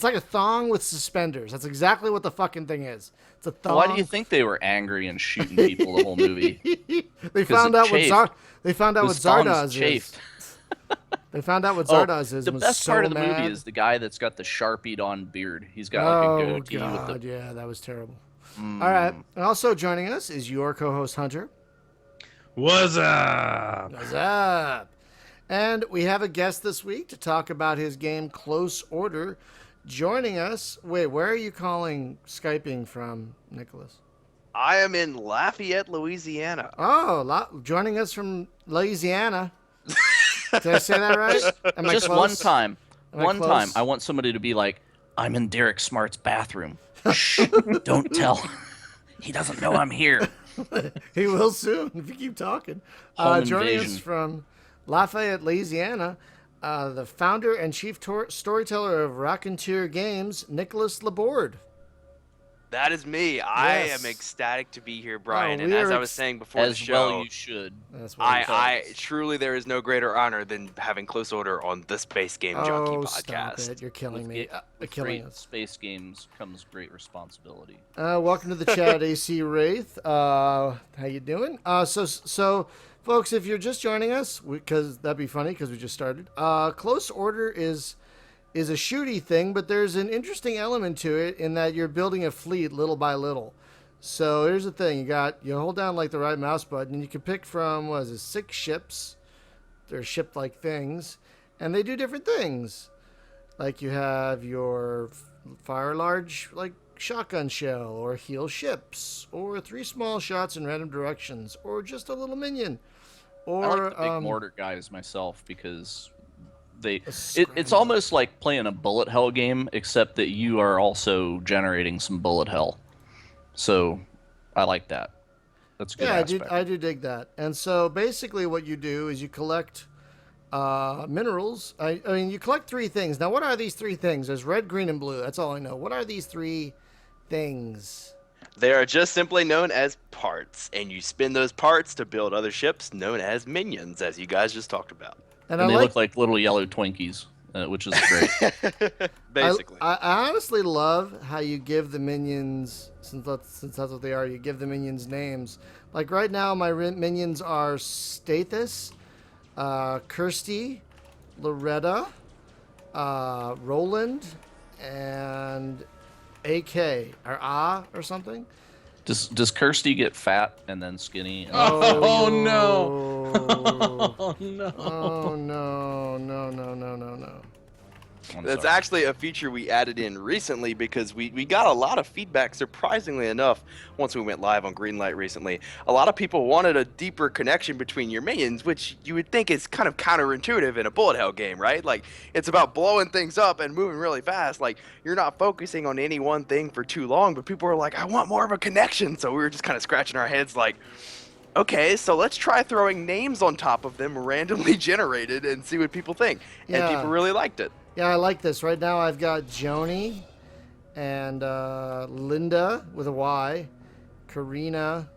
It's like a thong with suspenders. That's exactly what the fucking thing is. It's a thong. Why do you think they were angry and shooting people the whole movie? They found out what Zardoz Zardoz is. They found out what Zardoz is. The and was best so part of the mad. movie is the guy that's got the Sharpied on beard. He's got like a goatee with the. Yeah, that was terrible. All right. And also joining us is your co-host Hunter. What's up? What's up? And we have a guest this week to talk about his game Close Order. Joining us. Wait, where are you Skyping from, Nicholas? I am in Lafayette, Louisiana. Oh, joining us from Louisiana. Did I say that right? Just close? One time. One time, I want somebody to be like, I'm in Derek Smart's bathroom. Shh, don't tell. He doesn't know I'm here. He will soon if you keep talking. Joining us from Lafayette, Louisiana, the founder and chief storyteller of Raconteur Games, Nicholas Laborde. That is me. I am ecstatic to be here, Brian. And as I was saying before the show, well you should. I truly, there is no greater honor than having Close Order on the Space Game Junkie podcast. Stop it. You're killing me. Killing us. Space games comes great responsibility. Welcome to the chat, AC Wraith. How you doing? So, folks, if you're just joining us, because that'd be funny because we just started. Close Order is a shooty thing, but there's an interesting element to it in that you're building a fleet little by little. So here's the thing. You hold down like the right mouse button and you can pick from, 6 ships. They're ship-like things, and they do different things. Like you have your fire large, like shotgun shell, or heal ships, or 3 small shots in random directions, or just a little minion. Or, I like the big mortar guys myself because it's almost like playing a bullet hell game, except that you are also generating some bullet hell. So I like that. That's a good aspect. I do dig that. And so basically what you do is you collect minerals. I mean, you collect 3 things. Now, what are these 3 things? There's red, green, and blue. That's all I know. What are these 3 things? They are just simply known as parts, and you spin those parts to build other ships known as minions, as you guys just talked about. And they look like little yellow Twinkies, which is great. Basically. I honestly love how you give the minions, since that's what they are, you give the minions names. Like right now, my minions are Stathis, Kirsty, Loretta, Roland, and AK, or something. Does Kirsty get fat and then skinny? Oh no! Oh no! Oh no! That's actually a feature we added in recently because we got a lot of feedback, surprisingly enough, once we went live on Greenlight recently. A lot of people wanted a deeper connection between your minions, which you would think is kind of counterintuitive in a bullet hell game, right? Like, it's about blowing things up and moving really fast. Like, you're not focusing on any one thing for too long, but people are like, I want more of a connection. So we were just kind of scratching our heads like, okay, so let's try throwing names on top of them randomly generated and see what people think. And people really liked it. Yeah, I like this. Right now I've got Joni and Linda with a Y, Karina.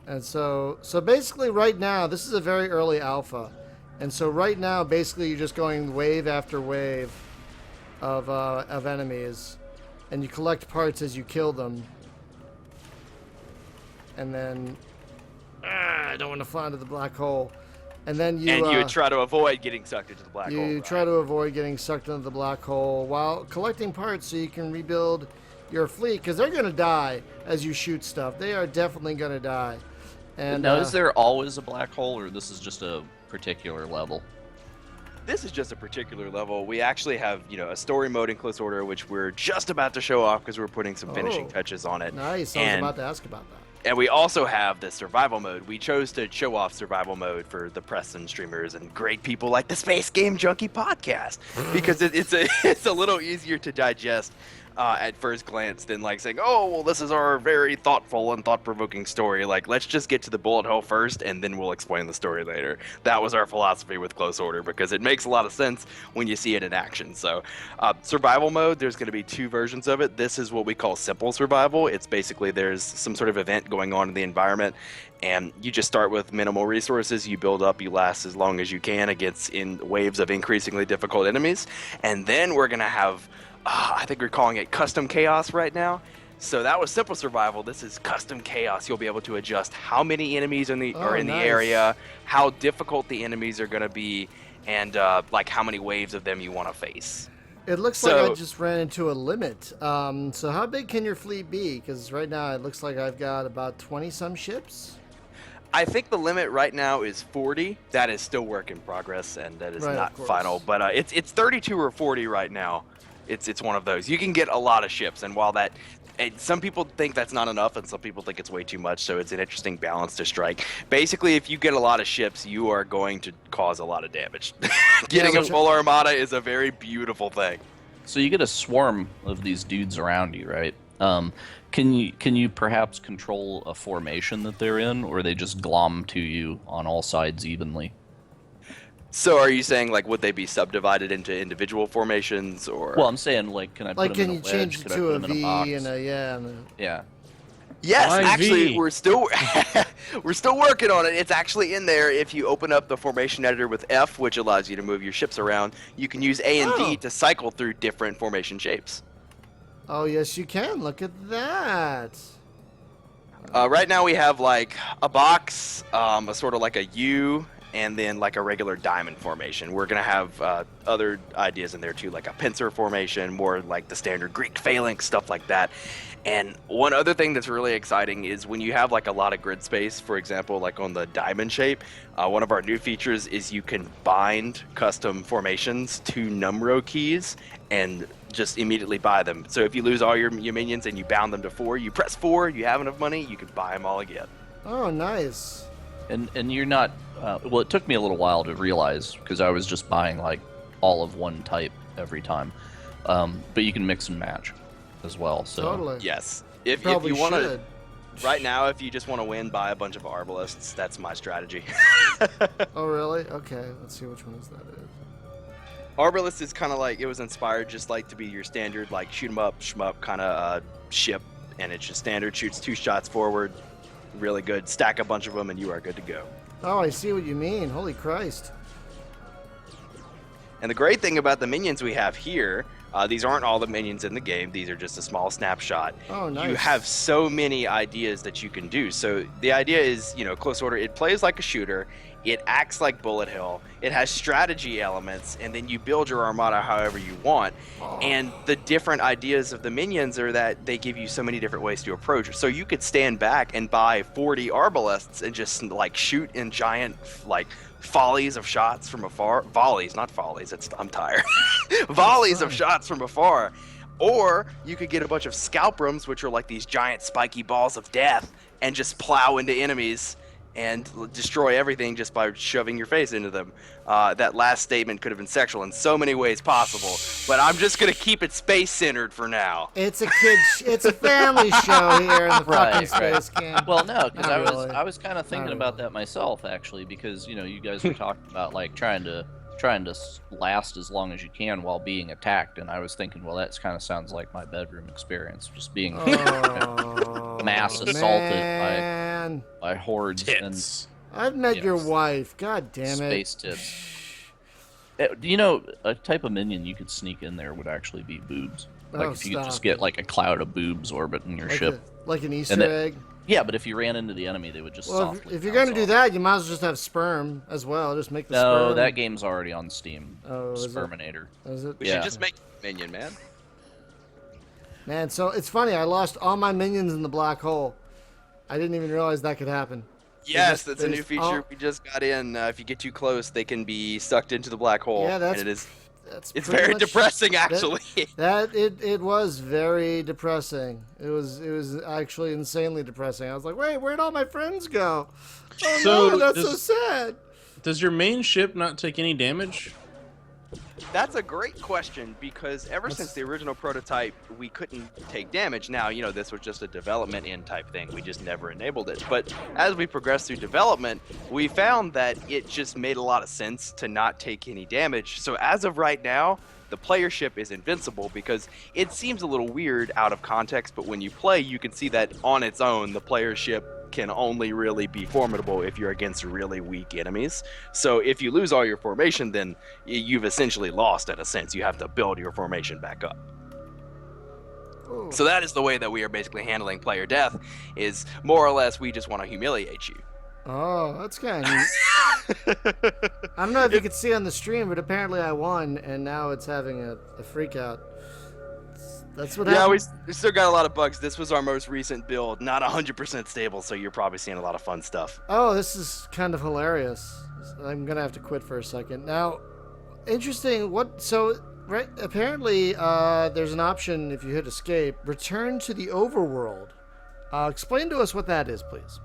And so basically right now, this is a very early alpha. And so right now, basically you're just going wave after wave of enemies. And you collect parts as you kill them. And then, I don't want to fly into the black hole. And then you would try to avoid getting sucked into the black hole. You try to avoid getting sucked into the black hole while collecting parts so you can rebuild your fleet, because they're going to die as you shoot stuff. They are definitely going to die. And now, is there always a black hole, or this is just a particular level? This is just a particular level. We actually have, a story mode in Close Order, which we're just about to show off because we're putting some finishing touches on it. Nice. I was about to ask about that. And we also have the survival mode. We chose to show off survival mode for the press and streamers and great people like the Space Game Junkie Podcast because it's a little easier to digest. at first glance than like saying, oh, well, this is our very thoughtful and thought-provoking story. Like, let's just get to the bullet hell first, and then we'll explain the story later. That was our philosophy with Close Order, because it makes a lot of sense when you see it in action. So, survival mode, there's going to be 2 versions of it. This is what we call simple survival. It's basically there's some sort of event going on in the environment, and you just start with minimal resources. You build up, you last as long as you can against in waves of increasingly difficult enemies, and then we're going to have I think we're calling it custom chaos right now. So that was simple survival. This is custom chaos. You'll be able to adjust how many enemies are in the area, how difficult the enemies are going to be, and like how many waves of them you want to face. It looks like I just ran into a limit. So how big can your fleet be? Because right now it looks like I've got about 20-some ships. I think the limit right now is 40. That is still work in progress, and that is not final. But it's 32 or 40 right now. It's one of those. You can get a lot of ships, and while that, some people think that's not enough, and some people think it's way too much. So it's an interesting balance to strike. Basically, if you get a lot of ships, you are going to cause a lot of damage. Getting a full armada is a very beautiful thing. So you get a swarm of these dudes around you, right? Can you perhaps control a formation that they're in, or they just glom to you on all sides evenly? So are you saying, like, would they be subdivided into individual formations, or? Well, I'm saying, like, can I put them in a wedge? Like, can you change it to a V and a, Yeah. Yes, IV. actually, we're still working on it. It's actually in there. If you open up the formation editor with F, which allows you to move your ships around, you can use A and D to cycle through different formation shapes. Oh, yes, you can. Look at that. Right now we have, like, a box, a sort of like a U, and then like a regular diamond formation. We're going to have other ideas in there too, like a pincer formation, more like the standard Greek phalanx, stuff like that. And one other thing that's really exciting is when you have like a lot of grid space, for example, like on the diamond shape, one of our new features is you can bind custom formations to numero keys and just immediately buy them. So if you lose all your minions and you bound them to 4, you press 4, you have enough money, you can buy them all again. Oh, nice. And you're not, well, it took me a little while to realize, because I was just buying like all of one type every time. But you can mix and match as well. So Totally. Yes. If you want to, right now, if you just want to win, buy a bunch of arbalists. That's my strategy. Oh, really? Okay, let's see which one is that. Arbalist is kind of like, it was inspired just like to be your standard, like shoot 'em up, shmup kind of ship, and it's just standard, shoots 2 shots forward, really good. Stack a bunch of them, and you are good to go. Oh, I see what you mean. Holy Christ. And the great thing about the minions we have here, these aren't all the minions in the game. These are just a small snapshot. Oh, nice. You have so many ideas that you can do. So the idea is, Close Order, it plays like a shooter. It acts like bullet hell. It has strategy elements, and then you build your armada however you want. And the different ideas of the minions are that they give you so many different ways to approach it. So you could stand back and buy 40 arbalists and just like shoot in giant like volleys of shots from afar. Volleys, not follies. I'm tired. Volleys of shots from afar. Or you could get a bunch of scalprums, which are like these giant spiky balls of death, and just plow into enemies and destroy everything just by shoving your face into them. That last statement could have been sexual in so many ways possible, but I'm just gonna keep it space-centered for now. It's a family show here in the fucking Space Game. Well, no, because Not I was kind of thinking about that myself, actually, because you guys were talking about like trying to last as long as you can while being attacked, and I was thinking, well, that kind of sounds like my bedroom experience, just being mass assaulted by hordes Tits. and I've met your wife. God damn it. space tits. A type of minion you could sneak in there would actually be boobs. Like if you could just get like a cloud of boobs orbiting your ship. Like an Easter egg? Yeah, but if you ran into the enemy, they would just softly if you're going to do that, you might as well just have sperm as well. Just make the sperm. No, that game's already on Steam. Oh, is it? Sperminator. Is it? We should just make a minion, man. Man, so it's funny. I lost all my minions in the black hole. I didn't even realize that could happen. Yes, that's a new feature we just got in. If you get too close, they can be sucked into the black hole. Yeah, it's very depressing, actually. It was very depressing. It was actually insanely depressing. I was like, wait, where'd all my friends go? Oh no, that's so sad. Does your main ship not take any damage? That's a great question, because since the original prototype, we couldn't take damage. Now, this was just a development end type thing. We just never enabled it. But as we progressed through development, we found that it just made a lot of sense to not take any damage. So as of right now, the player ship is invincible, because it seems a little weird out of context, but when you play, you can see that on its own, the player ship can only really be formidable if you're against really weak enemies. So if you lose all your formation, then you've essentially lost in a sense. You have to build your formation back up. Ooh. So that is the way that we are basically handling player death, is more or less we just want to humiliate you. Oh, that's kind of neat. I don't know if you could see on the stream, but apparently I won, and now it's having a freak out. That's what happened. Yeah, we still got a lot of bugs. This was our most recent build, not 100% stable, so you're probably seeing a lot of fun stuff. Oh, this is kind of hilarious. I'm gonna have to quit for a second. Now, interesting. Right? Apparently, there's an option if you hit escape, return to the overworld. Explain to us what that is, please.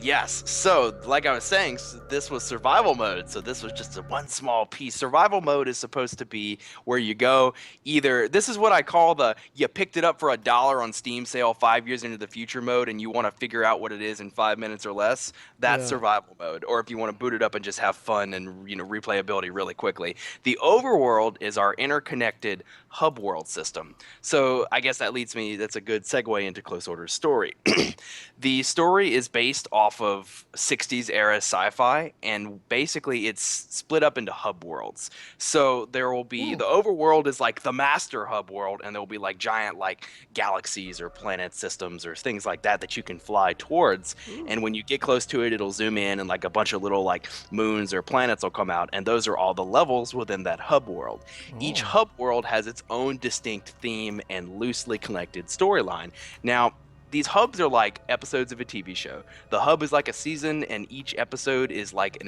Yes. So, like I was saying, this was survival mode. So this was just one small piece. Survival mode is supposed to be where you go this is what I call you picked it up for $1 on Steam sale 5 years into the future mode, and you want to figure out what it is in 5 minutes or less. That's survival mode. Or if you want to boot it up and just have fun and replayability really quickly. The overworld is our interconnected hub world system. So I guess that's a good segue into Close Order's story. The story is based off of 60s era sci-fi, and basically it's split up into hub worlds. So there will be the overworld is like the master hub world, and there will be like giant like galaxies or planet systems or things like that you can fly towards. And when you get close to it, it'll zoom in, and like a bunch of little like moons or planets will come out, and those are all the levels within that hub world. Each hub world has its own distinct theme and loosely connected storyline. Now, these hubs are like episodes of a TV show. The hub is like a season, and each episode is like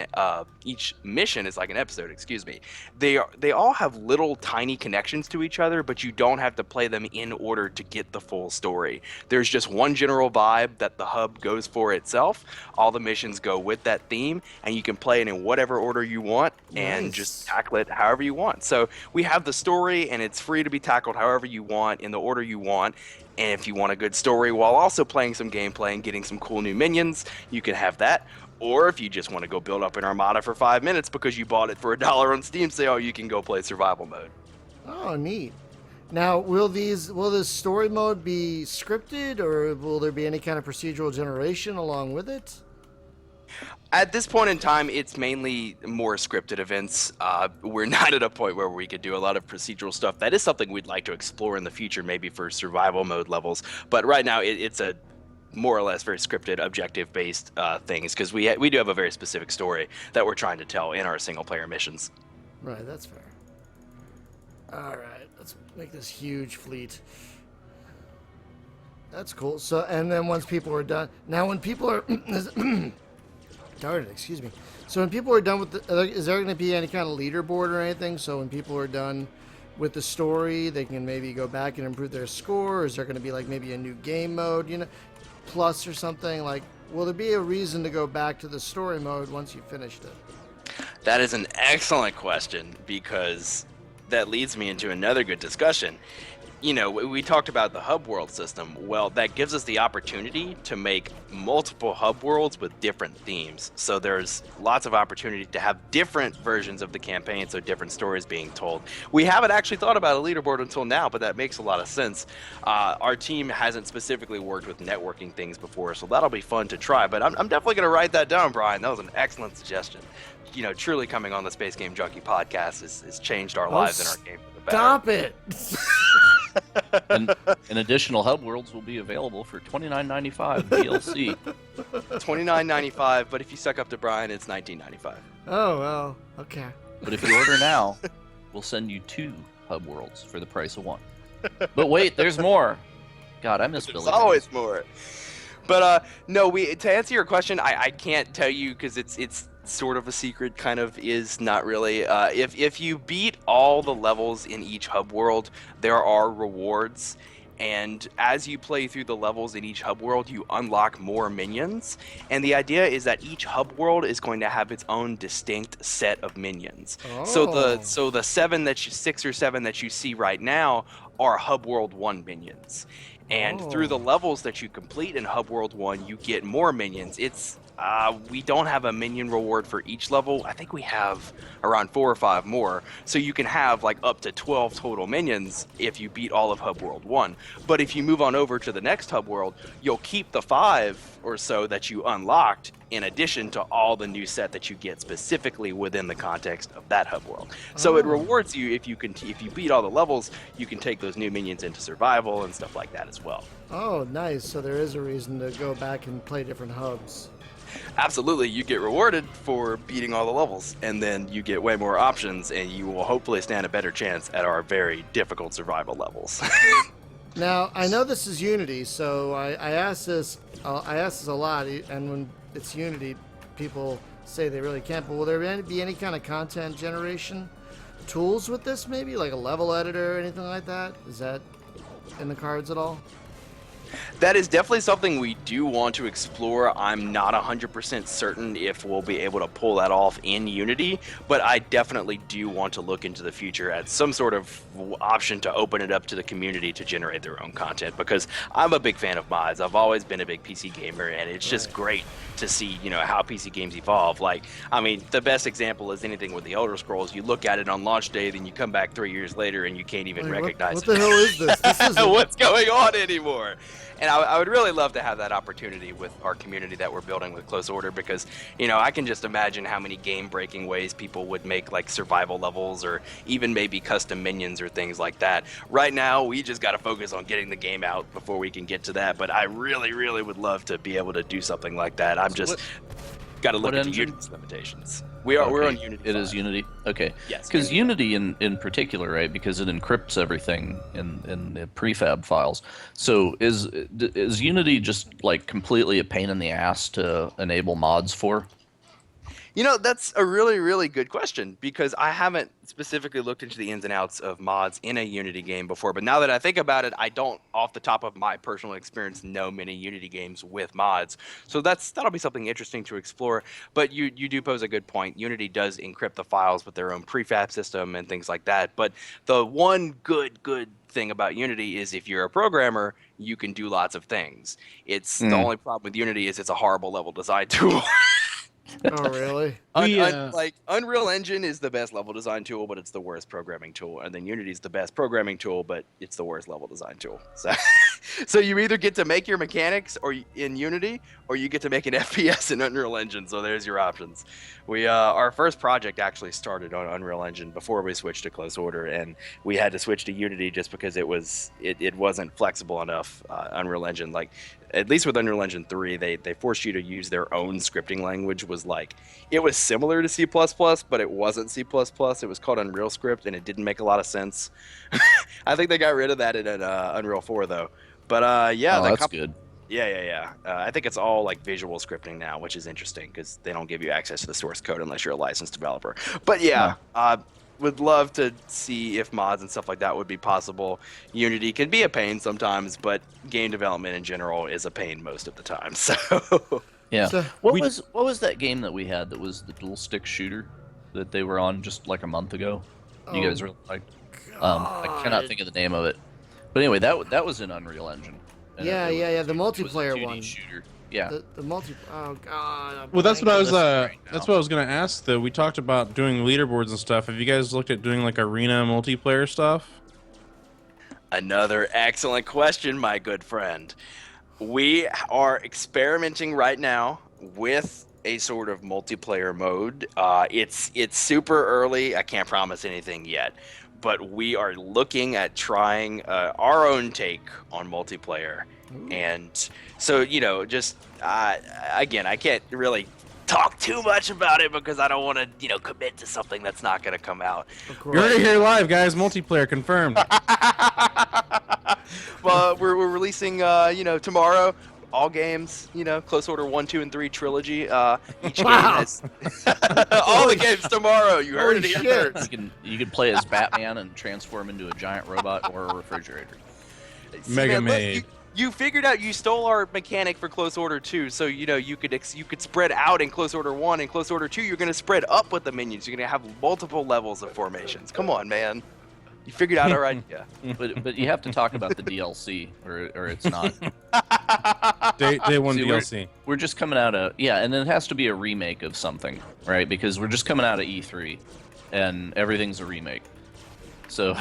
each mission is like an episode. Excuse me. They all have little tiny connections to each other, but you don't have to play them in order to get the full story. There's just one general vibe that the hub goes for itself. All the missions go with that theme, and you can play it in whatever order you want and just tackle it however you want. So we have the story, and it's free to be tackled however you want in the order you want. And if you want a good story while also playing some gameplay and getting some cool new minions, you can have that. Or if you just want to go build up an armada for 5 minutes because you bought it for $1 on Steam sale, you can go play survival mode. Oh, neat. Now, will this story mode be scripted, or will there be any kind of procedural generation along with it? At this point in time, it's mainly more scripted events. We're not at a point where we could do a lot of procedural stuff. That is something we'd like to explore in the future, maybe for survival mode levels. But right now, it's a more or less very scripted, objective-based things, because we do have a very specific story that we're trying to tell in our single-player missions. Right, that's fair. All right, let's make this huge fleet. That's cool. So, and then once people are done, now when people are... Darn it, excuse me. So when people are done with is there going to be any kind of leaderboard or anything? So when people are done with the story, they can maybe go back and improve their score? Or is there going to be like maybe a new game mode, plus or something? Like, will there be a reason to go back to the story mode once you've finished it? That is an excellent question, because that leads me into another good discussion. We talked about the hub world system. Well, that gives us the opportunity to make multiple hub worlds with different themes. So there's lots of opportunity to have different versions of the campaign, so different stories being told. We haven't actually thought about a leaderboard until now, but that makes a lot of sense. Our team hasn't specifically worked with networking things before, so that'll be fun to try. But I'm definitely going to write that down, Brian. That was an excellent suggestion. Truly coming on the Space Game Junkie podcast has changed our lives and our game for the better. Stop it! And additional hub worlds will be available for $29.95 DLC. $29.95, but if you suck up to Brian, it's $19.95. Oh, well, okay. But if you order now, we'll send you 2 hub worlds for the price of 1. But wait, there's more. God, I miss Billy. There's always more. But no, to answer your question, I can't tell you because it's sort of a secret, kind of is not really. If you beat all the levels in each hub world, there are rewards, And as you play through the levels in each hub world, you unlock more minions. And the idea is that each hub world is going to have its own distinct set of minions. So the 6 or 7 that you see right now are hub world 1 minions. And through the levels that you complete in hub world 1, you get more minions. We don't have a minion reward for each level. I think we have around 4 or 5 more. So you can have like up to 12 total minions if you beat all of Hub World 1. But if you move on over to the next Hub World, you'll keep the 5 or so that you unlocked in addition to all the new set that you get specifically within the context of that Hub World. So it rewards you if you beat all the levels, you can take those new minions into survival and stuff like that as well. Oh, nice. So there is a reason to go back and play different hubs. Absolutely, you get rewarded for beating all the levels, and then you get way more options, and you will hopefully stand a better chance at our very difficult survival levels. Now, I know this is Unity, so I ask this a lot, and when it's Unity, people say they really can't, but will there be any kind of content generation tools with this, maybe? Like a level editor or anything like that? Is that in the cards at all? That is definitely something we do want to explore. I'm not 100% certain if we'll be able to pull that off in Unity, but I definitely do want to look into the future at some sort of option to open it up to the community to generate their own content, because I'm a big fan of mods. I've always been a big PC gamer, and it's just great to see, how PC games evolve. The best example is anything with the Elder Scrolls. You look at it on launch day, then you come back 3 years later and you can't even recognize what the hell is this? This isn't what's going on anymore. And I would really love to have that opportunity with our community that we're building with Close Order, because, I can just imagine how many game-breaking ways people would make, like, survival levels or even maybe custom minions or things like that. Right now, we just got to focus on getting the game out before we can get to that, but I really, really would love to be able to do something like that. I'm just got to look at Unity's limitations. We're on Unity. It is Unity? Okay. Yes. Because Unity in particular, right, because it encrypts everything in the prefab files. So is Unity just like completely a pain in the ass to enable mods for? That's a really, really good question, because I haven't specifically looked into the ins and outs of mods in a Unity game before. But now that I think about it, I don't, off the top of my personal experience, know many Unity games with mods. So that'll be something interesting to explore. But you do pose a good point. Unity does encrypt the files with their own prefab system and things like that. But the one good thing about Unity is if you're a programmer, you can do lots of things. The only problem with Unity is it's a horrible level design tool. Oh, really? Unreal Engine is the best level design tool, but it's the worst programming tool. And then Unity is the best programming tool, but it's the worst level design tool. So you either get to make your mechanics in Unity, or you get to make an FPS in Unreal Engine. So there's your options. Our first project actually started on Unreal Engine before we switched to Close Order, and we had to switch to Unity just because it wasn't flexible enough. Unreal Engine, at least with Unreal Engine 3, they forced you to use their own scripting language. It was similar to C++, but it wasn't C++. It was called Unreal Script, and it didn't make a lot of sense. I think they got rid of that in Unreal 4, though. But that's good. Yeah. I think it's all like visual scripting now, which is interesting because they don't give you access to the source code unless you're a licensed developer. But would love to see if mods and stuff like that would be possible. Unity can be a pain sometimes, but game development in general is a pain most of the time. So yeah. What was that game that we had that was the dual stick shooter that they were on just like a month ago? You guys really liked? I cannot think of the name of it. But anyway, that was in Unreal Engine. And the multiplayer one. Shooter. Yeah. The multi. Oh god. Well, that's what I was. That's what I was gonna ask. Though we talked about doing leaderboards and stuff. Have you guys looked at doing like arena multiplayer stuff? Another excellent question, my good friend. We are experimenting right now with a sort of multiplayer mode. It's super early. I can't promise anything yet. But we are looking at trying our own take on multiplayer. Ooh. And so, again, I can't really talk too much about it because I don't want to, commit to something that's not going to come out. You're already here live, guys. Multiplayer confirmed. Well, we're releasing, tomorrow. All games, Close Order 1, 2, and 3 trilogy. Each game has all the games tomorrow. You heard it here first. You can play as Batman and transform into a giant robot or a refrigerator. Mega Maid. You figured out you stole our mechanic for Close Order 2, so you could spread out in Close Order 1 and Close Order 2. You're gonna spread up with the minions. You're gonna have multiple levels of formations. Come on, man. You figured out our idea. But you have to talk about the DLC, or it's not. Day one See, DLC. We're just coming out of and then it has to be a remake of something, right? Because we're just coming out of E3, and everything's a remake. So.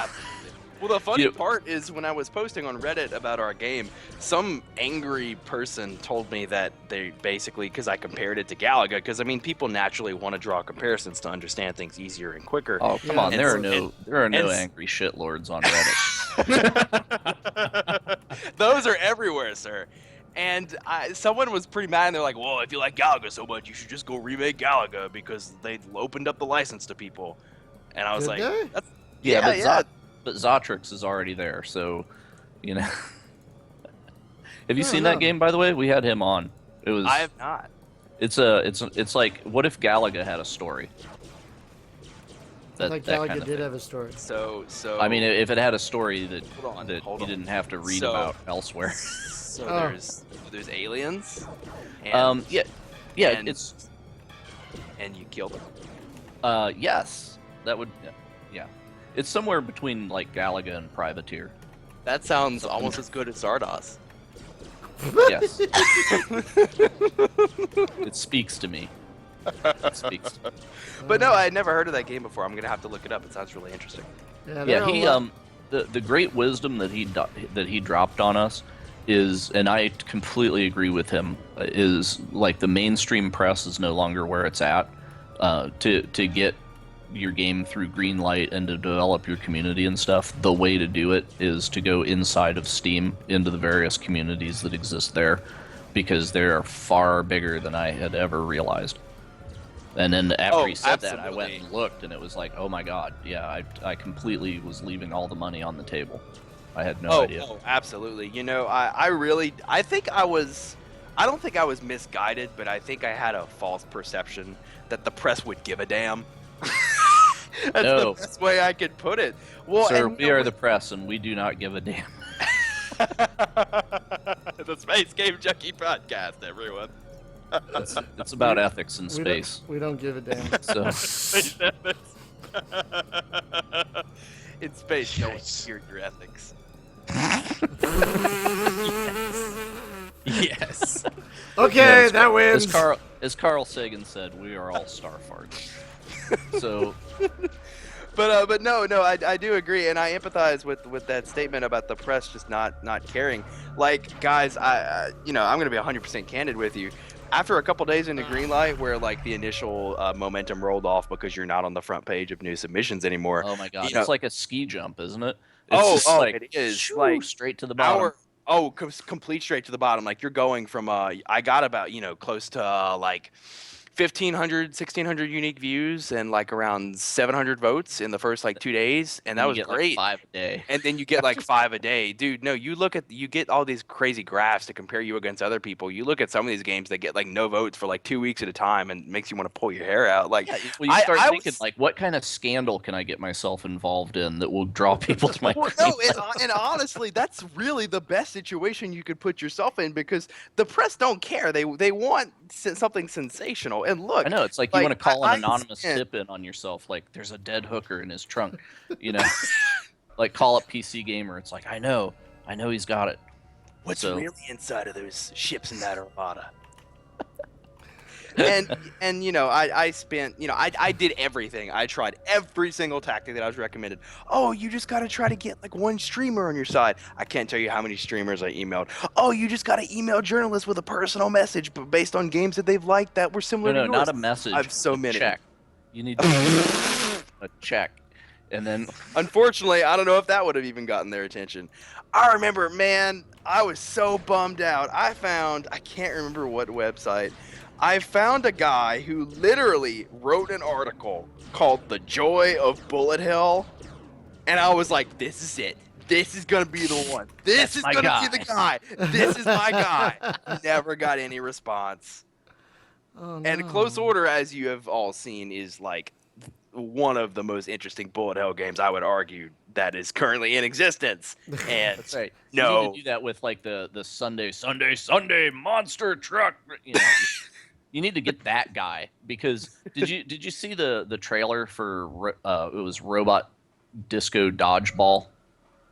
Well, the funny part is when I was posting on Reddit about our game, some angry person told me that they basically, because I compared it to Galaga, because I mean, people naturally want to draw comparisons to understand things easier and quicker. Oh, come on, there are no angry shitlords on Reddit. Those are everywhere, sir. And someone was pretty mad, and they're like, well, if you like Galaga so much, you should just go remake Galaga, because they opened up the license to people. And I was like, that's, but Zotrix is already there, so, you know. Have you seen that game, by the way? We had him on. It was. I have not. It's like, what if Galaga had a story? Like Galaga did have a story. So. I mean, if it had a story that you didn't have to read about elsewhere. So there's aliens. And, and you kill them. Yes, that would. Yeah. It's somewhere between like Galaga and Privateer. That sounds almost as good as Zardos. Yes. It speaks to me. But no, I had never heard of that game before. I'm gonna have to look it up. It sounds really interesting. Yeah, he the great wisdom that he dropped on us is, and I completely agree with him, is like the mainstream press is no longer where it's at. To get your game through Greenlight and to develop your community and stuff, the way to do it is to go inside of Steam into the various communities that exist there, because they are far bigger than I had ever realized. And then after he said that, I went and looked, and it was like, oh my god, yeah, I completely was leaving all the money on the table. I had no idea. Oh, absolutely. You know, I don't think I was misguided, but I think I had a false perception that the press would give a damn. That's the best way I could put it. Well, sir, we are the press, and we do not give a damn. The Space Game Junkie Podcast, everyone. It's about ethics in space. We don't give a damn. So. In space, no one hears your ethics. Yes. Okay, that wins. As Carl Sagan said, we are all star farts. So, but no, I do agree, and I empathize with that statement about the press just not caring. Like, guys, I'm gonna be 100% candid with you. After a couple days into Greenlight, where like the initial momentum rolled off because you're not on the front page of new submissions anymore. Oh my god, it's like a ski jump, isn't it? It's like, it is like straight to the bottom. Complete straight to the bottom. Like, you're going from I got about close to like 1,500, 1,600 unique views and like around 700 votes in the first like 2 days, and that was great. Like 5 a day. And then you get like 5 a day, dude. No, you get all these crazy graphs to compare you against other people. You look at some of these games that get like no votes for like 2 weeks at a time, and makes you want to pull your hair out. Like, you start thinking like, what kind of scandal can I get myself involved in that will draw people to my? Well, no, and honestly, that's really the best situation you could put yourself in, because the press don't care. They want something sensational. And look, I know, it's like you want to call an anonymous tip in on yourself, like there's a dead hooker in his trunk, like call up PC Gamer. It's like, I know he's got it. What's really inside of those ships in that armada? and I spent, I did everything. I tried every single tactic that I was recommended. Oh, you just got to try to get like one streamer on your side. I can't tell you how many streamers I emailed. Oh, you just got to email journalists with a personal message, but based on games that they've liked that were similar to yours. No, not a message. I have so many. Check. You need a check. And then, unfortunately, I don't know if that would have even gotten their attention. I remember, man, I was so bummed out. I can't remember what website. I found a guy who literally wrote an article called "The Joy of Bullet Hell," and I was like, "This is it. This is gonna be the one. This is gonna be the guy. This is my guy." Never got any response. Oh, no. And Close Order, as you have all seen, is like one of the most interesting bullet hell games, I would argue, that is currently in existence. And That's right. no, You need to do that with like the Sunday monster truck. You know, you need to get that guy, because did you see the trailer for it was Robot Disco Dodgeball?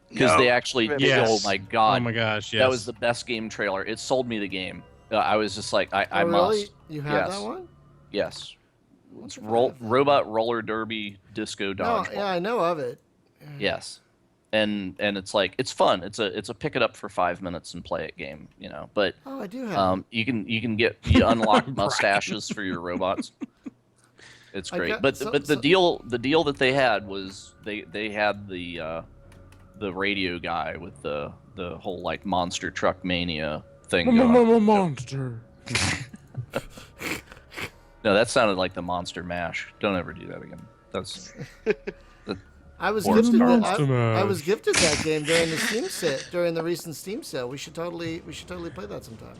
Because they actually Yes. oh my god, Oh my gosh, yes. that was the best game trailer. It sold me the game. I was just like, I Oh, must. really? You have Yes. that one? Yes. It's Wonder if I have that. Robot Roller Derby Disco No, Dodgeball. yeah, I know of it. Yes. And it's like, it's fun. It's a pick it up for 5 minutes and play it game, you know. But Oh, I do have it. you unlock mustaches for your robots. It's I great. got- But so- the so- deal that they had was they had the radio guy with the whole like monster truck mania thing going on. Monster. No, that sounded like the Monster Mash. Don't ever do that again. That's I was Or gifted. Star That, Wars. I was gifted that game during the recent Steam sale. We should totally play that sometime.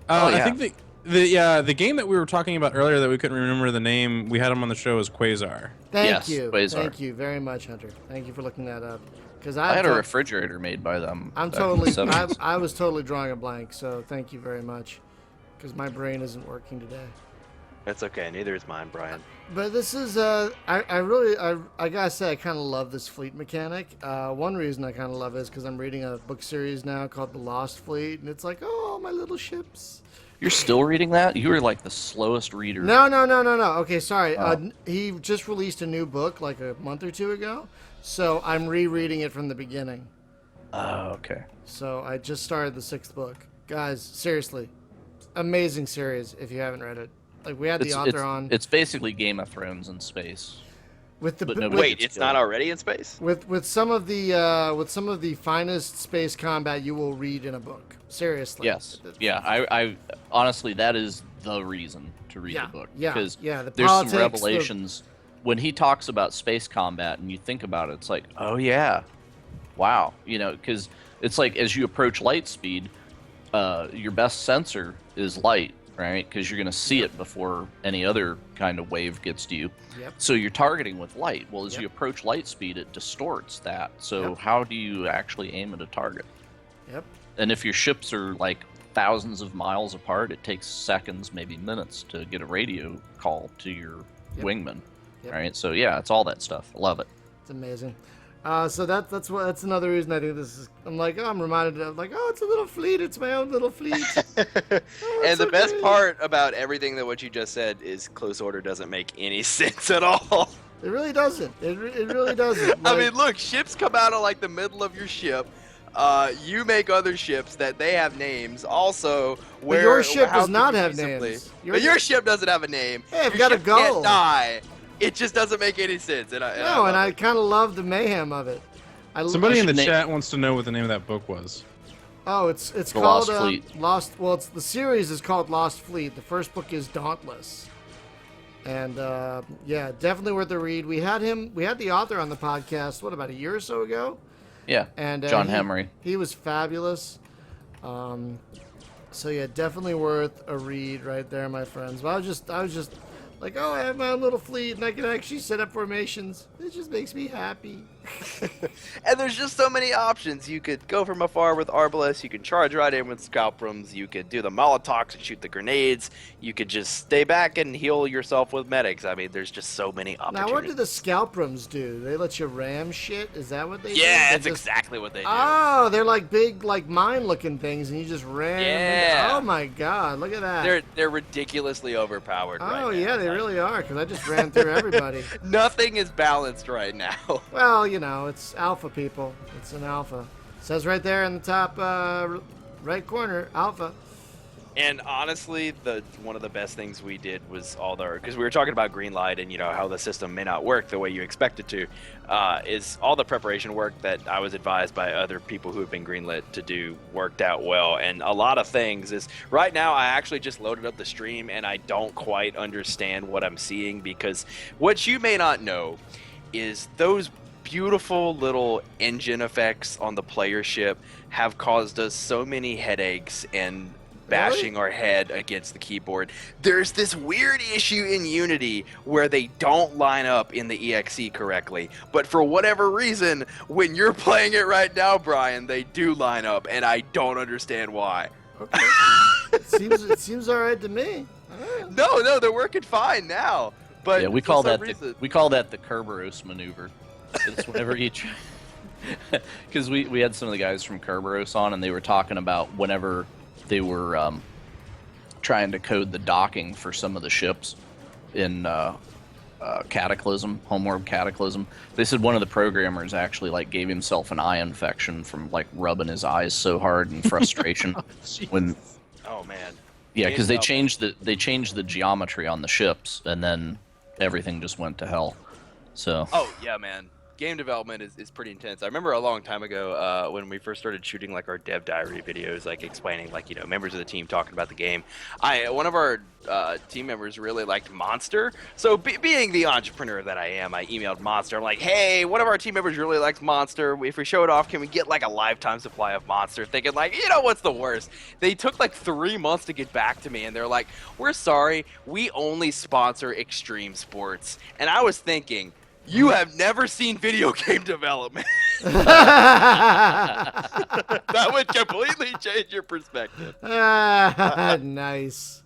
Oh, I yeah. think the game that we were talking about earlier that we couldn't remember the name, we had him on the show, is Quasar. Thank Yes, you. Quasar. Thank you very much, Hunter. Thank you for looking that up. Because I had a refrigerator made by them. I'm back in the totally. 70s. I was totally drawing a blank. So thank you very much. Because my brain isn't working today. that's okay. Neither is mine, Brian. But this is I gotta say I kind of love this fleet mechanic. One reason I kind of love it is because I'm reading a book series now called The Lost Fleet, and it's like, oh, my little ships. You're still reading that? You were like the slowest reader. No. Okay, sorry. Oh. He just released a new book like a month or two ago, so I'm rereading it from the beginning. Oh, okay. So I just started the 6th book. Guys, seriously, amazing series if you haven't read it. Like we had the author on It's basically Game of Thrones in space. with the but no, with, Wait, it's it's not already in space? with some of the finest space combat you will read in a book. Seriously. Yes. Yeah. I honestly, that is the reason to read Yeah, the book. yeah, Because yeah, the there's politics, some the- revelations when he talks about space combat, and you think about it. It's like, oh yeah, wow. You know, because it's like as you approach light speed, your best sensor is light, right? Because you're going to see it before any other kind of wave gets to you. Yep. So you're targeting with light. Well, as Yep. you approach light speed, it distorts that. So Yep. how do you actually aim at a target? Yep. And if your ships are like thousands of miles apart, it takes seconds, maybe minutes, to get a radio call to your Yep. wingman. Yep. Right? So yeah, it's all that stuff. I love it. It's amazing. So that's another reason I think this is. I'm like, oh, I'm reminded of like, oh, it's a little fleet. It's my own little fleet. And the best okay. part about everything that what you just said is close order doesn't make any sense at all. It really doesn't. It really doesn't. I Like, mean, look, ships come out of like the middle of your ship. You make other ships that they have names. Also, where your ship how does not could you have feasibly- names. But your ship doesn't have a name. Hey, I've Your got a ship can't goal. die. It just doesn't make any sense. And I kind of love the mayhem of it. Somebody in the should chat wants to know what the name of that book was. Oh, it's The called Lost Fleet. Lost. Well, the series is called Lost Fleet. The first book is Dauntless, and yeah, definitely worth a read. We had the author on the podcast. What, about a year or so ago? Yeah. And John Hemery. He was fabulous. So yeah, definitely worth a read right there, my friends. But I was just like, oh, I have my own little fleet and I can actually set up formations. It just makes me happy. And there's just so many options. You could go from afar with Arbalest. You can charge right in with Scalprums. You could do the Molotovs and shoot the grenades. You could just stay back and heal yourself with medics. I mean, there's just so many opportunities. Now, what do the Scalprums do? They let you ram shit? Is that what they do? Yeah, They that's just- exactly what they do. Oh, they're like big, like mine-looking things, and you just ram. Yeah. Oh my God, look at that. They're ridiculously overpowered right now. Oh yeah, they Like, really are. Because I just ran through everybody. Nothing is balanced right now. Well, you know, it's alpha, people. It's an alpha. It says right there in the top right corner, alpha. And honestly, one of the best things we did was because we were talking about green light and how the system may not work the way you expect it to, is all the preparation work that I was advised by other people who have been greenlit to do worked out well. And a lot of things is right now I actually just loaded up the stream and I don't quite understand what I'm seeing, because what you may not know is those beautiful little engine effects on the player ship have caused us so many headaches and bashing our head against the keyboard. There's this weird issue in Unity where they don't line up in the EXE correctly. But for whatever reason, when you're playing it right now, Brian, they do line up, and I don't understand why. Okay. it seems all right to me. No, they're working fine now. But yeah, we call that the Kerberos maneuver. It's whenever you try, because we had some of the guys from Kerberos on, and they were talking about whenever they were trying to code the docking for some of the ships in Cataclysm, Homeworld Cataclysm. They said one of the programmers actually like gave himself an eye infection from like rubbing his eyes so hard in frustration when. Oh man. Yeah, because they changed the geometry on the ships, and then everything just went to hell. So. Oh yeah, man. Game development is pretty intense. I remember a long time ago when we first started shooting like our dev diary videos, like explaining like members of the team talking about the game. One of our team members really liked Monster. So being the entrepreneur that I am, I emailed Monster. I'm like, hey, one of our team members really likes Monster. If we show it off, can we get like a lifetime supply of Monster? Thinking like, what's the worst? They took like 3 months to get back to me, and they're like, we're sorry, we only sponsor extreme sports. And I was thinking, you have never seen video game development. That would completely change your perspective. Nice.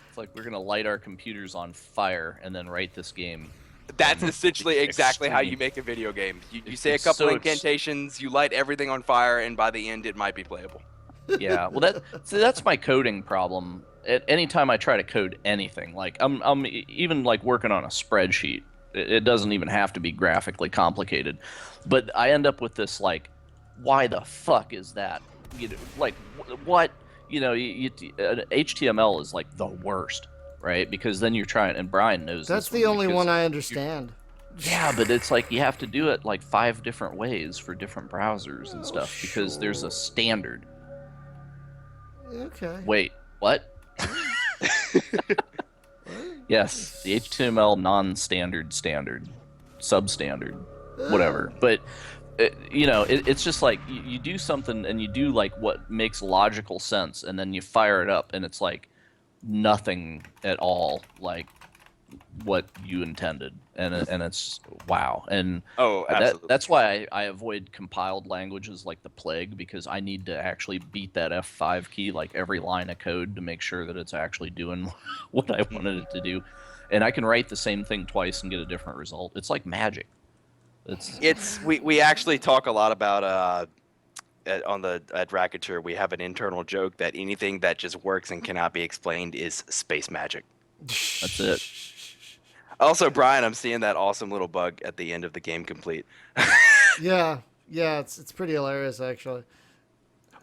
It's like we're going to light our computers on fire and then write this game. That's essentially exactly how you make a video game. You say a couple incantations, you light everything on fire, and by the end it might be playable. Yeah, well that's my coding problem. Anytime I try to code anything, like I'm even like working on a spreadsheet. It doesn't even have to be graphically complicated, but I end up with this like, why the fuck is that? Like what? HTML is like the worst, right? Because then you're trying, and Brian knows that's the only one I understand. Yeah, but it's like you have to do it like 5 different ways for different browsers and stuff because there's a standard. Okay. Wait, what? Yes, the HTML non-standard, standard, substandard, whatever. But it's just like you do something and you do like what makes logical sense, and then you fire it up, and it's like nothing at all like what you intended, and it's wow. And absolutely. That's why I avoid compiled languages like the plague, because I need to actually beat that F5 key like every line of code to make sure that it's actually doing what I wanted it to do. And I can write the same thing twice and get a different result. It's like magic. We actually talk a lot about at Raconteur. We have an internal joke that anything that just works and cannot be explained is space magic. That's it. Also, Brian, I'm seeing that awesome little bug at the end of the game complete. Yeah, it's pretty hilarious actually.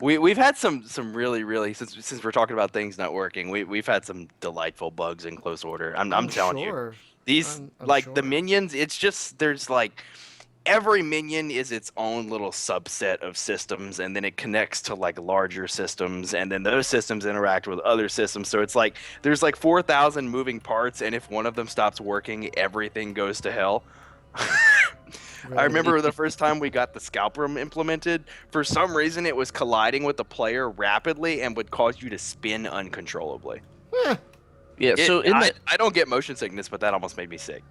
We've had some really since we're talking about things not working, we've had some delightful bugs in close order. I'm telling you, these the minions. It's just there's like every minion is its own little subset of systems, and then it connects to like larger systems, and then those systems interact with other systems. So it's like there's like 4,000 moving parts, and if one of them stops working, everything goes to hell. Right. I remember the first time we got the scalp room implemented, for some reason it was colliding with the player rapidly and would cause you to spin uncontrollably. Yeah, I don't get motion sickness, but that almost made me sick.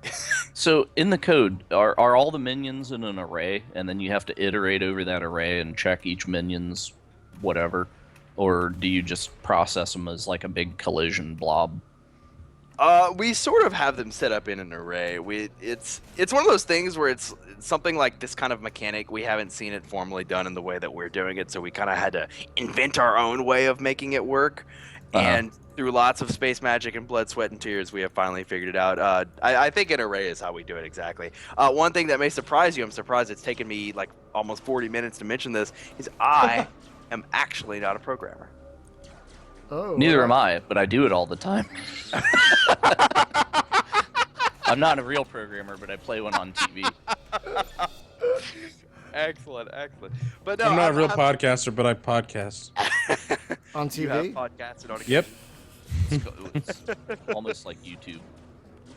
So in the code, are all the minions in an array, and then you have to iterate over that array and check each minion's whatever? Or do you just process them as like a big collision blob? We sort of have them set up in an array. It's one of those things where it's something like this kind of mechanic. We haven't seen it formally done in the way that we're doing it, so we kind of had to invent our own way of making it work. And through lots of space magic and blood, sweat, and tears, we have finally figured it out. I think an array is how we do it exactly. One thing that may surprise you, I'm surprised it's taken me like almost 40 minutes to mention this, is I am actually not a programmer. Oh, neither am I, but I do it all the time. I'm not a real programmer, but I play one on TV. Excellent. But no, I'm not a real podcaster, but I podcast. On TV? You have podcasted on Yep. It's almost like YouTube.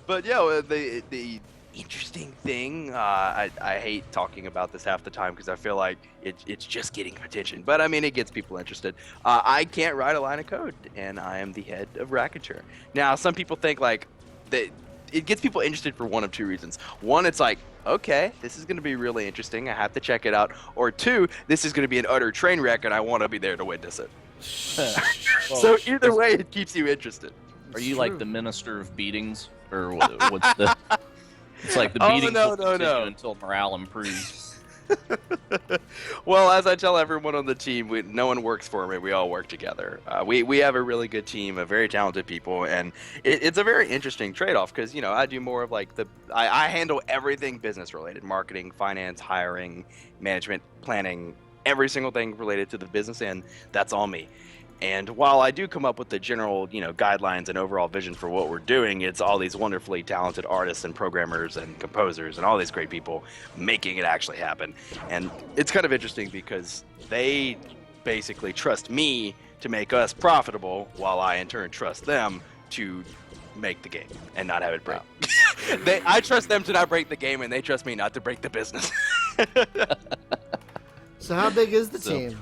But yeah, the interesting thing, I hate talking about this half the time because I feel like it's just getting attention. But I mean, it gets people interested. I can't write a line of code, and I am the head of Raconteur. Now, some people think like that it gets people interested for one of two reasons. One, it's like, okay, this is going to be really interesting. I have to check it out. Or two, this is going to be an utter train wreck, and I want to be there to witness it. So either way, it keeps you interested. Are you like the minister of beatings, or what's the? It's like the beatings will continue until morale improves. Well, as I tell everyone on the team, no one works for me. We all work together. We have a really good team of very talented people, and it's a very interesting trade-off because, you know, I do more of like I handle everything business-related, marketing, finance, hiring, management, planning, every single thing related to the business end. That's all me. And while I do come up with the general, you know, guidelines and overall vision for what we're doing, it's all these wonderfully talented artists and programmers and composers and all these great people making it actually happen. And it's kind of interesting because they basically trust me to make us profitable, while I in turn trust them to make the game and not have it break. I trust them to not break the game, and they trust me not to break the business. So how big is the team?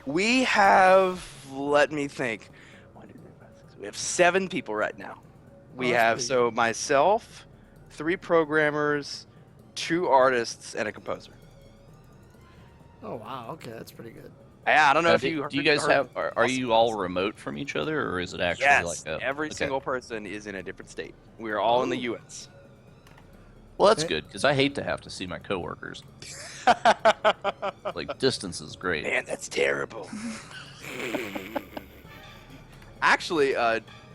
We have, let me think, we have 7 people right now. We have, so myself, 3 programmers, 2 artists, and a composer. Oh, wow. Okay, that's pretty good. Yeah, I don't know if do you guys are you all remote from each other, or is it actually like every single person is in a different state. We are all in the U.S. Well, that's good, because I hate to have to see my coworkers. Like, distance is great. Man, that's terrible. Actually,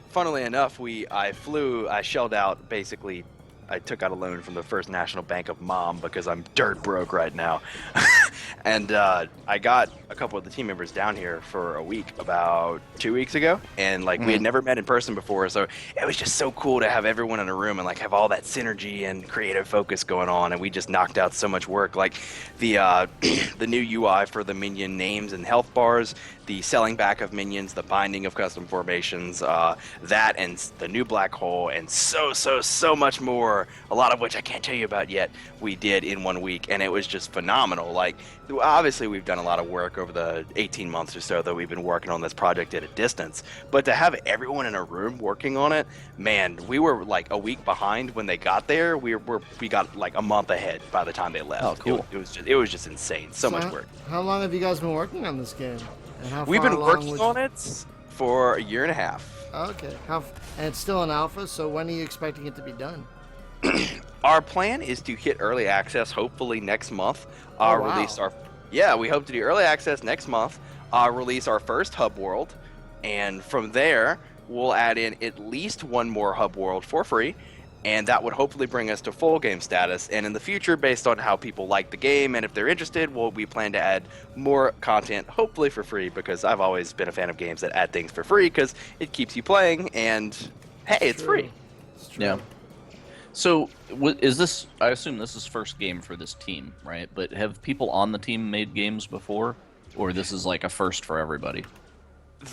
funnily enough, I shelled out, basically, I took out a loan from the First National Bank of Mom because I'm dirt broke right now. And I got a couple of the team members down here for a week about 2 weeks ago, and like we had never met in person before, so it was just so cool to have everyone in a room and like have all that synergy and creative focus going on, and we just knocked out so much work. Like the the new UI for the minion names and health bars, the selling back of minions, the binding of custom formations, that and the new black hole, and so much more, a lot of which I can't tell you about yet, we did in 1 week, and it was just phenomenal. Like, obviously we've done a lot of work over the 18 months or so that we've been working on this project at a distance, but to have everyone in a room working on it, man, we were like a week behind when they got there. We got like a month ahead by the time they left. Oh, cool. It was just insane. So much work. How long have you guys been working on this game? And we've been working on it for a year and a half. Okay. And it's still an alpha, so when are you expecting it to be done? Our plan is to hit early access hopefully next month. Release we hope to do early access next month. Release our first hub world, and from there we'll add in at least one more hub world for free, and that would hopefully bring us to full game status. And in the future, based on how people like the game and if they're interested, we plan to add more content, hopefully for free, because I've always been a fan of games that add things for free because it keeps you playing, and hey, it's free. It's true. Yeah. So, is this? I assume this is first game for this team, right? But have people on the team made games before, or this is like a first for everybody?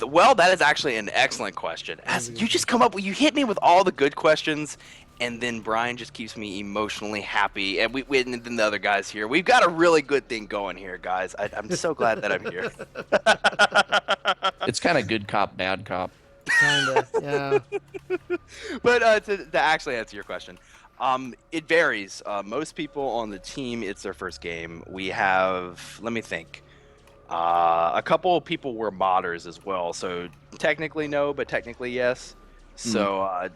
Well, that is actually an excellent question. As you just you hit me with all the good questions, and then Brian just keeps me emotionally happy, and and then the other guys here. We've got a really good thing going here, guys. I'm so glad that I'm here. It's kind of good cop, bad cop. Kinda, yeah. But to actually answer your question, it varies. Most people on the team, it's their first game. We have, let me think, a couple of people were modders as well. So technically no, but technically yes. So,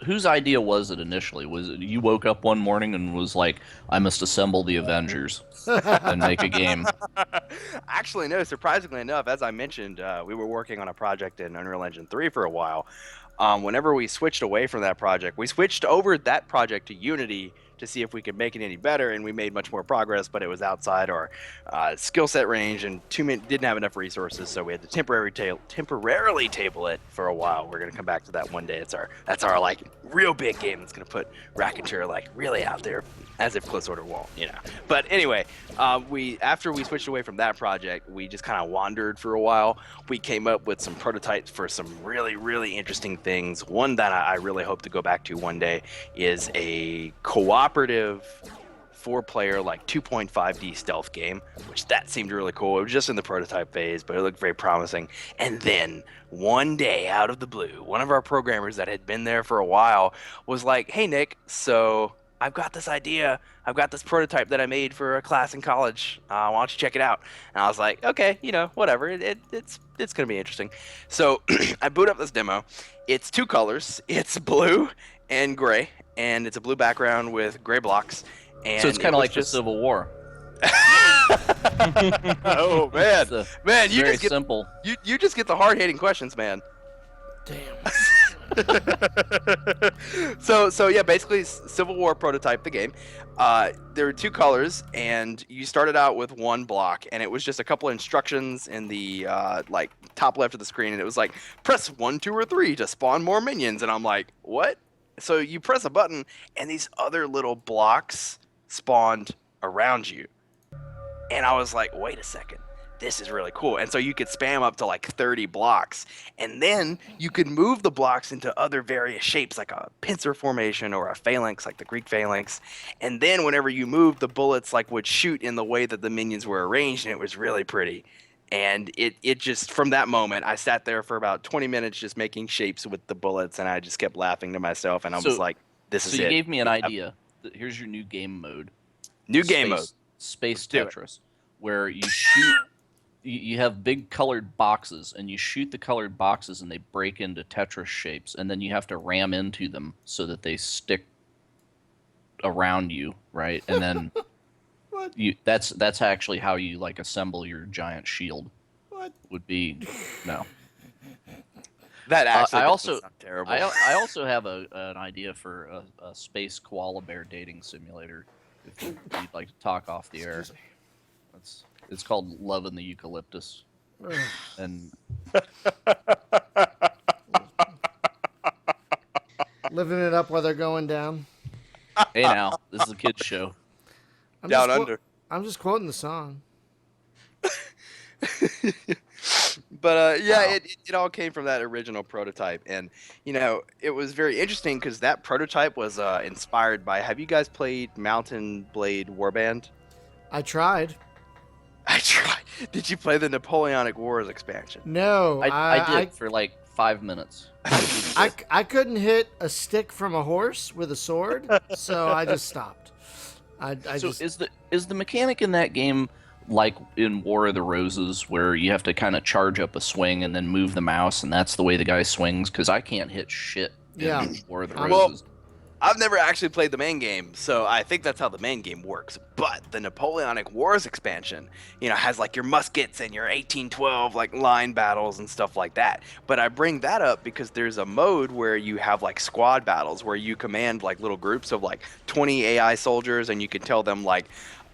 whose idea was it initially? Was it you woke up one morning and was like, I must assemble the Avengers and make a game? Actually, no. Surprisingly enough, as I mentioned, we were working on a project in Unreal Engine 3 for a while. Whenever we switched away from that project, we switched over that project to Unity to see if we could make it any better, and we made much more progress, but it was outside our skill set range, and didn't have enough resources, so we had to temporarily table it for a while. We're gonna come back to that one day. That's our like real big game that's gonna put Raconteur like really out there, as if Close Order won't, you know. But anyway, after we switched away from that project, we just kind of wandered for a while. We came up with some prototypes for some really, really interesting things. One that I really hope to go back to one day is a cooperative 4-player like 2.5D stealth game, which that seemed really cool. It was just in the prototype phase, but it looked very promising. And then one day, out of the blue, one of our programmers that had been there for a while was like, "Hey Nick, so I've got this idea. I've got this prototype that I made for a class in college. Why don't you check it out?" And I was like, "Okay, you know, whatever. It's gonna be interesting." So I boot up this demo. It's 2 colors. It's blue and gray, and it's a blue background with gray blocks. And so it's kind of like the Civil War. Oh man, man, you very just get simple. You just get the hard-hitting questions, man. Damn. So yeah, basically Civil War prototype the game. There were 2 colors, and you started out with 1 block, and it was just a couple of instructions in the like top left of the screen, and it was like press 1, 2, or 3 to spawn more minions, and I'm like, what? So you press a button, and these other little blocks spawned around you, and I was like, wait a second. This is really cool. And so you could spam up to like 30 blocks, and then you could move the blocks into other various shapes, like a pincer formation or a phalanx, like the Greek phalanx. And then whenever you moved, the bullets like would shoot in the way that the minions were arranged, and it was really pretty. And it just, from that moment, I sat there for about 20 minutes just making shapes with the bullets, and I just kept laughing to myself, and I was like, this is it. So you gave me an idea. Here's your new game mode. Game mode. Space Tetris, where you shoot. You have big colored boxes, and you shoot the colored boxes, and they break into Tetris shapes, and then you have to ram into them so that they stick around you, right? And then What? that's actually how you like assemble your giant shield. What? Would be no. That actually I also sound terrible. I also have an idea for a space koala bear dating simulator. If you'd like to talk off the air, it's called Love in the Eucalyptus, and Living it up while they're going down. hey, now this is a kids show. I'm Down just under. I'm just quoting the song. But yeah, Wow. it all came from that original prototype, and you know it was very interesting because that prototype was inspired by. Have you guys played Mountain Blade Warband? I tried. I tried. Did you play the Napoleonic Wars expansion? No, I did for like 5 minutes. I couldn't hit a stick from a horse with a sword, so I just stopped. So is the mechanic in that game like in War of the Roses, where you have to kind of charge up a swing and then move the mouse, and that's the way the guy swings? Because I can't hit shit in War of the Roses. I've never actually played the main game, so I think that's how the main game works. But the Napoleonic Wars expansion, you know, has like your muskets and your 1812 like line battles and stuff like that. But I bring that up because there's a mode where you have like squad battles where you command like little groups of like 20 AI soldiers, and you can tell them like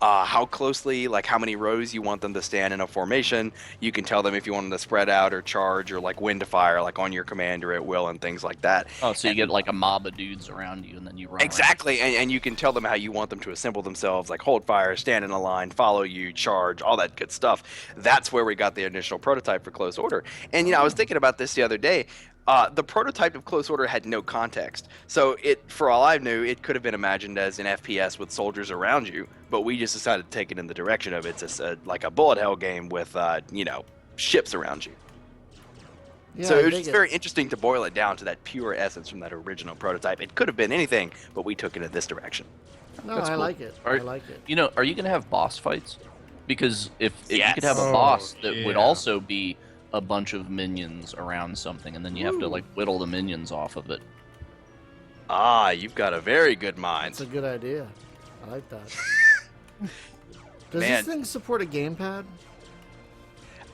how closely, like how many rows you want them to stand in a formation. You can tell them if you want them to spread out or charge or like when to fire, like on your command or at will and things like that. Oh, so you get like a mob of dudes around you, and then you run Exactly, and you can tell them how you want them to assemble themselves, like hold fire, stand in a line, follow you, charge, all that good stuff. That's where we got the initial prototype for Close Order. And, you know, I was thinking about this the other day. The prototype of Close Order had no context. So for all I knew, it could have been imagined as an FPS with soldiers around you, but we just decided to take it in the direction of it's like a bullet hell game with, you know, ships around you. Yeah, So I it was dig just very interesting to boil it down to that pure essence from that original prototype. It could have been anything, but we took it in this direction. No, That's I cool. like it. I like it. You know, are you gonna have boss fights? Because if you Yes. could have a Oh, boss that would yeah. also be a bunch of minions around something, and then you have to like whittle the minions off of it. Ah, you've got a very good mind. That's a good idea. I like that. Does Man. this thing support a gamepad?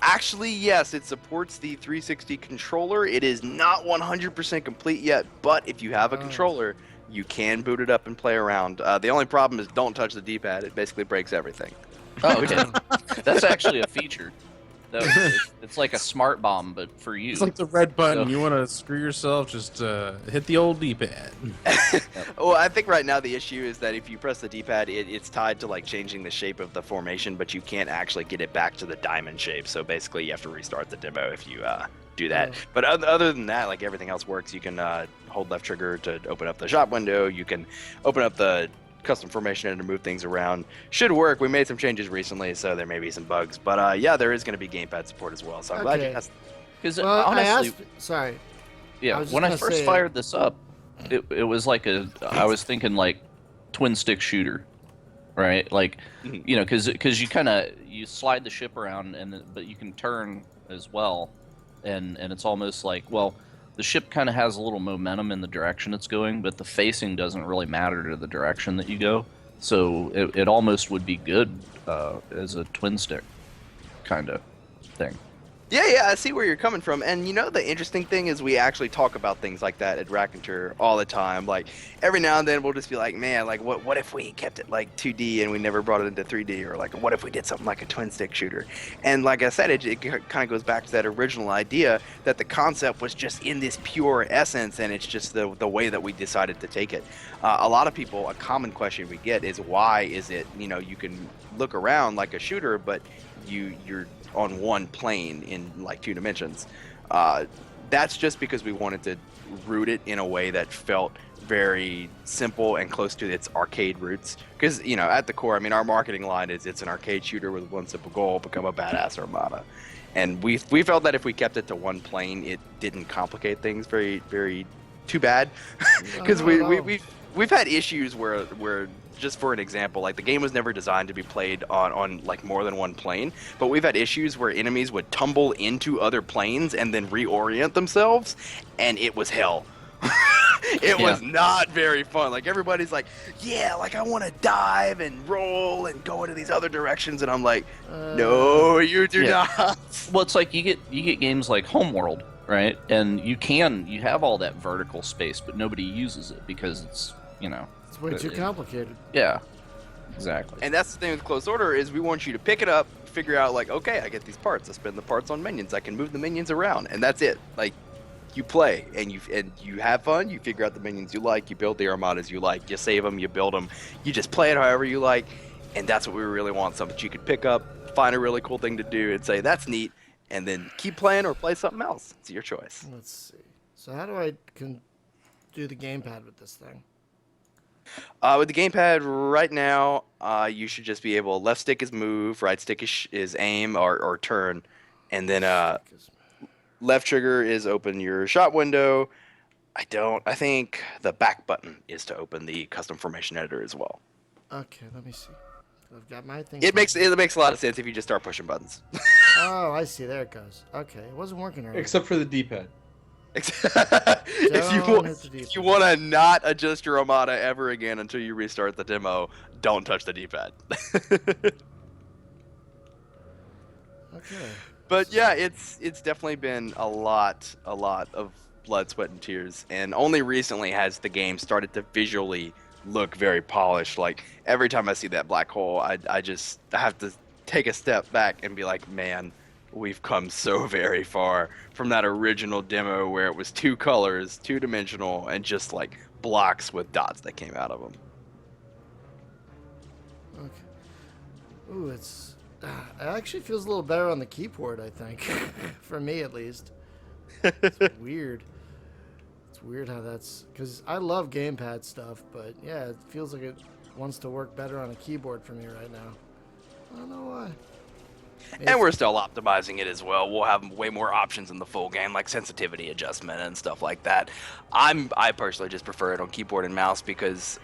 Actually, yes, it supports the 360 controller. It is not 100% complete yet, but if you have a controller, You can boot it up and play around. The only problem is don't touch the D-pad. It basically breaks everything. Oh, okay. That's actually a feature. It's like a smart bomb, but for you. It's like the red button. You want to screw yourself, just hit the old D-pad. Well, I think right now the issue is that if you press the D-pad, it's tied to like changing the shape of the formation, but you can't actually get it back to the diamond shape. So basically, you have to restart the demo if you do that. But other than that, like everything else works. You can hold left trigger to open up the shop window. You can open up the custom formation and to move things around. Should work. We made some changes recently, so there may be some bugs, but yeah, there is going to be gamepad support as well, so I'm glad you asked. Because honestly, when I first fired this up, it was like I was thinking like twin stick shooter, right? Like, you know, because you slide the ship around but you can turn as well, and it's almost like, well, the ship kind of has a little momentum in the direction it's going, but the facing doesn't really matter to the direction that you go. So it almost would be good as a twin stick kind of thing. Yeah, I see where you're coming from. And you know, the interesting thing is we actually talk about things like that at Raconteur all the time. Like every now and then we'll just be like, man, like what if we kept it like 2D and we never brought it into 3D, or like what if we did something like a twin stick shooter? And like I said, it kind of goes back to that original idea that the concept was just in this pure essence, and it's just the way that we decided to take it. A lot of people, a common question we get is, why is it, you know, you can look around like a shooter, but you're on one plane in like 2 dimensions. That's just because we wanted to root it in a way that felt very simple and close to its arcade roots. Because, you know, at the core, I mean, our marketing line is it's an arcade shooter with one simple goal: become a badass armada. And we felt that if we kept it to one plane, it didn't complicate things very, very too bad. Because we've had issues where just for an example, like the game was never designed to be played on like more than one plane, but we've had issues where enemies would tumble into other planes and then reorient themselves, and it was hell. It was not very fun. Like everybody's like, yeah, like I want to dive and roll and go into these other directions, and I'm like, no, you do not. Well, it's like you get games like Homeworld, right? And you have all that vertical space, but nobody uses it because it's, you know, it's way too complicated. Yeah, exactly. And that's the thing with Close Order, is we want you to pick it up, figure out like, okay, I get these parts, I spend the parts on minions, I can move the minions around, and that's it. Like, you play and you have fun, you figure out the minions you like, you build the armadas you like, you save them, you build them, you just play it however you like, and that's what we really want, something that you could pick up, find a really cool thing to do and say, that's neat, and then keep playing or play something else. It's your choice. Let's see. So how do I do the gamepad with this thing? With the gamepad right now, you should just be able, left stick is move, right stick is aim or turn, and then left trigger is open your shop window. I think the back button is to open the custom formation editor as well. Okay, let me see. I've got my thing. It makes a lot of sense if you just start pushing buttons. Oh, I see. There it goes. Okay, it wasn't working earlier. Except for the D-pad. If you want to not adjust your armada ever again until you restart the demo, don't touch the D-pad. Okay. But yeah, it's definitely been a lot of blood, sweat, and tears, and only recently has the game started to visually look very polished. Like every time I see that black hole, I have to take a step back and be like, man, we've come so very far from that original demo where it was 2 colors, 2-dimensional, and just like blocks with dots that came out of them. Okay. Ooh, it actually feels a little better on the keyboard, I think. For me, at least. It's weird. It's weird how that's... Because I love gamepad stuff, but yeah, it feels like it wants to work better on a keyboard for me right now. I don't know why. And we're still optimizing it as well. We'll have way more options in the full game, like sensitivity adjustment and stuff like that. I personally just prefer it on keyboard and mouse because,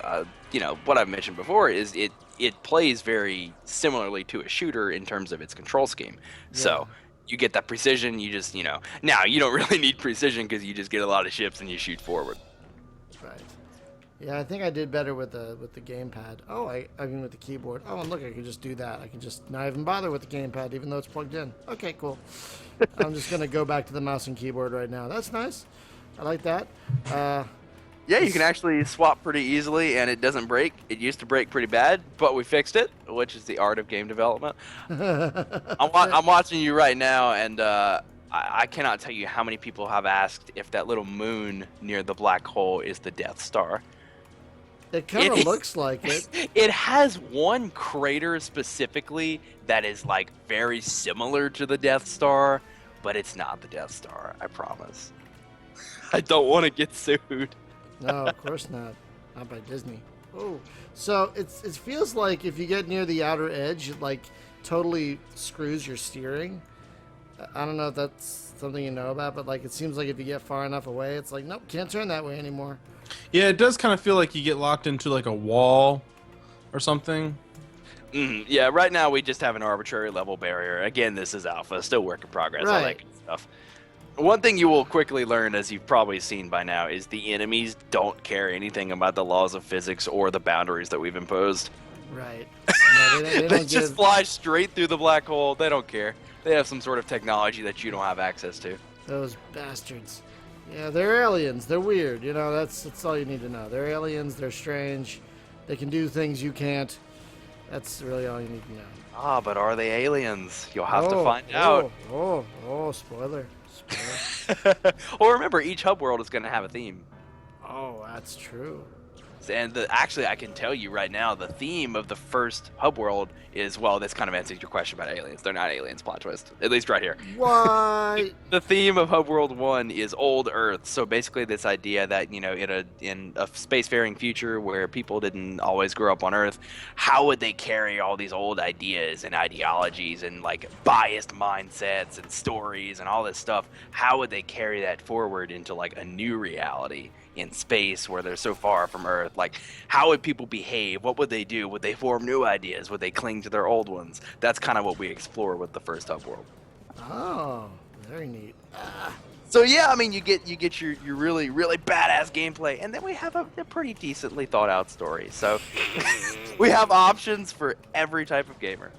you know, what I've mentioned before is it plays very similarly to a shooter in terms of its control scheme. Yeah. So you get that precision. You just, you know, now you don't really need precision because you just get a lot of ships and you shoot forward. Right. Yeah, I think I did better with the gamepad. Oh, I mean with the keyboard. Oh, and look, I can just do that. I can just not even bother with the gamepad, even though it's plugged in. Okay, cool. I'm just gonna go back to the mouse and keyboard right now. That's nice. I like that. Yeah, you can actually swap pretty easily, and it doesn't break. It used to break pretty bad, but we fixed it, which is the art of game development. I'm watching you right now, and I cannot tell you how many people have asked if that little moon near the black hole is the Death Star. It kind of looks like it. It has one crater specifically that is like very similar to the Death Star, but it's not the Death Star, I promise. I don't want to get sued. No, of course not. Not by Disney. Oh, so it feels like if you get near the outer edge, it like totally screws your steering. I don't know if that's something you know about, but like it seems like if you get far enough away, it's like, nope, can't turn that way anymore. Yeah, it does kind of feel like you get locked into like a wall or something. Yeah, right now we just have an arbitrary level barrier. Again, this is alpha, still work in progress, all that kind of stuff. One thing you will quickly learn, as you've probably seen by now, is the enemies don't care anything about the laws of physics or the boundaries that we've imposed. Right. No, they just fly straight through the black hole. They don't care. They have some sort of technology that you don't have access to. Those bastards. Yeah, they're aliens. They're weird. You know, that's all you need to know. They're aliens. They're strange. They can do things you can't. That's really all you need to know. Ah, but are they aliens? You'll have to find out. Spoiler. Well, remember, each hub world is going to have a theme. Oh, that's true. And actually, I can tell you right now, the theme of the first hub world is, well, this kind of answers your question about aliens. They're not aliens, plot twist. At least right here. Why? The theme of hub world 1 is old Earth. So basically this idea that, you know, in a spacefaring future where people didn't always grow up on Earth, how would they carry all these old ideas and ideologies and like biased mindsets and stories and all this stuff? How would they carry that forward into like a new reality in space where they're so far from Earth? Like, how would people behave? What would they do? Would they form new ideas? Would they cling to their old ones? That's kind of what we explore with the first hub world. Oh, very neat. So yeah, I mean, you get your really, really badass gameplay, and then we have a pretty decently thought out story. So we have options for every type of gamer.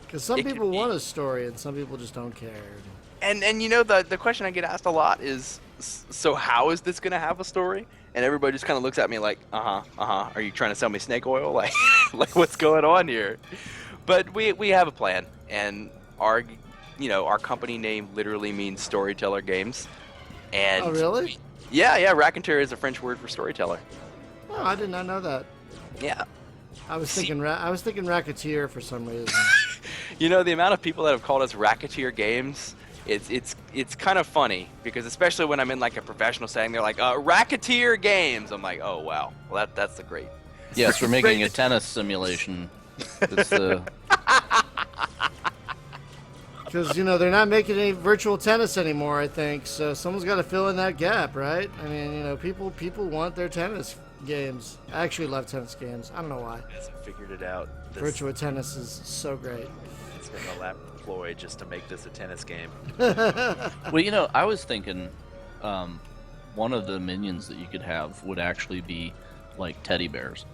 Because some people want a story, and some people just don't care. And you know, the question I get asked a lot is, so how is this gonna have a story? And everybody just kind of looks at me like, are you trying to sell me snake oil? Like what's going on here? But we have a plan, and our company name literally means Storyteller Games. And oh, really? Yeah, Raconteur is a French word for storyteller. Oh, I did not know that. Yeah. I was thinking Racketeer for some reason. You know, the amount of people that have called us Raconteur Games, it's kind of funny, because especially when I'm in like a professional setting, they're like, Racketeur Games. I'm like, oh wow, well that's the great. Yes, we're making a tennis simulation. It's because they're not making any virtual tennis anymore, I think. So someone's got to fill in that gap, right? I mean, people want their tennis games. I actually love tennis games. I don't know why. I hasn't figured it out. Virtual tennis is so great. It's been a lap ploy just to make this a tennis game. Well, I was thinking one of the minions that you could have would actually be like teddy bears,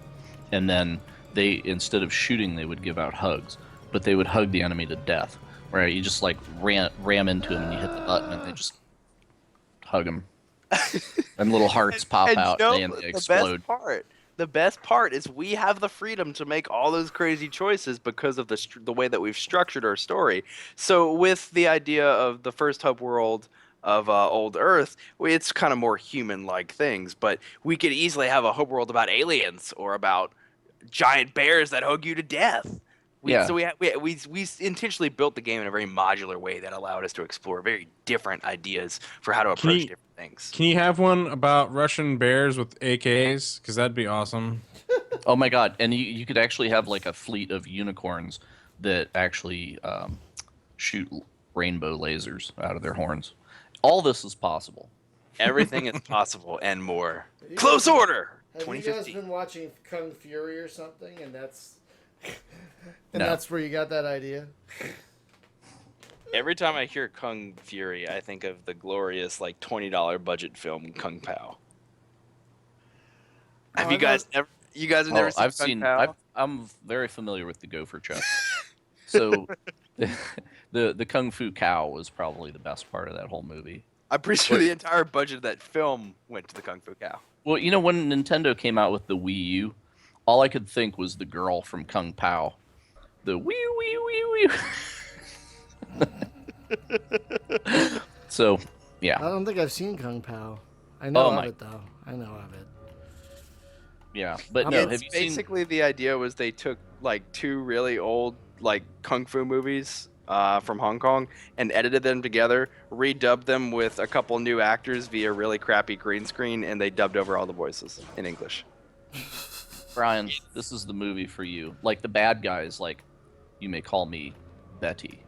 and then they, instead of shooting, they would give out hugs, but they would hug the enemy to death. Right? You just like ram into them and you hit the button and they just hug them, and little hearts pop out and they explode. The best part is we have the freedom to make all those crazy choices because of the way that we've structured our story. So with the idea of the first hub world of old Earth, it's kind of more human-like things, but we could easily have a hub world about aliens or about giant bears that hug you to death. So we intentionally built the game in a very modular way that allowed us to explore very different ideas for how to approach different things. Can you have one about Russian bears with AKs? Because that'd be awesome. Oh my god! And you could actually have like a fleet of unicorns that actually shoot rainbow lasers out of their horns. All this is possible. Everything is possible and more. Close Order. Have 2015. you guys been watching Kung Fury or something? And that's No. that's where you got that idea. Every time I hear Kung Fury, I think of the glorious like $20 budget film Kung Pao. You guys have never seen Kung Pao? I'm very familiar with the gopher chest. So the Kung Fu cow was probably the best part of that whole movie. I'm pretty sure the entire budget of that film went to the Kung Fu cow. Well, when Nintendo came out with the Wii U, all I could think was the girl from Kung Pao. The Wii Wii Wii Wii. So, yeah. I don't think I've seen Kung Pao. I know of it, though. I know of it. Yeah, but no, have you basically, the idea was they took, like, 2 really old, like, kung fu movies from Hong Kong and edited them together, redubbed them with a couple new actors via really crappy green screen, and they dubbed over all the voices in English. Brian, this is the movie for you. Like, the bad guys, like, you may call me Betty.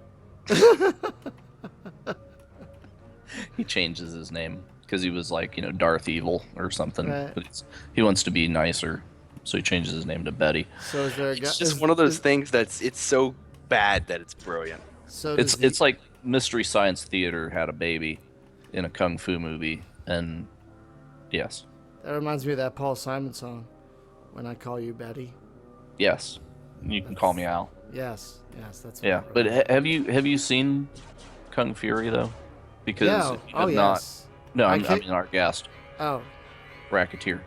He changes his name because he was like, Darth Evil or something. Right. But he wants to be nicer, so he changes his name to Betty. So is there a guy? It's just one of those things it's so bad that it's brilliant. So it's like Mystery Science Theater had a baby in a kung fu movie, and yes. That reminds me of that Paul Simon song, "When I Call You Betty." Yes, you can call me Al. Yes, that's. Yeah, but have you seen Kung Fury though? Because yeah. you have not. Yes. No, I mean our guest, Oh. Raconteur.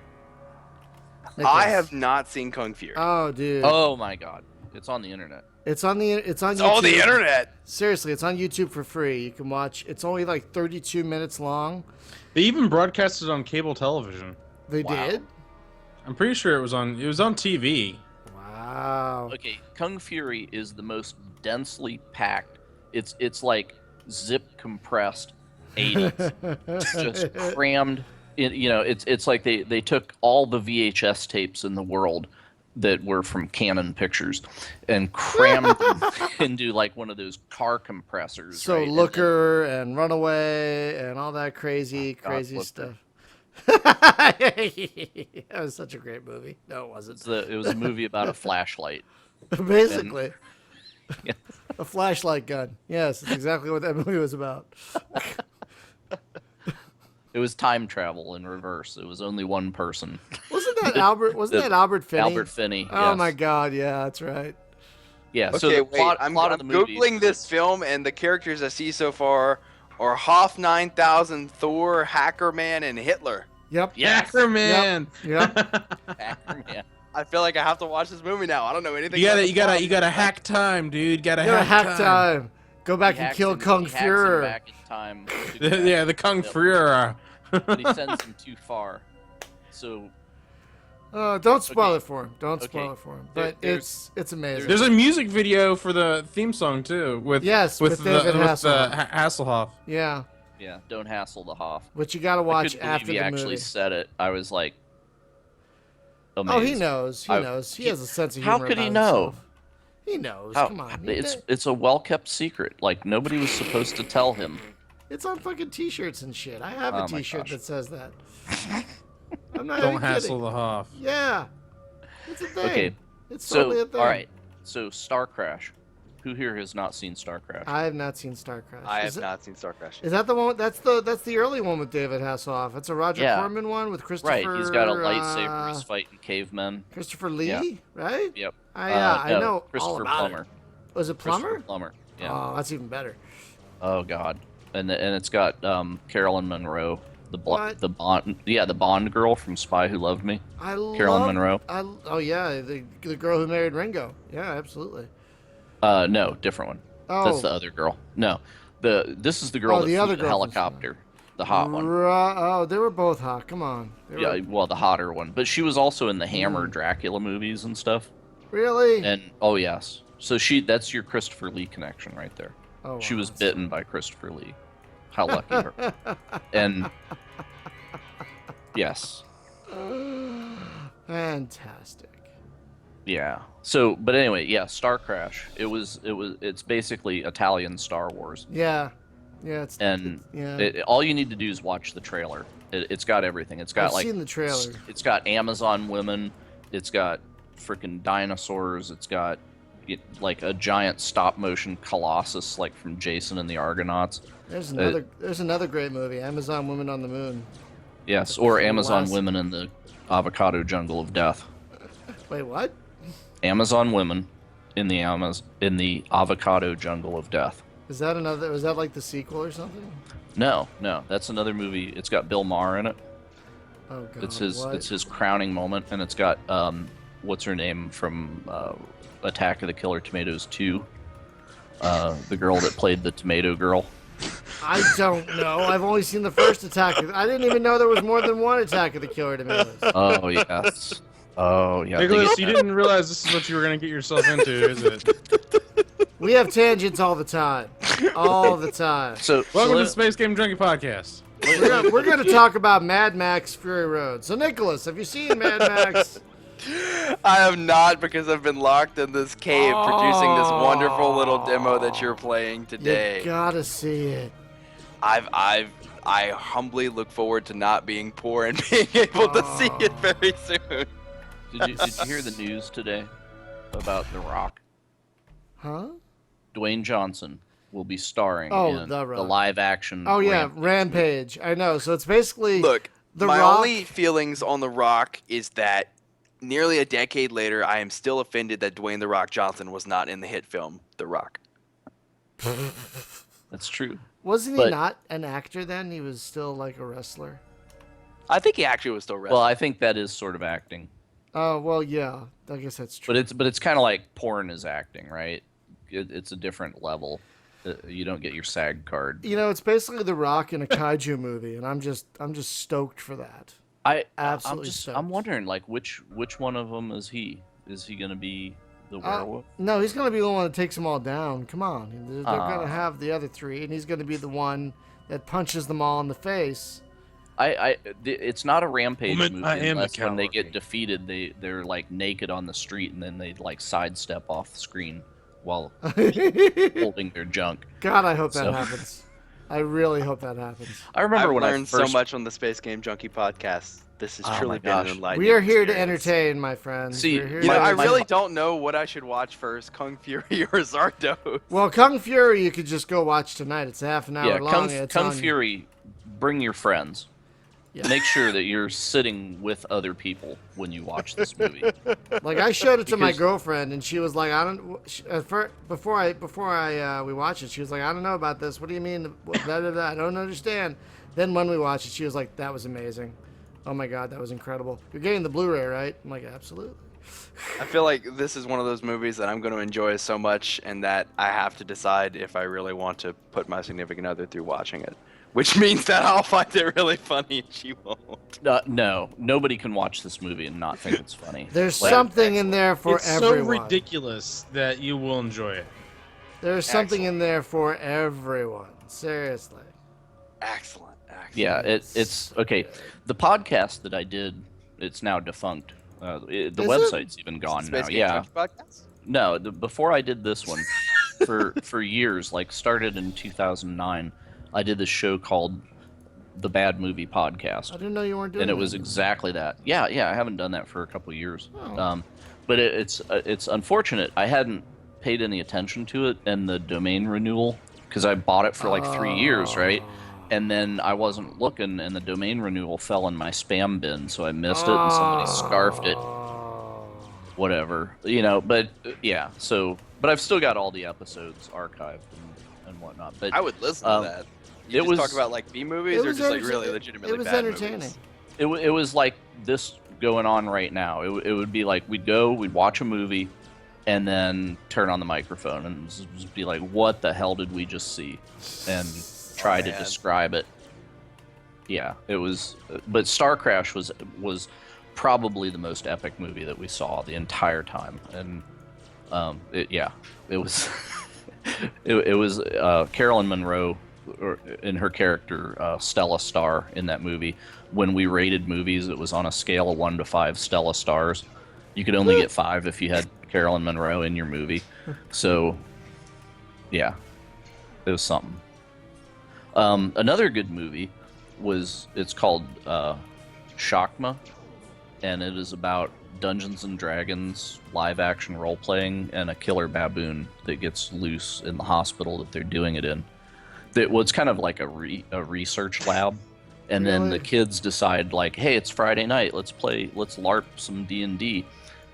I have not seen Kung Fury. Oh, dude. Oh my God, it's on the internet. It's on YouTube. Oh, the internet. Seriously, it's on YouTube for free. You can watch. It's only like 32 minutes long. They even broadcast it on cable television. They did? I'm pretty sure it was on TV. Wow. Okay, Kung Fury is the most densely packed. It's like zip compressed 80s, just crammed. It's like they took all the VHS tapes in the world that were from Canon Pictures and crammed them into like one of those car compressors. So right? Looker and Runaway and all that crazy stuff. That was such a great movie. No, it wasn't. It was a movie about a flashlight. Basically. Yeah. A flashlight gun. Yes, that's exactly what that movie was about. It was time travel in reverse. It was only one person. Wasn't that Albert? Wasn't that Albert Finney? Albert Finney. Oh yes. my God! Yeah, that's right. Yeah. Okay, so the wait. plot I'm of the movie, googling this film, and the characters I see so far are Hoff 9000, Thor, Hacker Man, and Hitler. Yep. Yes. Hacker Man. Yep. Hacker Man. I feel like I have to watch this movie now. I don't know anything. You about gotta hack time, dude. Gotta You gotta hack hack time. time. Go back and kill Kung He hacks him Fuhrer. back in time. Yeah, the Kung Fuhrer. But he sends him too far. So Don't spoil Okay. it for him. Don't Okay. spoil it for him. But There's- it's amazing. There's a music video for the theme song too, with with David Hasselhoff. Hasselhoff. Yeah, yeah, don't hassle the Hoff. but you gotta I watch couldn't believe after he the actually movie. said it. I was like, amazed. Oh, he knows. He I- knows. He has a sense of humor. How could he about know? himself. He knows. How, Come on. it's a well kept secret. Like nobody was supposed to tell him. It's on fucking T-shirts and shit. I have Oh a my T-shirt gosh. that says that. I'm not Don't even hassle kidding. the Hoff. Yeah, it's a thing. Okay, It's totally a So thing. all right, so Star Crash. Who here has not seen Star Crash? I have not seen Star Crash. I Is have it- not seen Star Crash. Is that the one? That's the early one with David Hasselhoff. It's a Roger Yeah. Corman one with Christopher. Right, he's got a lightsaber. He's fighting cavemen. Christopher Lee, Yeah. right? Yep. I No, know all Christopher about Plummer. it. Was it Plummer? Christopher Plummer. Yeah. Oh, that's even better. Oh God. And it's got Carolyn Monroe, What? the Bond girl from Spy Who Loved Me. Carolyn Monroe. Oh yeah, the girl who married Ringo. Yeah, absolutely. No, different one. Oh, That's the other girl. No, this is the girl Oh, that the flew other the girl from helicopter, the hot one. Oh, they were both hot. Come on. They Yeah, were- well, the hotter one. But she was also in the Hammer Dracula movies and stuff. Really? And oh yes, so that's your Christopher Lee connection right there. Oh, She wow, was that's- bitten by Christopher Lee. How lucky her. And yes, Fantastic. yeah. So, but anyway, yeah, Star Crash. It's basically Italian Star Wars. Yeah. And yeah. all you need to do is watch the trailer. It's got everything. It's got I've seen the trailer. It's got Amazon women. It's got freaking dinosaurs. It's got like a giant stop motion colossus, like from Jason and the Argonauts. There's another great movie, Amazon Women on the Moon. Yes, or the Amazon last- women in the avocado jungle of death. Wait, what? Amazon women in the avocado jungle of death. Is that another? Was that like the sequel or something? No, that's another movie. It's got Bill Maher in it. Oh God. It's his crowning moment, and it's got what's her name from Attack of the Killer Tomatoes 2, the girl that played the tomato girl. I don't know. I've only seen the first Attack. I didn't even know there was more than one Attack of the Killer Tomatoes. Oh yes. Oh yeah. Nicholas, you didn't realize this is what you were going to get yourself into, is it? We have tangents all the time. All the time. Welcome to the Space Game Junkie Podcast. We're going to talk about Mad Max Fury Road. So, Nicholas, have you seen Mad Max? I have not, because I've been locked in this cave producing this wonderful little demo that you're playing today. You gotta see it. I humbly look forward to not being poor and being able to see it very soon. Did you hear the news today about The Rock? Huh? Dwayne Johnson will be starring in The the live action. Oh yeah, Rampage. I know. So it's basically look. My Rock... only feelings on The Rock is that nearly a decade later, I am still offended that Dwayne "The Rock" Johnson was not in the hit film The Rock. That's true. Wasn't he not an actor then? He was still like a wrestler. I think he actually was still wrestling. Well, I think that is sort of acting. Oh well, yeah. I guess that's true. But it's kind of like porn is acting, right? It's a different level. You don't get your SAG card. You know, it's basically The Rock in a kaiju movie, and I'm just stoked for that. I'm wondering, like, which one of them is he? Is he going to be the werewolf? No, he's going to be the one that takes them all down. Come on. They're going to have the other three, and he's going to be the one that punches them all in the face. It's not a Rampage movie unless when they coward. get defeated, they're like naked on the street, and then they like sidestep off the screen while holding their junk. God, I hope that happens. I really hope that happens. I remember when I learned so much on the Space Game Junkie Podcast. This has truly been an enlightening We are here to experience. entertain, my friends. See, I really don't know what I should watch first, Kung Fury or Zardos. Well, Kung Fury you could just go watch tonight. It's half an hour long. Kung Fury, bring your friends. Yeah. Make sure that you're sitting with other people when you watch this movie. Like I showed it to my girlfriend, and she was like, "I don't." Before we watched it, she was like, "I don't know about this. What do you mean? I don't understand." Then when we watched it, she was like, "That was amazing. Oh my God, that was incredible. You're getting the Blu-ray, right?" I'm like, "Absolutely." I feel like this is one of those movies that I'm going to enjoy so much, and that I have to decide if I really want to put my significant other through watching it. Which means that I'll find it really funny and she won't. No, nobody can watch this movie and not think it's funny. There's something in there for everyone. It's so ridiculous that you will enjoy it. There's something in there for everyone. Seriously. Excellent. Yeah, it's okay. The podcast that I did, it's now defunct. The website's even gone now. Yeah. No, before I did this one, for years, like started in 2009. I did this show called The Bad Movie Podcast. I didn't know you weren't doing it. And it was that. exactly that. Yeah, I haven't done that for a couple of years. Oh. But it's unfortunate. I hadn't paid any attention to it and the domain renewal, because I bought it for like 3 years, right? And then I wasn't looking, and the domain renewal fell in my spam bin, so I missed it, and somebody scarfed it. Whatever. But yeah, but I've still got all the episodes archived and whatnot. But I would listen to that. You just talk about like B movies, or just like really legitimately It was bad entertaining. movies? It was like this going on right now. It would be like we'd watch a movie, and then turn on the microphone and just be like, "What the hell did we just see?" And try to describe it. Yeah, it was. But Star Crash was probably the most epic movie that we saw the entire time, and it was. It was Carolyn Monroe, in her character Stella Star in that movie. When we rated movies, it was on a scale of 1 to 5 Stella Stars. You could only get 5 if you had Carolyn Monroe in your movie. So, yeah, it was something. Another good movie it's called Shakma, and it is about Dungeons and Dragons live action role playing and a killer baboon that gets loose in the hospital that they're doing it in. It's kind of like a research lab, and then the kids decide like, hey, it's Friday night, let's LARP some D&D,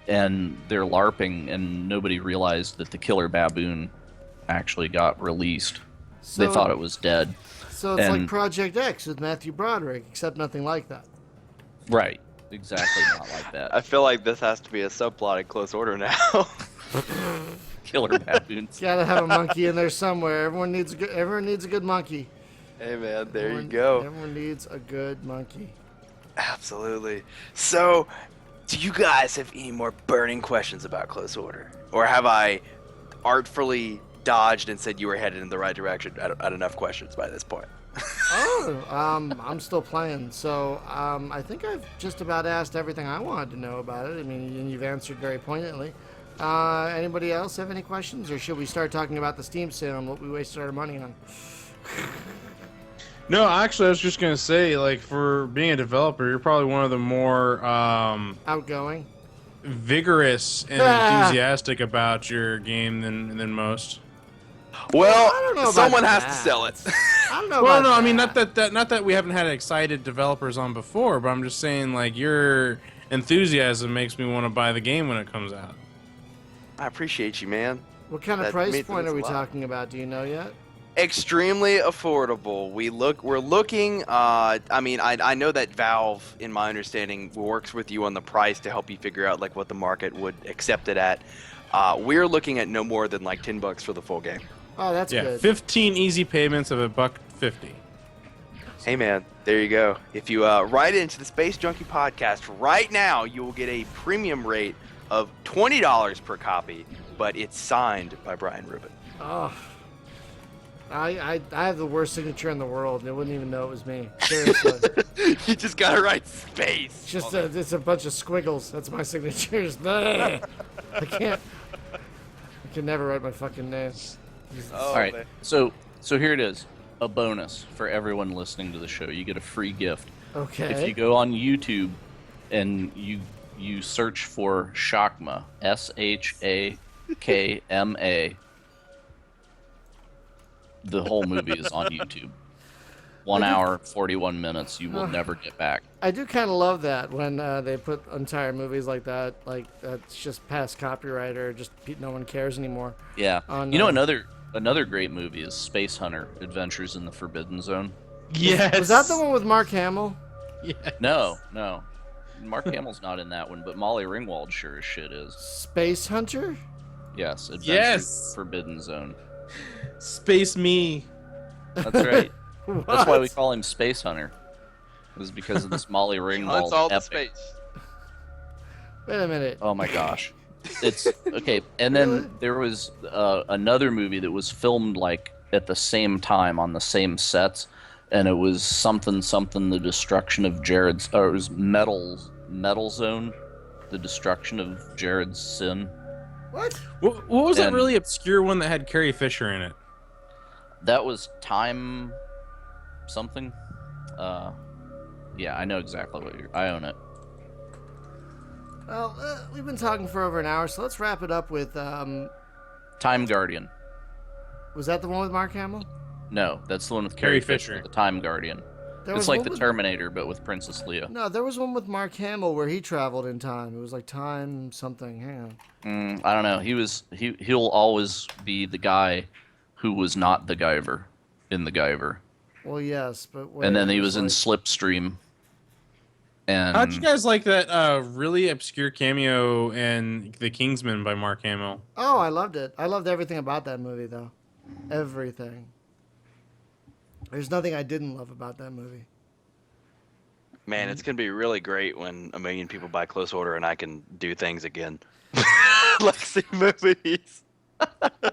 and they're LARPing, and nobody realized that the killer baboon actually got released. They thought it was dead. So it's like Project X with Matthew Broderick, except nothing like that. Right. Exactly not like that. I feel like this has to be a subplot in Close Order now. Killer baboons. Gotta have a monkey in there somewhere. Everyone needs a good monkey. Hey man, there you go. Everyone needs a good monkey. Absolutely. So, do you guys have any more burning questions about Close Order? Or have I artfully dodged and said you were headed in the right direction at enough questions by this point? I'm still playing, so I think I've just about asked everything I wanted to know about it. I mean, and you've answered very poignantly. Anybody else have any questions, or should we start talking about the Steam sale and what we wasted our money on? No, actually, I was just gonna say, like, for being a developer, you're probably one of the more Outgoing, vigorous and enthusiastic about your game than most. Well, I don't know about someone has that. to sell it. I don't know. Well, about no, that. I mean not that we haven't had excited developers on before, but I'm just saying, like, your enthusiasm makes me want to buy the game when it comes out. I appreciate you, man. What kind of that price means point a are we lot. talking about? Do you know yet? Extremely affordable. We're looking. I mean, I know that Valve, in my understanding, works with you on the price to help you figure out like what the market would accept it at. We're looking at no more than like $10 for the full game. Oh, that's Yeah, good. 15 easy payments of $1.50. Hey man, there you go. If you write into the Space Junkie Podcast right now, you will get a premium rate of $20 per copy, but it's signed by Brian Rubin. Oh, I have the worst signature in the world, and they wouldn't even know it was me. Seriously. You just gotta write space. It's just it's a bunch of squiggles. That's my signature. I can never write my fucking name. All right. Man. So here it is. A bonus for everyone listening to the show. You get a free gift. Okay. If you go on YouTube and you search for Shakma, Shakma, the whole movie is on YouTube. 1 hour, 41 minutes. You will never get back. I do kind of love that when they put entire movies like that, like that's just past copyright or just no one cares anymore. Yeah. On, You know, another great movie is Space Hunter: Adventures in the Forbidden Zone. Yes. Was that the one with Mark Hamill? Yeah. No. Mark Hamill's not in that one, but Molly Ringwald sure as shit is. Space Hunter? Yes. Yes. Forbidden Zone. Space me. That's right. What? That's why we call him Space Hunter. It was because of this Molly Ringwald Hunts all the epic. space. Wait a minute. Oh my gosh. It's okay. And then there was another movie that was filmed like at the same time on the same sets, and it was something the destruction of Jared's, or it was Metal Zone, the destruction of Jared's sin. What? What was that And- really obscure one that had Carrie Fisher in it? That was Time something. Yeah, I know exactly what I own it. Well, we've been talking for over an hour, so let's wrap it up with. Time Guardian. Was that the one with Mark Hamill? No, that's the one with Carrie Carrie Fisher, Fisher. the Time Guardian. There It's was like one the with- Terminator, but with Princess Leia. No, there was one with Mark Hamill where he traveled in time. It was like time something. Hang on. I don't know. He'll always be the guy who was not the Guyver in the Guyver. Well, yes, but wait, And then he it was in like- Slipstream. And How'd you guys like that really obscure cameo in The Kingsman by Mark Hamill? Oh, I loved it. I loved everything about that movie, though. Everything. There's nothing I didn't love about that movie. Man, it's gonna be really great when 1 million people buy Close Order and I can do things again, like see movies.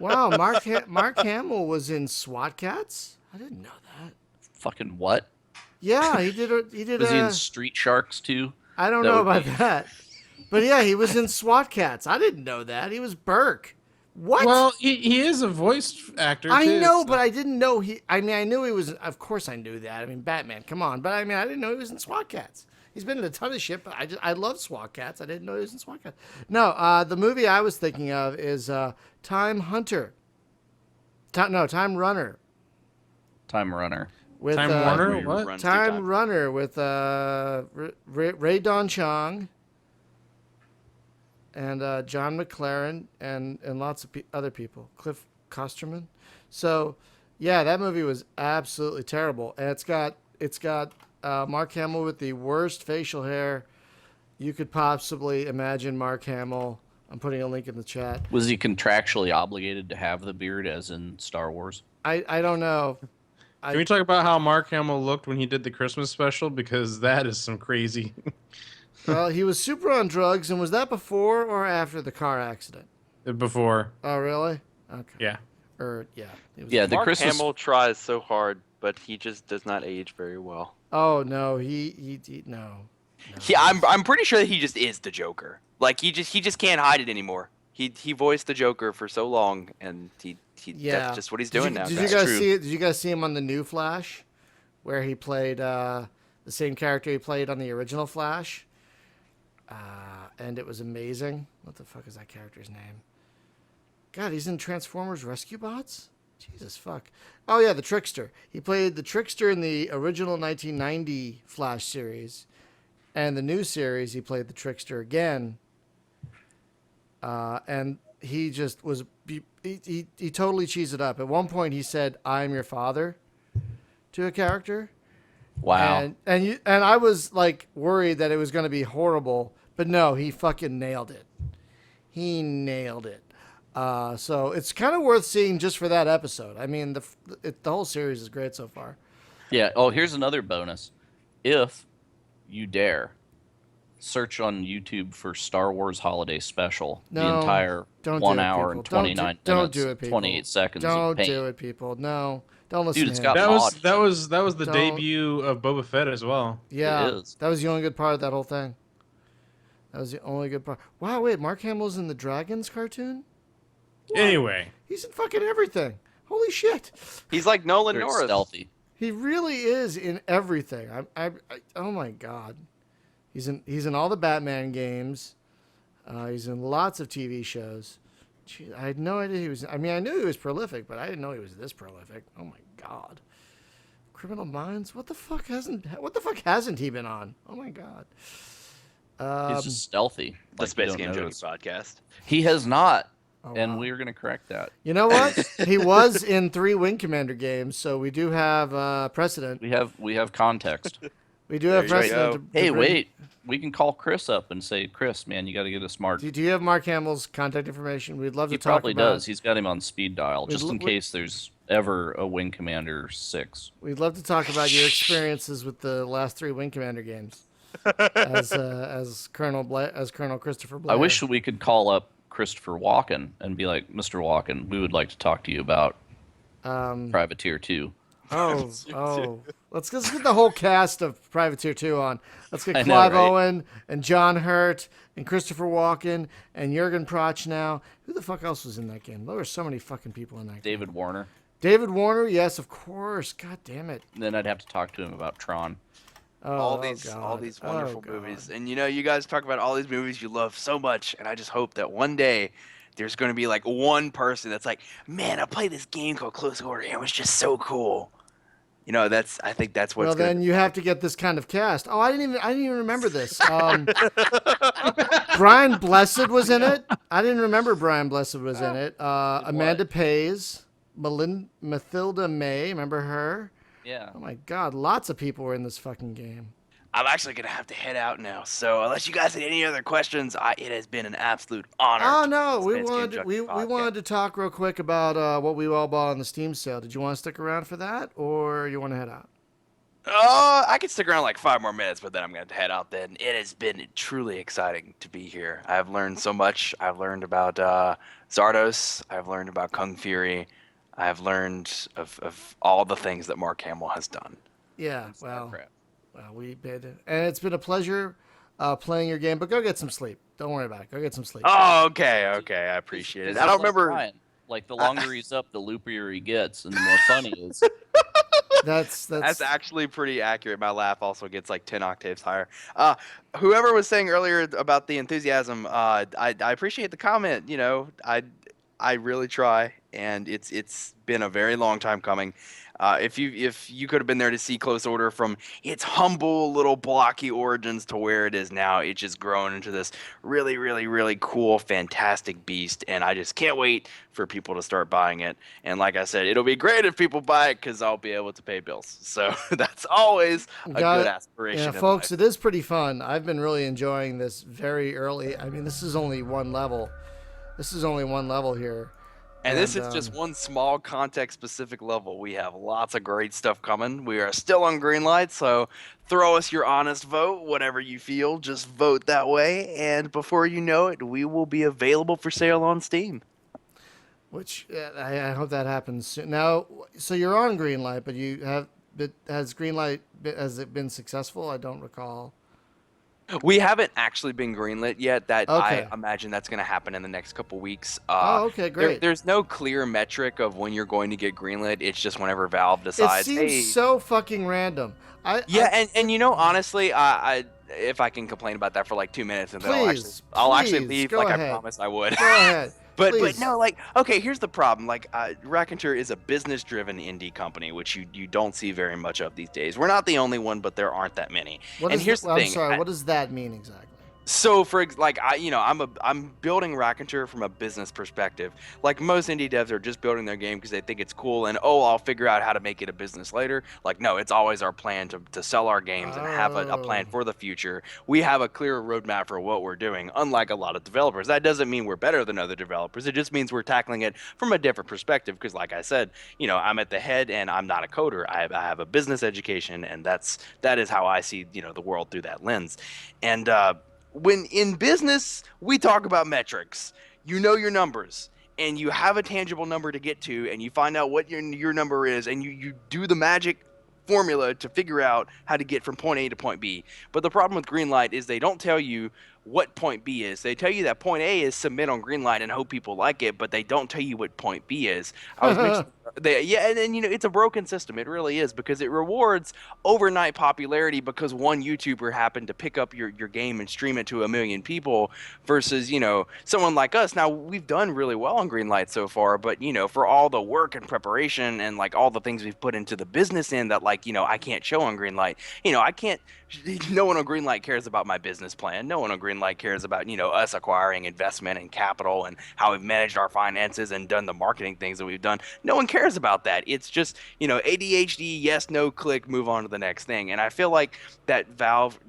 Wow, Mark Hamill was in SWAT Cats. I didn't know that. fucking what? Yeah, he did. Was he in Street Sharks too? I don't That know would about be- that, but yeah, he was in SWAT Cats. I didn't know that. He was Burke. What? Well, he is a voice actor. I too, know, so- but I didn't know he. I mean, I knew he was. Of course, I knew that. I mean, Batman. Come on, but I mean, I didn't know he was in SWAT Cats. He's been in a ton of shit, but I love SWAT Cats. I didn't know he was in SWAT Cats. No, the movie I was thinking of is Time Hunter. Time Runner. Time Runner. With Time Warner? What? Runs through Time Runner with Ray Don Chong and John McLaren and lots of other people. Cliff Kosterman. So, yeah, that movie was absolutely terrible, and it's got Mark Hamill with the worst facial hair you could possibly imagine. Mark Hamill. I'm putting a link in the chat. Was he contractually obligated to have the beard, as in Star Wars? I don't know. Can we talk about how Mark Hamill looked when he did the Christmas special? Because that is some crazy. Well, he was super on drugs, and was that before or after the car accident? Before. Oh, really? Okay. Yeah. Yeah, the Mark Christmas. Hamill tries so hard, but he just does not age very well. Oh no, he no. I'm pretty sure that he just is the Joker. Like he just can't hide it anymore. He voiced the Joker for so long, and that's just what he's doing now. Did you guys see it? Did you guys see him on the new Flash, where he played the same character he played on the original Flash? And it was amazing. What the fuck is that character's name? God, he's in Transformers Rescue Bots? Jesus fuck. Oh yeah, the Trickster. He played the Trickster in the original 1990 Flash series. And the new series, he played the Trickster again. And he just was... He totally cheesed it up. At one point, he said, "I'm your father," to a character. Wow. And I was, like, worried that it was going to be horrible. But no, he fucking nailed it. He nailed it. So it's kind of worth seeing just for that episode. I mean, the whole series is great so far. Yeah. Oh, here's another bonus. If you dare, search on YouTube for Star Wars Holiday Special. No, the entire don't 1 do it, hour people. and 29 minutes, don't do it, people. 28 seconds. Don't of pain. do it, people. No, don't listen Dude, to it's him. got That was the Don't. debut of Boba Fett as well. Yeah, It is. that was the only good part of that whole thing. That was the only good part. Wow, wait, Mark Hamill's in the Dragons cartoon? What? Anyway, He's in fucking everything. Holy shit. He's like Nolan Very North. stealthy. He really is in everything. Oh my god. He's in all the Batman games. He's in lots of TV shows. Gee, I had no idea he was. I mean, I knew he was prolific, but I didn't know he was this prolific. Oh my god. Criminal Minds. What the fuck hasn't he been on? Oh my god. He's just stealthy. The like you Space don't Game Junkie notice. Podcast. He has not, Oh, and wow. we are going to correct that. You know what? He was in 3 Wing Commander games, so we do have precedent. We have context. We do have There you precedent. go. to Hey, bring- wait. We can call Chris up and say, Chris, man, you got to get us smart. Do you have Mark Hamill's contact information? We'd love to He talk probably about. does. He's got him on speed dial, just in case there's ever a Wing Commander 6. We'd love to talk about your experiences with the last 3 Wing Commander games as Colonel Christopher Blair. I wish we could call up Christopher Walken and be like, Mr. Walken, we would like to talk to you about Privateer 2. Let's get the whole cast of Privateer 2 on. Let's get I know, Clive right? Owen and John Hurt and Christopher Walken and Jurgen Prochnow. Who the fuck else was in that game? There were so many fucking people in that game. David Warner. David Warner, yes, of course. God damn it. And then I'd have to talk to him about Tron. Oh, all God. these Oh, wonderful God. movies. And you guys talk about all these movies you love so much, and I just hope that one day there's going to be like one person that's like, "Man, I played this game called Close Order, and it was just so cool." You know, I think that's what's Well, gonna then you have to get this kind of cast. Oh, I didn't even remember this. Brian Blessed was in it. I didn't remember Brian Blessed was in it. Amanda Pays, Mathilda May, remember her? Yeah. Oh my God, lots of people were in this fucking game. I'm actually going to have to head out now. So unless you guys had any other questions, it has been an absolute honor. Oh to no, be we on Space Game wanted Junkie we Podcast. wanted to talk real quick about what we all bought on the Steam sale. Did you want to stick around for that, or you want to head out? I could stick around like 5 more minutes, but then I'm going to head out then. It has been truly exciting to be here. I've learned so much. I've learned about Zardos. I've learned about Kung Fury. I've learned of all the things that Mark Hamill has done. Yeah, well, Crap. we did, and it's been a pleasure playing your game. But go get some sleep. Don't worry about it. Go get some sleep. Oh, okay. I appreciate it. I don't remember. Ryan. Like, the longer he's up, the loopier he gets, and the more fun he is. That's actually pretty accurate. My laugh also gets like 10 octaves higher. Whoever was saying earlier about the enthusiasm, I appreciate the comment. You know, I really try, and it's been a very long time coming. If you could have been there to see Close Order from its humble little blocky origins to where it is now, it's just grown into this really, really, really cool, fantastic beast, and I just can't wait for people to start buying it. And like I said, it'll be great if people buy it because I'll be able to pay bills. So that's always a good aspiration. Yeah, folks, it is pretty fun. I've been really enjoying this very early. I mean, this is only one level. This is only one level here. And this is just one small context-specific level. We have lots of great stuff coming. We are still on Greenlight, so throw us your honest vote, whatever you feel. Just vote that way, and before you know it, we will be available for sale on Steam. Which I hope that happens soon. Now, so you're on Greenlight, but has Greenlight has it been successful? I don't recall. We haven't actually been greenlit yet. Okay. I imagine that's going to happen in the next couple weeks. Okay, great. There's no clear metric of when you're going to get greenlit. It's just whenever Valve decides. It seems so fucking random. And you know, honestly, I if I can complain about that for like 2 minutes, and then I'll actually leave like ahead. I promised I would. Go ahead. But no, like, okay, here's the problem. Like, Raconteur is a business-driven indie company, which you don't see very much of these days. We're not the only one, but there aren't that many. Here's the thing. I'm sorry. What does that mean exactly? So I'm building Raconteur from a business perspective. Like most indie devs are just building their game because they think it's cool and I'll figure out how to make it a business later. Like no, it's always our plan to sell our games and have a plan for the future. We have a clear roadmap for what we're doing, unlike a lot of developers. That doesn't mean we're better than other developers. It just means we're tackling it from a different perspective because like I said, I'm at the head and I'm not a coder. I have a business education and that is how I see, the world through that lens. And when in business, we talk about metrics. You know your numbers, and you have a tangible number to get to, and you find out what your number is, and you do the magic formula to figure out how to get from point A to point B. But the problem with Greenlight is they don't tell you what point B is. They tell you that point A is submit on Greenlight and hope people like it, but they don't tell you what point B is. I was mentioning, it's a broken system. It really is because it rewards overnight popularity because one YouTuber happened to pick up your game and stream it to 1 million people versus, someone like us. Now, we've done really well on Greenlight so far, but, for all the work and preparation and, like, all the things we've put into the business end that, like, I can't show on Greenlight. No one on Greenlight cares about my business plan. No one on Greenlight cares about, us acquiring investment and capital and how we've managed our finances and done the marketing things that we've done. No one cares about that. It's just, ADHD, yes, no, click, move on to the next thing. And I feel like that Valve,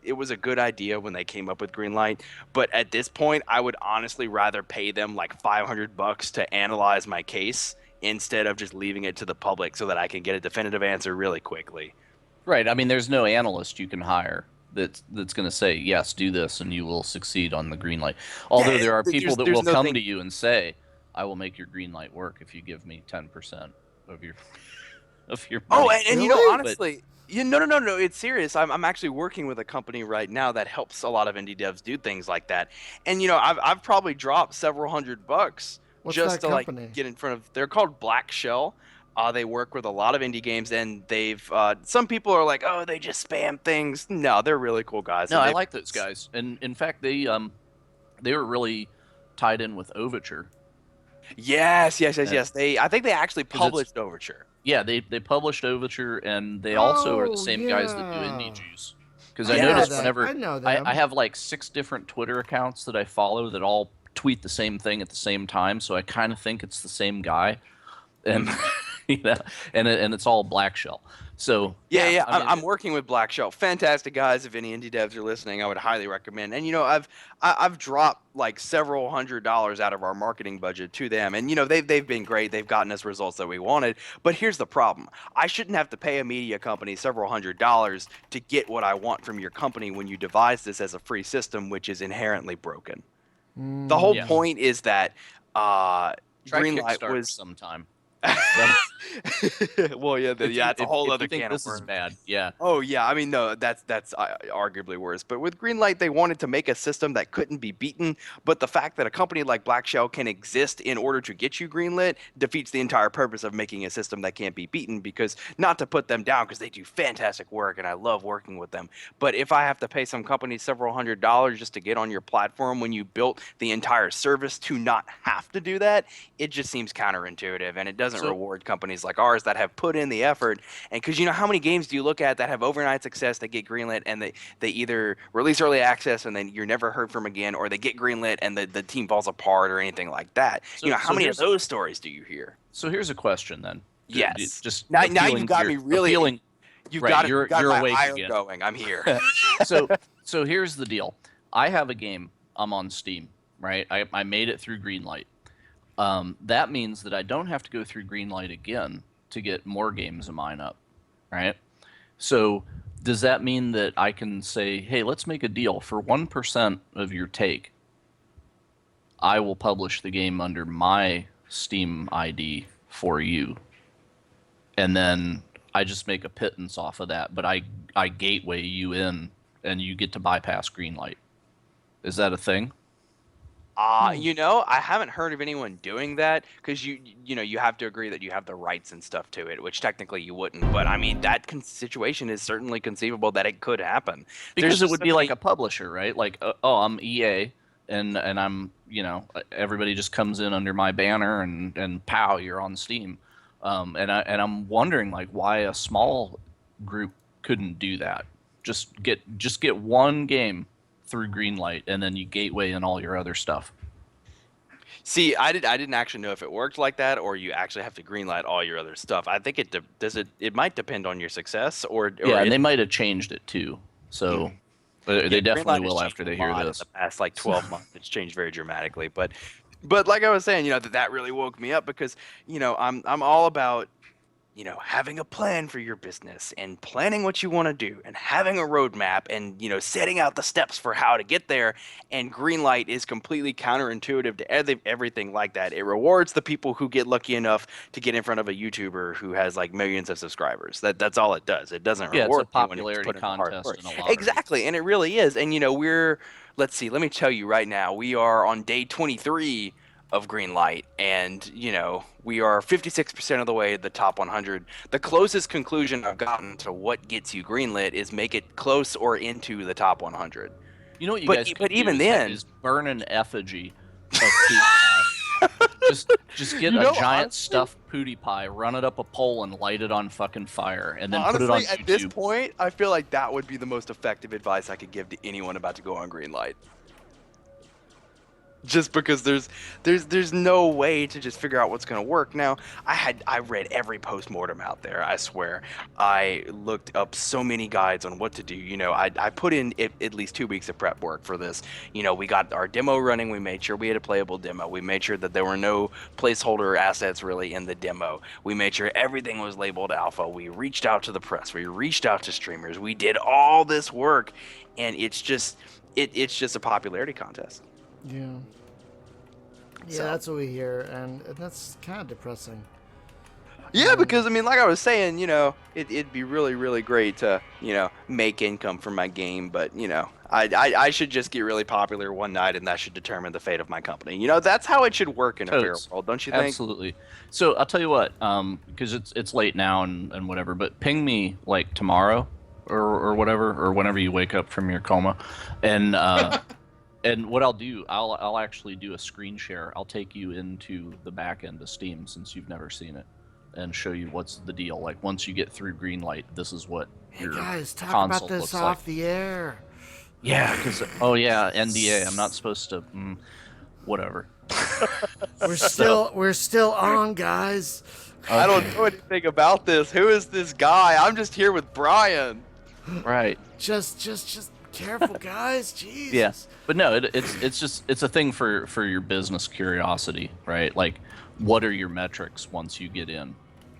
it was a good idea when they came up with Greenlight, but at this point, I would honestly rather pay them like $500 to analyze my case instead of just leaving it to the public so that I can get a definitive answer really quickly. Right. I mean, there's no analyst you can hire that's going to say, yes, do this, and you will succeed on the green light. Although there are people that will come to you and say, I will make your green light work if you give me 10% of your money. Oh, and honestly, no, it's serious. I'm actually working with a company right now that helps a lot of indie devs do things like that. And, I've probably dropped several $100 just to like get in front of. They're called Black Shell. They work with a lot of indie games, and they've. Some people are like, "Oh, they just spam things." No, they're really cool guys. No, I like those guys, and in fact, they were really tied in with Overture. Yes. I think they actually published Overture. Yeah, they published Overture, and they also are the same guys that do Indie Juice. Because I noticed whenever I have like 6 different Twitter accounts that I follow that all tweet the same thing at the same time, so I kind of think it's the same guy, and. And it's all Black Shell. So yeah. I'm working with Black Shell. Fantastic guys. If any indie devs are listening, I would highly recommend. And I've dropped like several $100s out of our marketing budget to them, and they've been great. They've gotten us results that we wanted. But here's the problem: I shouldn't have to pay a media company several $100s to get what I want from your company when you devise this as a free system, which is inherently broken. The whole point is that Greenlight was sometime. Well, yeah, that's a whole other if you think can this of is worms. bad. Yeah. Oh yeah, I mean no, that's arguably worse. But with Greenlight, they wanted to make a system that couldn't be beaten. But the fact that a company like Black Shell can exist in order to get you greenlit defeats the entire purpose of making a system that can't be beaten. Because not to put them down, because they do fantastic work and I love working with them. But if I have to pay some company several $100s just to get on your platform when you built the entire service to not have to do that, it just seems counterintuitive, and it doesn't reward companies like ours that have put in the effort. And because how many games do you look at that have overnight success, that get greenlit, and they either release early access and then you're never heard from again, or they get greenlit and the team falls apart or anything like that. How many of those stories do you hear? So here's a question then. Yes. Just now you got me really. You've got you're my awake ire again. going. I'm here. So here's the deal. I have a game. I'm on Steam, right? I made it through Greenlight. That means that I don't have to go through Greenlight again to get more games of mine up, right? So does that mean that I can say, hey, let's make a deal for 1% of your take? I will publish the game under my Steam ID for you, and then I just make a pittance off of that, but I gateway you in, and you get to bypass Greenlight. Is that a thing? I haven't heard of anyone doing that, because you have to agree that you have the rights and stuff to it, which technically you wouldn't. But I mean, that situation is certainly conceivable that it could happen. Because it would be like a publisher, right? Like, I'm EA, and I'm, everybody just comes in under my banner, and pow, you're on Steam. And I'm wondering, like, why a small group couldn't do that. Just get one game through Greenlight, and then you gateway in all your other stuff. See, I didn't actually know if it worked like that, or you actually have to greenlight all your other stuff. I think it might depend on your success, and they might have changed it too. So they definitely will after they hear this. In the past 12 months, it's changed very dramatically. But like I was saying, that really woke me up, because I'm all about having a plan for your business and planning what you want to do and having a roadmap and, setting out the steps for how to get there. And Greenlight is completely counterintuitive to everything like that. It rewards the people who get lucky enough to get in front of a YouTuber who has like millions of subscribers. That's all it does. It doesn't reward it's a popularity contest in a lot exactly. And it really is. And, let's see, let me tell you right now, we are on day 23 of Greenlight, and we are 56% of the way to the top 100. The closest conclusion I've gotten to what gets you greenlit is make it close or into the top 100. You know what you guys could even do then is burn an effigy of PewDiePie. just get a giant stuffed PewDiePie, run it up a pole, and light it on fucking fire, and then honestly, put it on YouTube. At this point, I feel like that would be the most effective advice I could give to anyone about to go on Greenlight. Just because there's no way to just figure out what's going to work. Now, I read every postmortem out there, I swear. I looked up so many guides on what to do. I put in at least 2 weeks of prep work for this. We got our demo running. We made sure we had a playable demo. We made sure that there were no placeholder assets really in the demo. We made sure everything was labeled alpha. We reached out to the press. We reached out to streamers. We did all this work, and it's just a popularity contest. Yeah. Yeah, that's what we hear, and that's kind of depressing. Yeah, because like I was saying, it'd be really, really great to, make income from my game, but I should just get really popular one night, and that should determine the fate of my company. That's how it should work in a fair world, don't you think? Absolutely. So I'll tell you what, because it's late now and whatever, but ping me like tomorrow or whatever, or whenever you wake up from your coma, and. And what I'll do, I'll actually do a screen share. I'll take you into the back end of Steam, since you've never seen it, and show you what's the deal. Like, once you get through Greenlight, this is what your guys, talk console about this looks off like. the air. Yeah, because NDA. I'm not supposed to. Whatever. We're still on, guys. Okay. I don't know anything about this. Who is this guy? I'm just here with Brian. Right. Just careful, guys. Jesus. Yeah, but no, it's a thing for your business curiosity, right? Like, what are your metrics once you get in?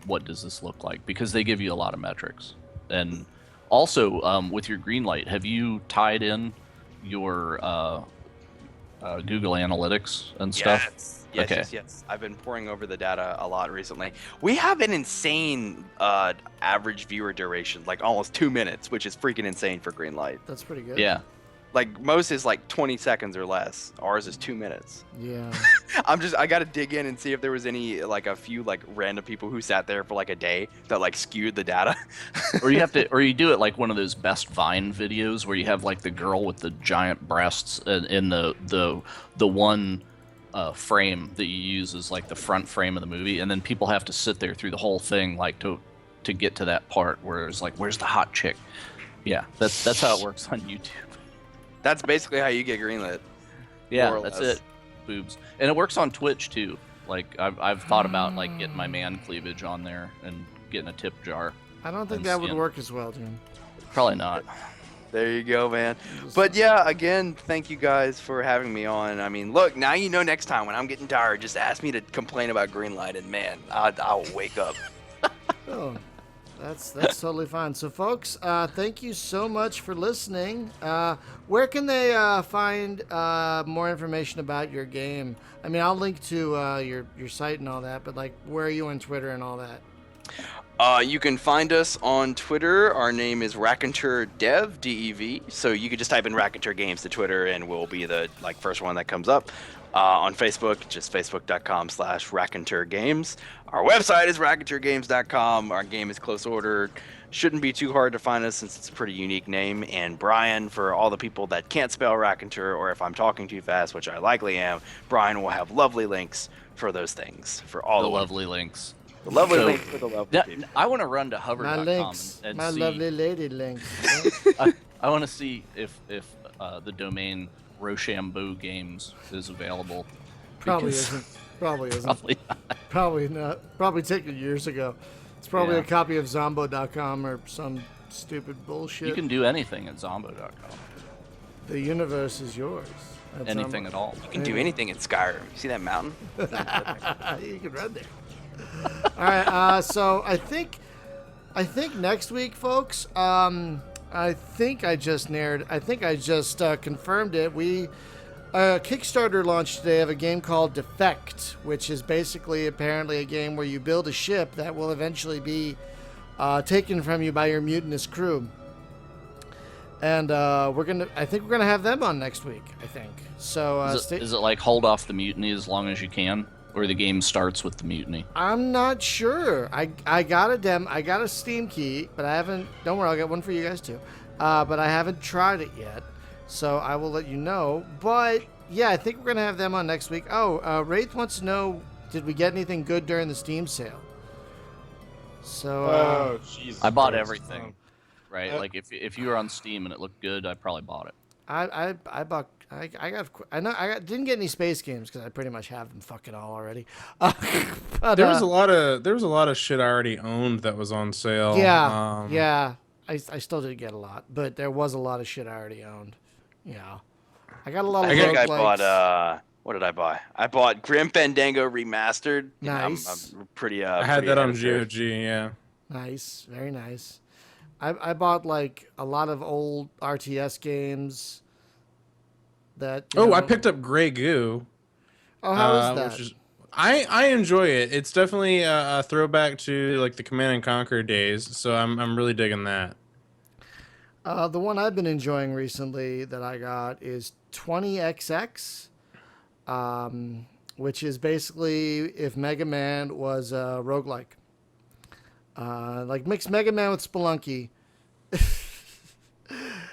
What does this look like? Because they give you a lot of metrics. And also, with your Greenlight, have you tied in your Google Analytics and stuff? Yes. I've been poring over the data a lot recently. We have an insane average viewer duration, like almost 2 minutes, which is freaking insane for Greenlight. That's pretty good. Yeah. Like most is like 20 seconds or less. Ours is 2 minutes. Yeah. I got to dig in and see if there was any, like a few like random people who sat there for like a day that like skewed the data. Or you do it like one of those best Vine videos where you have like the girl with the giant breasts in the one frame that you use as like the front frame of the movie, and then people have to sit there through the whole thing like to get to that part where it's like, where's the hot chick? Yeah, that's how it works on YouTube. That's basically how you get greenlit. Yeah, that's it. Boobs. And it works on Twitch too. Like I've thought about like getting my man cleavage on there and getting a tip jar. I don't think that would work as well, Jim. Probably not. There you go, man. But yeah, again, thank you guys for having me on. I mean, look, now you know next time when I'm getting tired, just ask me to complain about Greenlight, and man, I'll wake up. Oh, that's totally fine. So, folks, thank you so much for listening. Where can they find more information about your game? I mean, I'll link to your site and all that, but like, where are you on Twitter and all that? You can find us on Twitter. Our name is Raconteur Dev, D-E-V. So you can just type in Raconteur Games to Twitter, and we'll be the first one that comes up. On Facebook, just facebook.com/Raconteur Games. Our website is raconteurgames.com. Our game is Close Order. Shouldn't be too hard to find us since it's a pretty unique name. And Brian, for all the people that can't spell Raconteur, or if I'm talking too fast, which I likely am, Brian will have lovely links for those things. For all the lovely links. The lovely links for the lovely people. I want to run to hover.com My links, and my see. lovely lady links. I want to see if the domain Rochambeau Games is available. Probably because- isn't. Probably isn't. Probably not. Probably not. Probably taken years ago. It's probably a copy of Zombo.com or some stupid bullshit. You can do anything at Zombo.com. The universe is yours. That's Anything at all. You can do anything in Skyrim. You see that mountain? You can run there. All right. So I think next week, folks. I think I just confirmed it. We Kickstarter launched today of a game called Defect, which is basically apparently a game where you build a ship that will eventually be taken from you by your mutinous crew. And I think we're gonna have them on next week. I think so. Is it like hold off the mutiny as long as you can, or the game starts with the mutiny? I'm not sure. I got a Steam key, but I haven't. Don't worry, I'll get one for you guys too. But I haven't tried it yet, so I will let you know. But yeah, I think we're gonna have them on next week. Oh, Wraith wants to know, did we get anything good during the Steam sale? So I bought everything. Right, like if you were on Steam and it looked good, I probably bought it. I bought. I didn't get any space games because I pretty much have them fucking all already. But, there was a lot of shit I already owned that was on sale. Yeah, yeah. I still did get a lot, but there was a lot of shit I already owned. Yeah, I got a lot of. I think I bought. What did I buy? I bought Grim Fandango Remastered. Nice. I'm pretty. I had that on GOG. Yeah. Nice, very nice. I bought like a lot of old RTS games. That. I picked up Grey Goo. Oh, how is that? I enjoy it. It's definitely a throwback to like the Command and Conquer days. So I'm really digging that. The one I've been enjoying recently that I got is 20XX, which is basically if Mega Man was a roguelike. Like mix Mega Man with Spelunky.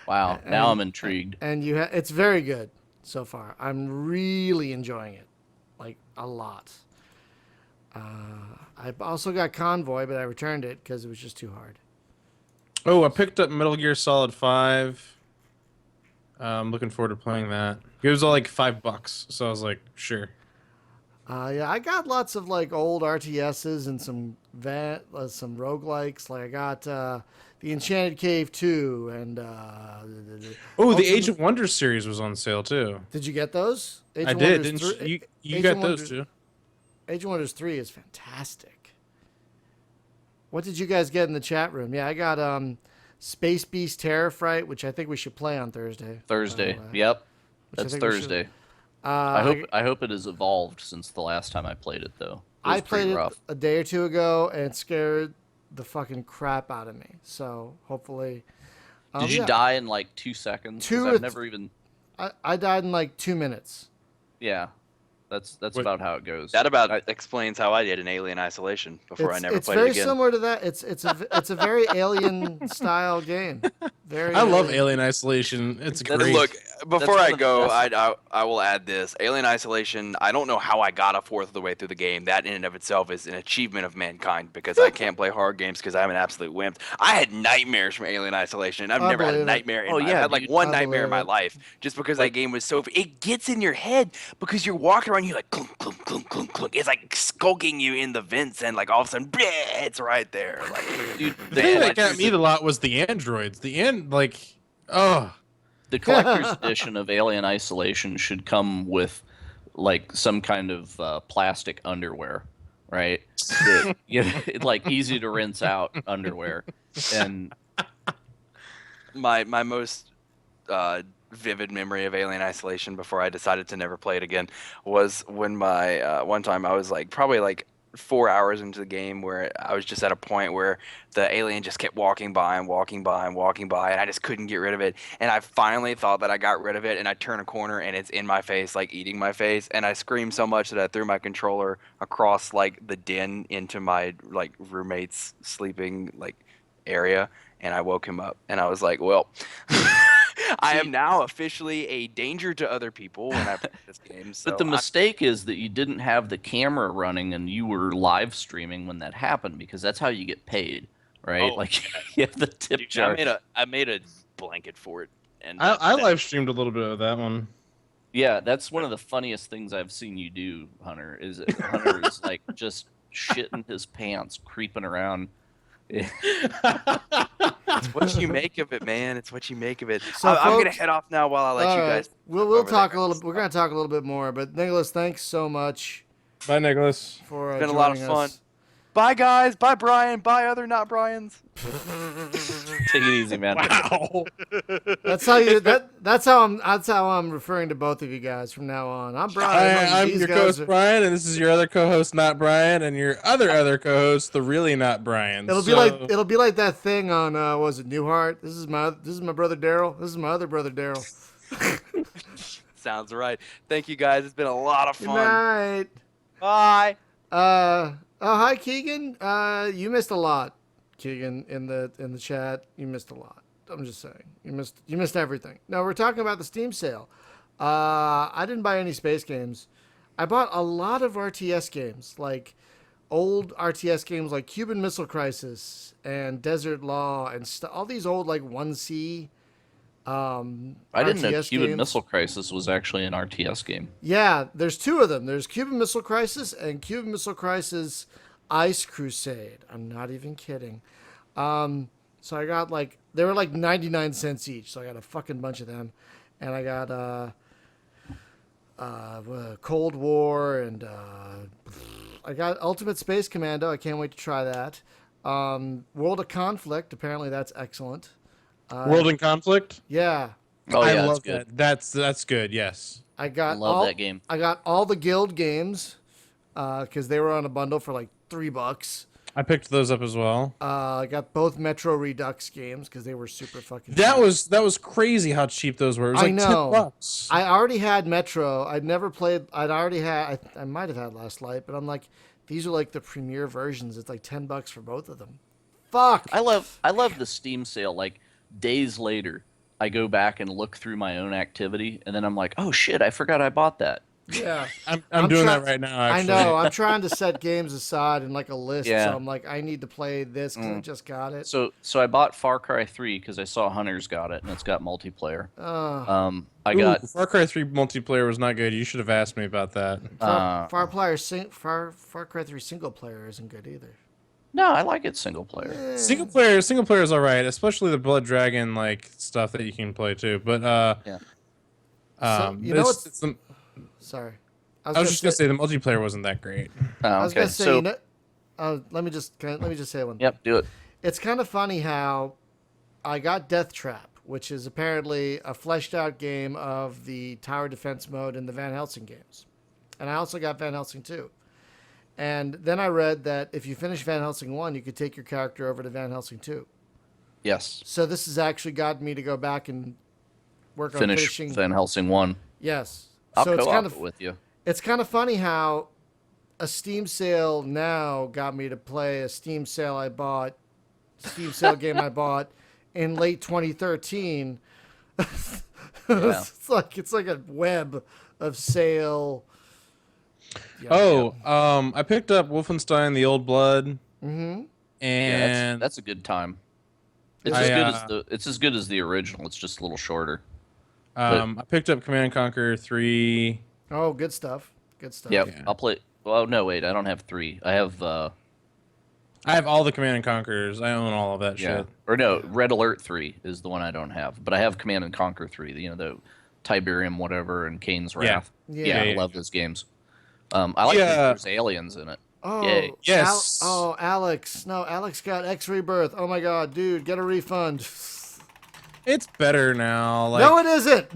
Wow, now I'm intrigued. And it's very good so far. I'm really enjoying it, like a lot. I also got Convoy, but I returned it because it was just too hard. Oh, I picked up Metal Gear Solid 5. I'm looking forward to playing that. It was all like $5, so I was like, sure. Yeah, I got lots of like old RTSs and some roguelikes. Like I got the Enchanted Cave 2 and the Age of Wonders series was on sale too. Did you get those? I did. Didn't you? You got those too. Age of Wonders 3 is fantastic. What did you guys get in the chat room? Yeah, I got Space Beast Terror Fright, which I think we should play on Thursday. Yep. That's Thursday. I hope it has evolved since the last time I played it, though. I played rough. it a day or two ago, and it scared the fucking crap out of me. So hopefully. Did you die in like 2 seconds? 'Cause I've never even. I died in like 2 minutes. Yeah, that's about how it goes. That about explains how I did in Alien Isolation before I never played it again. It's very similar to that. It's a very Alien style game. I love Alien Isolation. It's great. Look, before I go, I will add this. Alien Isolation, I don't know how I got a fourth of the way through the game. That in and of itself is an achievement of mankind because I can't play hard games because I'm an absolute wimp. I had nightmares from Alien Isolation, and I've never had a nightmare. I had like one nightmare in my life just because that game was so... It gets in your head because you're walking around, you're like, clunk, clunk, clunk, clunk, clunk. It's like skulking you in the vents, and like all of a sudden, bleh, it's right there. Like, dude, the thing that got me a lot was the androids. The collector's edition of Alien Isolation should come with like some kind of plastic underwear, right? Like easy to rinse out underwear. And my most vivid memory of Alien Isolation before I decided to never play it again was when my one time I was like probably like 4 hours into the game where I was just at a point where the alien just kept walking by and walking by and walking by, and I just couldn't get rid of it. And I finally thought that I got rid of it, and I turn a corner and it's in my face, like eating my face, and I screamed so much that I threw my controller across like the den into my like roommate's sleeping like area, and I woke him up, and I was like, well, I am now officially a danger to other people when I play this game. So but the mistake is that you didn't have the camera running and you were live streaming when that happened, because that's how you get paid, right? Oh, like you have the tip jar. I made a blanket for it, and I live streamed a little bit of that one. Yeah, that's one of the funniest things I've seen you do, Hunter. Is like just shitting his pants, creeping around. It's what you make of it, man. It's what you make of it. So, I'm folks, gonna head off now while I let you guys. We'll talk a little. We're gonna talk a little bit more. But Nicholas, thanks so much. Bye, Nicholas. For it's been a lot of fun. Us. Bye, guys. Bye, Brian. Bye, other not Brians. Take it easy, man. Wow. That's how I'm referring to both of you guys from now on. I'm Brian. I'm your co-host Brian, and this is your other co-host, not Brian, and your other co-host, the really not Brian. It'll be like that thing on what was it, Newhart? This is my brother Daryl. This is my other brother Daryl. Sounds right. Thank you guys. It's been a lot of fun. Good night. Bye. Hi Keegan. You missed a lot, Keegan, in the chat. You missed a lot. I'm just saying. You missed everything. No, we're talking about the Steam sale. I didn't buy any space games. I bought a lot of RTS games, like old RTS games like Cuban Missile Crisis and Desert Law and all these old like 1C I didn't know RTS Cuban games. Missile Crisis was actually an RTS game. Yeah, there's two of them. There's Cuban Missile Crisis and Cuban Missile Crisis Ice Crusade. I'm not even kidding. So I got they were like 99 cents each. So I got a fucking bunch of them. And I got Cold War, and I got Ultimate Space Commando. I can't wait to try that. World of Conflict. Apparently that's excellent. World in Conflict? Yeah. Oh yeah, I love good. that. That's good. Yes. I love that game. I got all the Guild games because they were on a bundle for like $3. I picked those up as well. I got both Metro Redux games because they were super fucking That cheap. was crazy how cheap those were. It was like I know. $10. I already had Metro. I'd never played. I might have had Last Light, but I'm like, these are like the premier versions. It's like $10 for both of them. Fuck. I love the Steam sale. Like days later, I go back and look through my own activity, and then I'm like, oh shit, I forgot I bought that. Yeah. I'm doing that right now, actually. I know. I'm trying to set games aside in like a list. Yeah. So I'm like, I need to play this because I just got it. So I bought Far Cry 3 because I saw Hunter's got it, and it's got multiplayer. I got Far Cry 3 multiplayer was not good. You should have asked me about that. Far Cry 3 single player isn't good either. No, I like it single player. Single player is all right, especially the Blood Dragon like stuff that you can play too. But you know what's sorry. I was just gonna say the multiplayer wasn't that great. I was Okay, gonna say, so let me just say one thing. yep, do it. It's kind of funny how I got Death Trap, which is apparently a fleshed out game of the tower defense mode in the Van Helsing games. And I also got Van Helsing 2. And then I read that if you finish Van Helsing 1, you could take your character over to Van Helsing 2. Yes. So this has actually gotten me to go back and work on Finish finishing Van Helsing 1. Yes. I'll so it's co-op kind of it with you. It's kind of funny how a Steam sale now got me to play a Steam sale game I bought in late 2013. Yeah. It's like a web of sale. I picked up Wolfenstein: The Old Blood. Mm-hmm. And that's a good time. It's as good as the original. It's just a little shorter. I picked up Command & Conquer 3. Oh, good stuff. Good stuff. Yep. Yeah. I'll play. Well, no, wait. I don't have 3. I have. I have all the Command & Conquers. I own all of that shit. Or no, Red Alert 3 is the one I don't have, but I have Command & Conquer 3. The Tiberium whatever and Kane's Wrath. Yeah. I love those games. I like that there's aliens in it. Oh, Yay. Yes. Alex. No, Alex got X Rebirth. Oh my God, dude, get a refund. It's better now. No, it isn't.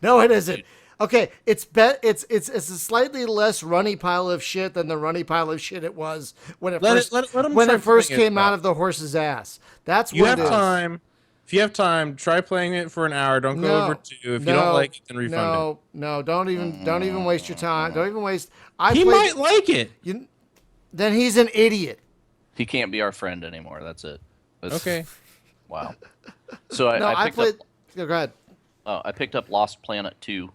No, it isn't. Okay, it's a slightly less runny pile of shit than the runny pile of shit it was when it first came out of the horse's ass. That's what it is. If you have time, try playing it for an hour. Don't go over 2. If you don't like it, then refund it. No, don't even waste your time. Don't even waste. He might like it. Then he's an idiot. He can't be our friend anymore. That's it. Okay. Wow. So I picked up. Go ahead. I picked up Lost Planet 2,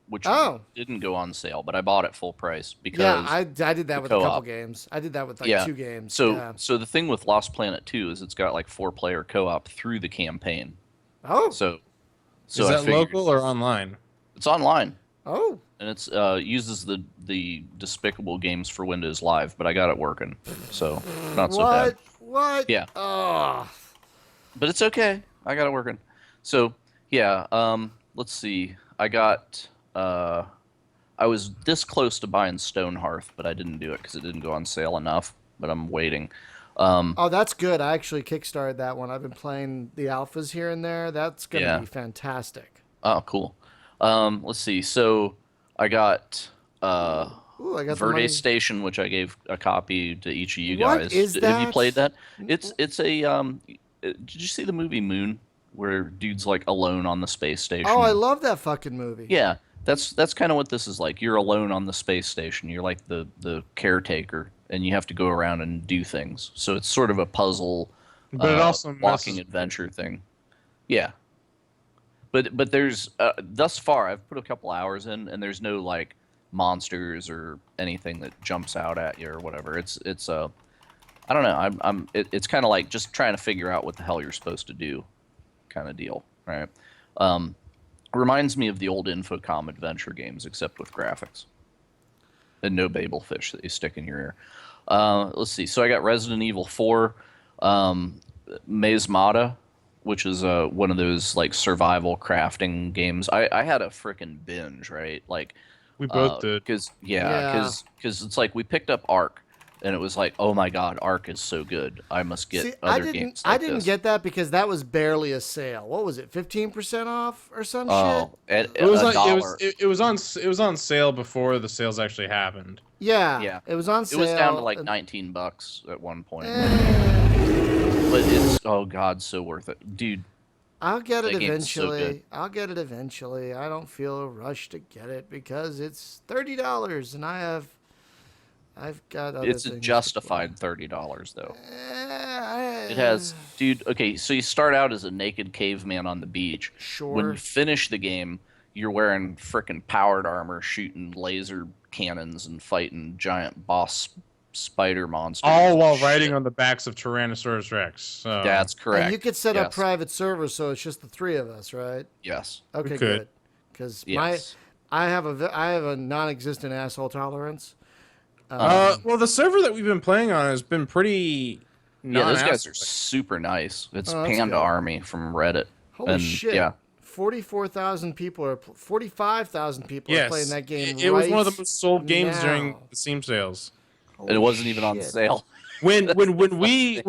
which didn't go on sale, but I bought it full price because I did that with a couple games. I did that with 2 games. So the thing with Lost Planet 2 is it's got 4-player co-op through the campaign. Oh. So is that local or online? It's online. Oh. And it's uses the Despicable Games for Windows Live, but I got it working, so not so bad. What? Yeah. Oh. But it's okay. I got it working. So yeah. Let's see. I got. I was this close to buying Stonehearth, but I didn't do it because it didn't go on sale enough. But I'm waiting. Oh, that's good. I actually kickstarted that one. I've been playing the alphas here and there. That's gonna be fantastic. Oh, cool. Let's see. So I got Verde Station, which I gave a copy to each of you guys. What is that? Have you played that? It's a did you see the movie Moon, where dude's alone on the space station? Oh, I love that fucking movie. Yeah, that's kind of what this is like. You're alone on the space station. You're like the caretaker, and you have to go around and do things. So it's sort of a puzzle, but it also walking adventure thing. Yeah. But there's thus far I've put a couple hours in, and there's no monsters or anything that jumps out at you or whatever. It's I don't know. It's kind of just trying to figure out what the hell you're supposed to do, kind of deal, right? Reminds me of the old Infocom adventure games, except with graphics and no Babelfish that you stick in your ear. Let's see. So I got Resident Evil 4, Maze Mata, which is one of those survival crafting games. I had a freaking binge, right? We both did. Because it's we picked up Ark. And it was oh my God, Ark is so good. I must get other games I didn't get that because that was barely a sale. What was it, 15% off or some shit? It was on sale before the sales actually happened. Yeah. It was on sale. It was down to $19 at one point. But it's so worth it, dude. I'll get it eventually. I don't feel a rush to get it because it's $30 and I've got other It's a things justified $30 though. It has, dude. Okay, so you start out as a naked caveman on the beach. Sure. When you finish the game, you're wearing frickin' powered armor, shooting laser cannons and fighting giant boss spider monsters. All while riding on the backs of Tyrannosaurus Rex. So. That's correct. And you could set up private servers, so it's just the 3 of us, right? Yes. Okay, good. Because I have a non-existent asshole tolerance. Well, the server that we've been playing on has been pretty. Yeah, those guys are super nice. It's Panda Army from Reddit. Holy shit! Yeah, 45,000 people are playing that game. It was one of the most sold games during the Steam sales. And it wasn't even on sale. When we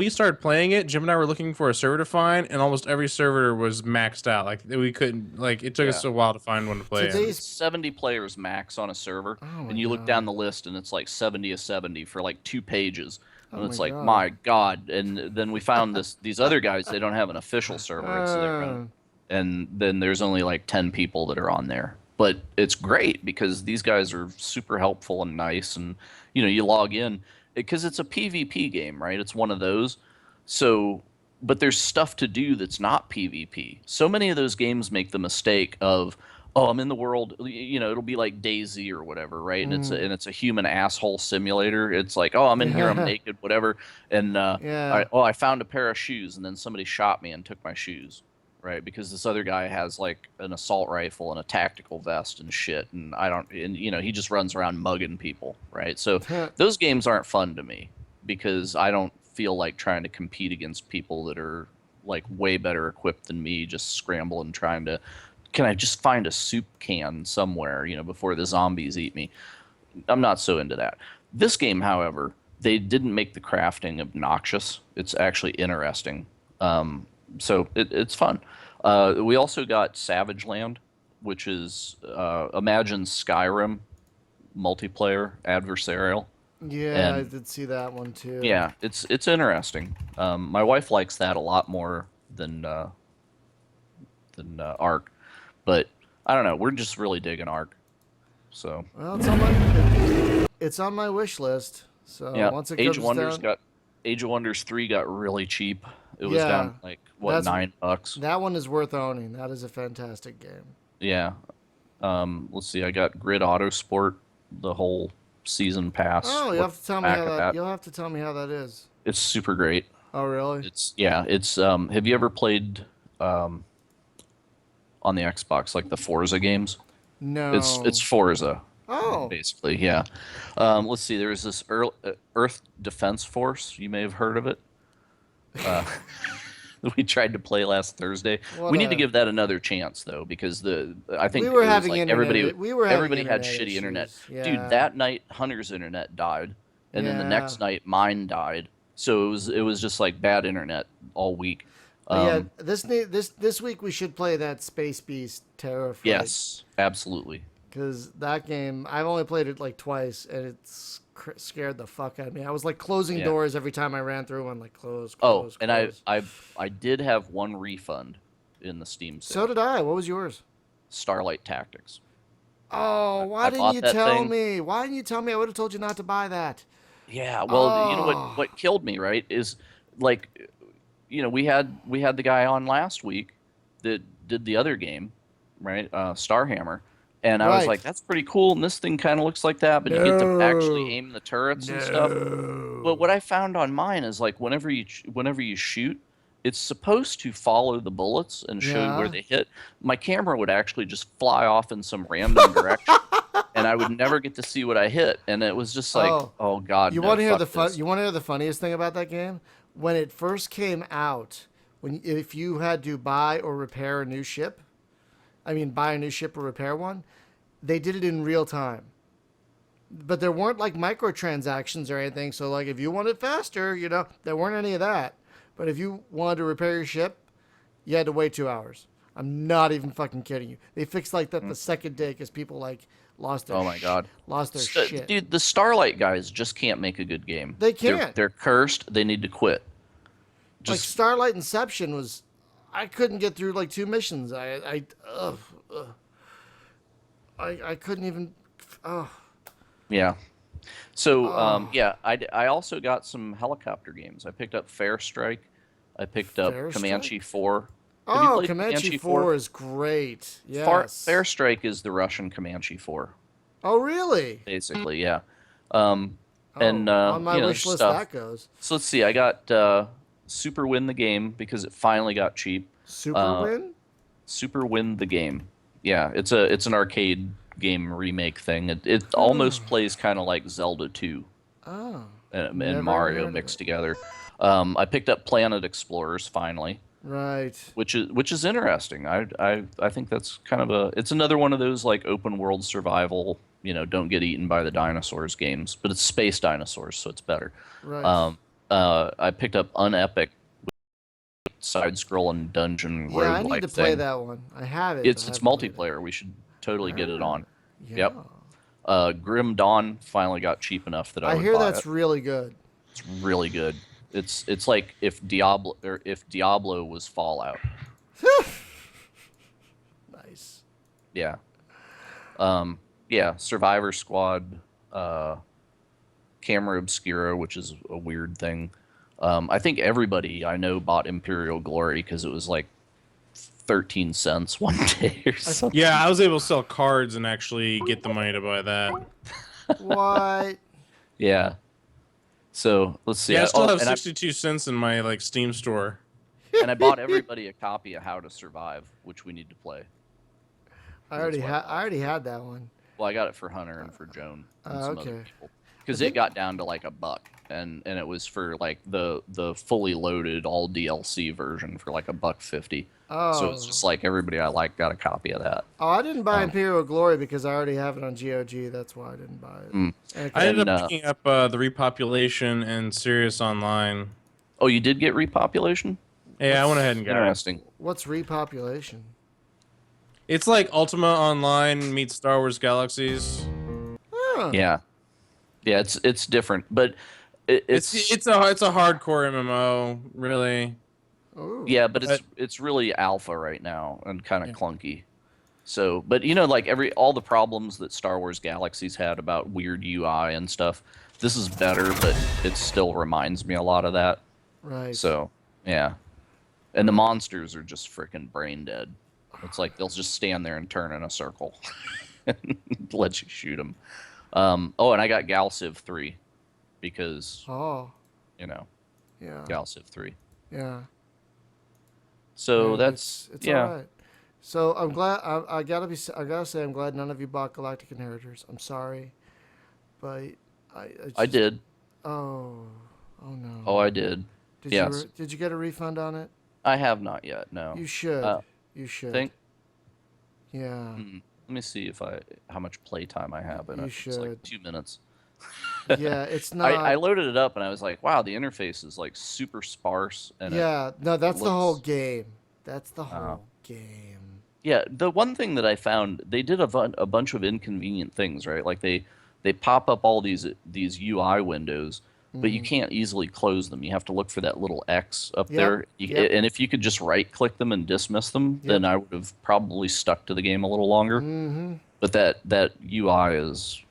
started playing it, Jim and I were looking for a server to find, and almost every server was maxed out. Like we couldn't. Like it took us a while to find one to play. It's 70 players max on a server, and you look down the list, and it's like 70 of 70 for like 2 pages, and it's like, my God! And then we found these other guys. They don't have an official server, and then there's only like 10 people that are on there. But it's great because these guys are super helpful and nice, and you log in. Because it's a PvP game, right? It's one of those. So, but there's stuff to do that's not PvP. So many of those games make the mistake of, I'm in the world. It'll be like DayZ or whatever, right? And it's a human asshole simulator. It's like, I'm in here, I'm naked, whatever. And I found a pair of shoes, and then somebody shot me and took my shoes, right? Because this other guy has like an assault rifle and a tactical vest and shit, and he just runs around mugging people, right? So those games aren't fun to me because I don't feel like trying to compete against people that are like way better equipped than me, just scrambling trying to, can I just find a soup can somewhere, before the zombies eat me? I'm not so into that. This game, however, they didn't make the crafting obnoxious. It's actually interesting. So it's fun. We also got Savage Land, which is imagine Skyrim multiplayer adversarial. Yeah, I did see that one too. Yeah, it's interesting. My wife likes that a lot more than Ark, but I don't know. We're just really digging Ark. So well, it's on my wish list. So yeah, once it Age of comes Wonders down, Age of Wonders 3 got really cheap. It was down like $9. That one is worth owning. That is a fantastic game. Yeah. Let's see. I got Grid Autosport, the whole season pass. Oh, you'll have to tell me how that. You'll have to tell me how that is. It's super great. Oh, really? It's have you ever played on the Xbox like the Forza games? No. It's Forza. Oh. Basically, yeah. Let's see. There's this Earth Defense Force. You may have heard of it. We tried to play last Thursday. We need to give that another chance though, because I think we were having like everybody had shitty internet. Yeah. Dude, that night Hunter's internet died, and then the next night mine died. So it was just like bad internet all week. This week we should play that Space Beast Terror Fight. Yes, absolutely. Because that game, I've only played it like twice, and it's scared the fuck out of me. I was like closing doors every time I ran through one, like close. And I did have one refund in the Steam sale. So did I. What was yours? Starlight Tactics. Oh, why didn't you tell me? Why didn't you tell me? I would have told you not to buy that. Yeah, well, you know what killed me, right? Is like, we had the guy on last week that did the other game, right? Starhammer. And I was like, that's pretty cool, and this thing kind of looks like that, but you get to actually aim the turrets and stuff. But what I found on mine is like whenever you shoot, it's supposed to follow the bullets and show you where they hit. My camera would actually just fly off in some random direction, and I would never get to see what I hit. And it was just like, oh God. You want to hear the funniest thing about that game? When it first came out, if you had to buy or repair a new ship, buy a new ship or repair one, they did it in real time. But there weren't like microtransactions or anything. So like if you wanted faster, there weren't any of that. But if you wanted to repair your ship, you had to wait 2 hours. I'm not even fucking kidding you. They fixed like that the second day because people like lost their shit. Dude, the Starlight guys just can't make a good game. They can't. They're cursed. They need to quit. Like Starlight Inception was, I couldn't get through like 2 missions. I couldn't even. Yeah. So I also got some helicopter games. I picked up Fair Strike. I picked up Comanche 4. Comanche 4 is great. Yes. Fair Strike is the Russian Comanche 4. Oh, really? Basically, yeah. On my wish list that goes. So let's see. I got Super Win the Game because it finally got cheap. Super Win? Super Win the Game. Yeah, it's an arcade game remake thing. It almost plays kind of like Zelda 2. Oh. And Mario mixed together. I picked up Planet Explorers finally. Right. Which is interesting. I think that's kind of it's another one of those like open world survival don't get eaten by the dinosaurs games, but it's space dinosaurs, so it's better. Right. I picked up Unepic, side-scrolling dungeon roguelike I need to play thing. that one. I have it. It's but I haven't played multiplayer. We should totally get it on. Yeah. Yep. Grim Dawn finally got cheap enough that I would hear buy that's it. really good. It's really good. It's like if Diablo was Fallout. Nice. Yeah. Survivor Squad, Camera Obscura, which is a weird thing. I think everybody I know bought Imperial Glory because it was like 13 cents one day or something. Yeah, I was able to sell cards and actually get the money to buy that. What? Yeah. So let's see. Yeah, I still have and 62 cents in my Steam store. I bought everybody a copy of How to Survive, which we need to play. I already had that one. Well, I got it for Hunter and for Joan and some okay. other people because it got down to like $1, and it was for like the fully loaded all DLC version for like $1.50. Oh. So it's just like everybody I like got a copy of that. Oh, I didn't buy Imperial Glory because I already have it on GOG. That's why I didn't buy it. I ended up picking up the Repopulation and Sirius Online. Oh, you did get Repopulation? Yeah, I went ahead and got it. Interesting. What's Repopulation? It's like Ultima Online meets Star Wars Galaxies. Huh. Yeah, it's different, but It's a hardcore MMO, really. Ooh. Yeah, but it's really alpha right now and kind of clunky. So, but like all the problems that Star Wars Galaxies had about weird UI and stuff, this is better, but it still reminds me a lot of that. Right. So, yeah. And the monsters are just freaking brain dead. It's like they'll just stand there and turn in a circle and let you shoot them. And I got Galciv 3 because, yeah. Galciv 3. Yeah. So Yeah, that's it's all right. So I'm glad. I gotta say I'm glad none of you bought Galactic Inheritors. I'm sorry, but I did. Oh no. Oh, I did. Yes. Did you get a refund on it? I have not yet. No. You should. You should. Think. Yeah. Let me see how much playtime I have in it. You It's like should. 2 minutes. Yeah, it's not. I loaded it up and I was like, wow, the interface is like super sparse. And no, that's the whole game. That's the whole game. Yeah, the one thing that I found, they did a bunch of inconvenient things, right? Like they pop up all these UI windows, but you can't easily close them. You have to look for that little X up there. And if you could just right-click them and dismiss them, then I would have probably stuck to the game a little longer. Mm-hmm. But that UI is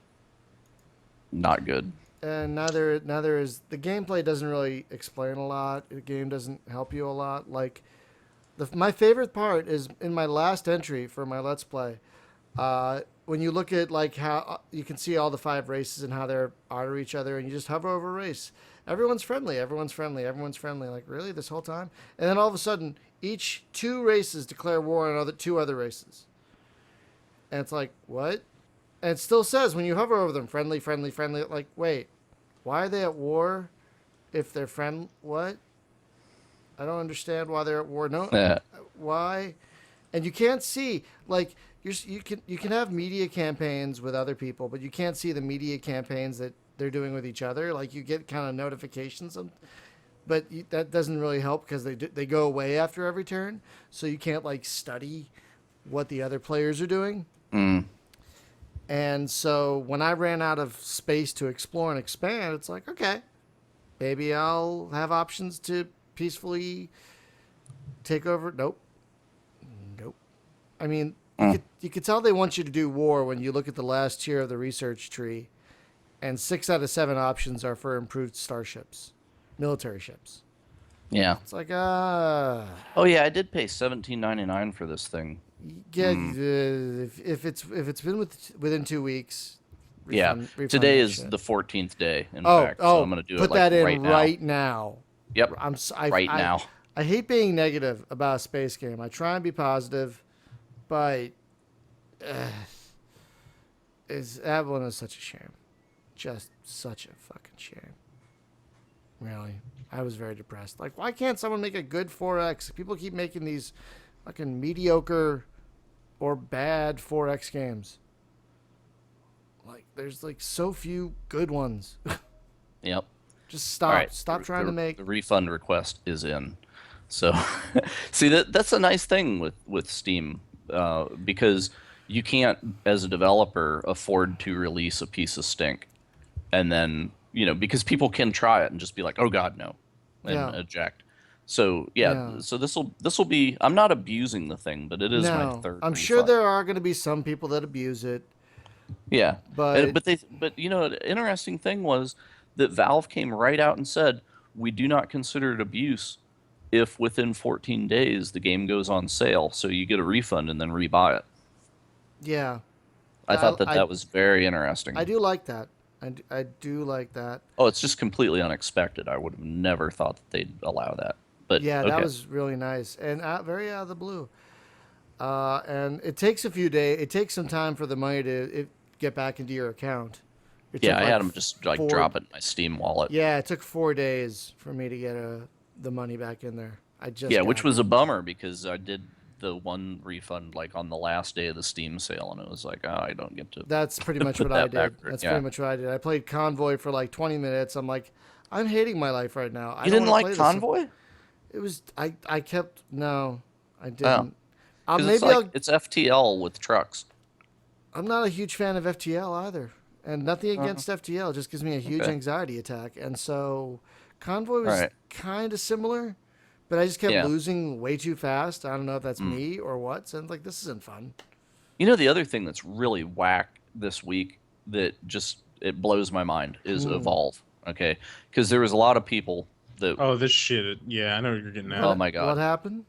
not good. And neither is the gameplay. Doesn't really explain a lot. The game doesn't help you a lot. Like my favorite part is in my last entry for my Let's Play. When you look at like how you can see all the 5 races and how they're to each other, and you just hover over a race. Everyone's friendly. Like, really, this whole time? And then all of a sudden, each 2 races declare war on 2 other races. And it's like, what? And it still says when you hover over them, friendly. Like, wait, why are they at war if they're friend? What? I don't understand why they're at war. No, why? And you can't see, like, you can have media campaigns with other people, but you can't see the media campaigns that they're doing with each other. Like, you get kind of notifications, but that doesn't really help because they go away after every turn, so you can't like study what the other players are doing. And so when I ran out of space to explore and expand, it's like, okay, maybe I'll have options to peacefully take over. Nope. I mean, you could tell they want you to do war when you look at the last tier of the research tree, and 6 out of 7 options are for improved starships, military ships. Yeah. It's like, Oh yeah, I did pay $17.99 for this thing. Yeah, if it's been within 2 weeks. Refund today is the 14th day. In fact, so I'm gonna do put it that like in right now. Yep. Now. I hate being negative about a space game. I try and be positive, but that one is such a shame. Just such a fucking shame. Really, I was very depressed. Like, why can't someone make a good 4X? People keep making these fucking mediocre or bad 4X games. Like, there's like so few good ones. Yep. Just stop. All right. Stop trying to make. The refund request is in. So, see that's a nice thing with Steam, because you can't, as a developer, afford to release a piece of stink, and then because people can try it and just be like, oh God, no, and eject. So so this will be. I'm not abusing the thing, but it is my third. I'm sure there are going to be some people that abuse it. Yeah, but the interesting thing was that Valve came right out and said, we do not consider it abuse if within 14 days the game goes on sale, so you get a refund and then rebuy it. Yeah. I thought that was very interesting. I do like that. I do like that. Oh, it's just completely unexpected. I would have never thought that they'd allow that. But yeah, okay. That was really nice and very out of the blue. And it takes a few days. It takes some time for the money to get back into your account. I had them just drop it in my Steam wallet. Yeah, it took 4 days for me to get the money back in there. Which was a bummer because I did the one refund on the last day of the Steam sale, and it was like, I don't get to. That's pretty much what I did. That's pretty much what I did. I played Convoy for 20 minutes. I'm like, I'm hating my life right now. You didn't like Convoy? It was I kept no, I didn't. It's FTL with trucks. I'm not a huge fan of FTL either, and nothing against FTL. It just gives me a huge anxiety attack, and so Convoy was kind of similar. But I just kept losing way too fast. I don't know if that's me or what. So I'm like, this isn't fun. The other thing that's really whack this week that just it blows my mind is Evolve. Okay, because there was a lot of people that. Oh, this shit! Yeah, I know what you're getting at. Oh my God! What happened?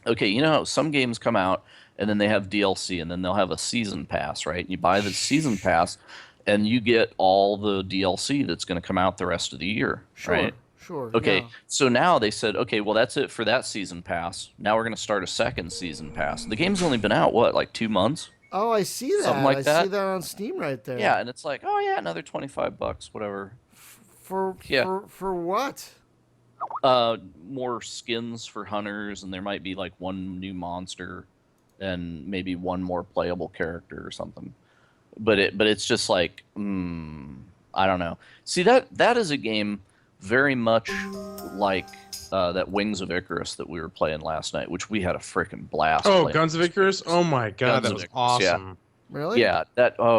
Okay, how some games come out and then they have DLC and then they'll have a season pass, right? And you buy the season pass, and you get all the DLC that's going to come out the rest of the year, right? Sure. Okay, yeah. So now they said, okay, well, that's it for that season pass. Now we're going to start a second season pass. The game's only been out, 2 months? Oh, I see that. Something like that. I see that on Steam right there. Yeah, and it's like, oh, yeah, another $25, whatever. For what? More skins for hunters, and there might be, one new monster and maybe one more playable character or something. But it's just I don't know. See, that is a game very much like that Wings of Icarus that we were playing last night, which we had a freaking blast. Oh, Guns of Icarus! Oh my God, that was awesome. Yeah. Really? Yeah,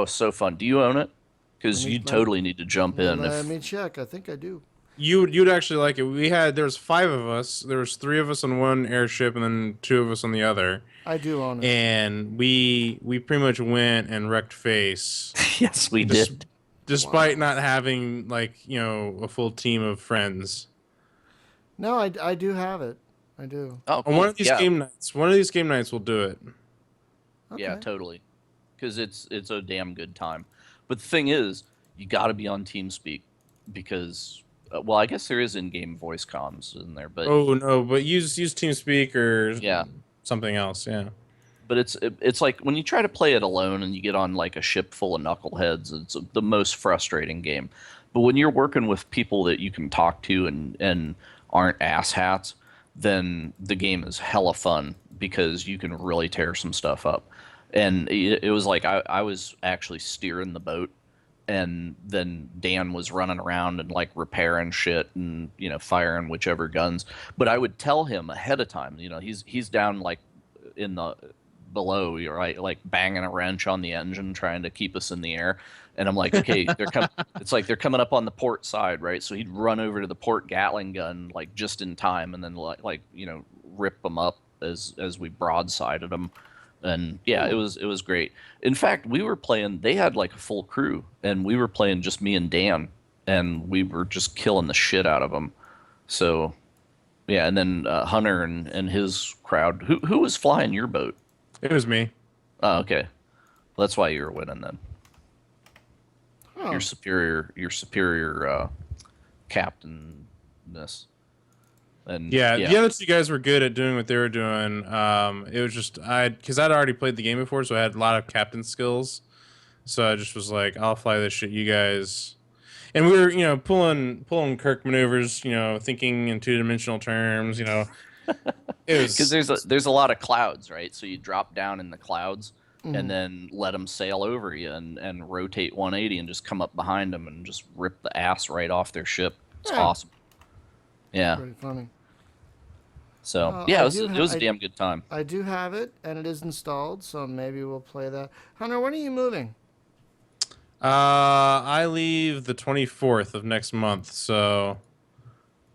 so fun. Do you own it? Because you totally need to jump in. Let me check. I think I do. You'd actually like it. There was 5 of us. There was 3 of us on one airship and then 2 of us on the other. I do own it. And we pretty much went and wrecked face. Yes, we did. Despite not having a full team of friends. No, I do have it. I do. Oh, cool. One of these game nights we'll do it. Okay. Yeah, totally. Because it's a damn good time. But the thing is, you got to be on TeamSpeak because, I guess there is in-game voice comms in there, but but use TeamSpeak or something else. Yeah. But it's like when you try to play it alone and you get on a ship full of knuckleheads, it's the most frustrating game. But when you're working with people that you can talk to and aren't asshats, then the game is hella fun because you can really tear some stuff up. And it was I was actually steering the boat, and then Dan was running around and repairing shit and firing whichever guns. But I would tell him ahead of time. He's down in the below, you're right, banging a wrench on the engine trying to keep us in the air, and I'm like, okay, they're coming up on the port side, right? So he'd run over to the port Gatling gun just in time, and then rip them up as we broadsided them, and it was great. In fact, we were playing, they had a full crew, and we were playing just me and Dan, and we were just killing the shit out of them. So and then Hunter and his crowd. Who was flying your boat? It was me. Oh, okay. Well, that's why you were winning then. Oh. Your superior captainness. And the other 2 guys were good at doing what they were doing. It was just because I'd already played the game before, so I had a lot of captain skills. So I just was like, I'll fly this shit, you guys. And we were, pulling Kirk maneuvers, thinking in 2-dimensional terms, It was because there's a lot of clouds, right? So you drop down in the clouds, and then let them sail over you and rotate 180 and just come up behind them and just rip the ass right off their ship. It's awesome. Yeah. Pretty funny. So, yeah, it was a damn good time. I do have it, and it is installed, so maybe we'll play that. Hunter, when are you moving? I leave the 24th of next month, so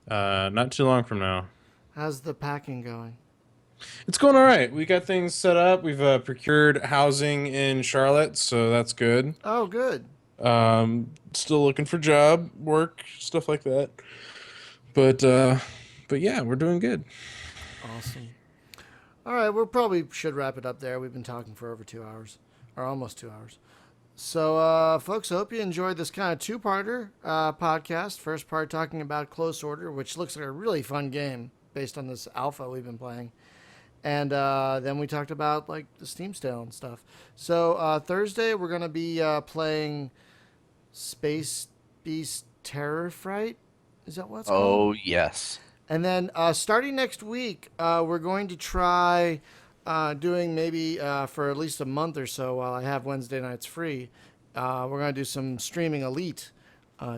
not too long from now. How's the packing going? It's going all right. We got things set up. We've procured housing in Charlotte, so that's good. Oh, good. Still looking for job, work, stuff like that. But yeah, we're doing good. Awesome. All right, we probably should wrap it up there. We've been talking for over 2 hours, or almost 2 hours. So, folks, I hope you enjoyed this kind of two-parter podcast. First part talking about Close Order, which looks like a really fun game based on this alpha we've been playing. And then we talked about, like, the Steam sale and stuff. So, Thursday, we're going to be playing Space Beast Terror Fright. Is that what it's called? Oh, yes. And then starting next week, we're going to try doing maybe for at least a month or so while I have Wednesday nights free. We're going to do some streaming Elite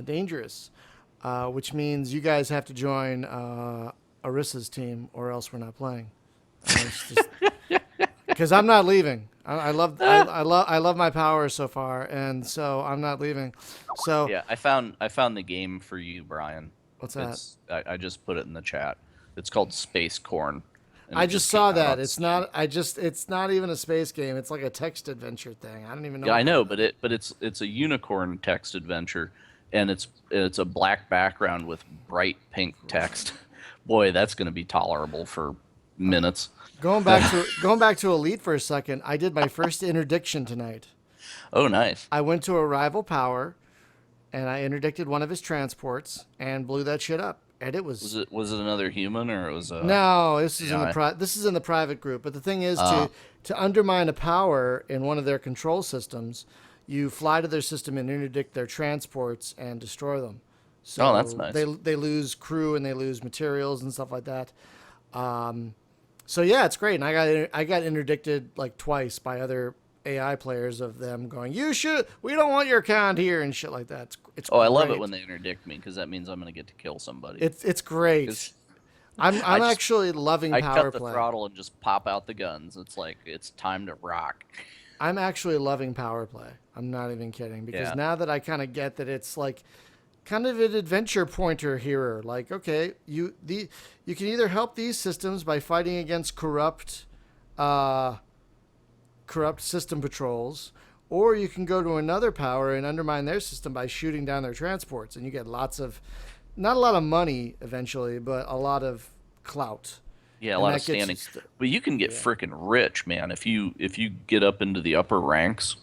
Dangerous, which means you guys have to join Arissa's team or else we're not playing. Because I'm not leaving. I love my powers so far, and so I'm not leaving. So yeah, I found the game for you, Brian. What's that? I just put it in the chat. It's called Space Corn. I just saw that. It's not even a space game. It's like a text adventure thing. I don't even know. Yeah, I know, but it's a unicorn text adventure, and it's a black background with bright pink text. Boy, that's going to be tolerable for minutes. Going back to Elite for a second. I did my first interdiction tonight. Oh, nice. I went to a rival power, and I interdicted one of his transports and blew that shit up. And it was it another human or it was a no? This is in the private group. But the thing is, to undermine a power in one of their control systems, you fly to their system and interdict their transports and destroy them. So that's nice. They lose crew and they lose materials and stuff like that. So yeah, it's great. And I got interdicted like twice by other AI players of them going, we don't want your kind here and shit like that. It's I love it when they interdict me because that means I'm going to get to kill somebody. It's great. I'm actually loving power play. I cut the throttle and just pop out the guns. It's like, it's time to rock. I'm actually loving power play. I'm not even kidding because now that I kind of get that it's like kind of an adventure pointer here. Like, okay, you can either help these systems by fighting against corrupt system patrols, or you can go to another power and undermine their system by shooting down their transports, and you get not a lot of money eventually, but a lot of clout. Yeah, a lot of standing. But you can get freaking rich, man, if you get up into the upper ranks,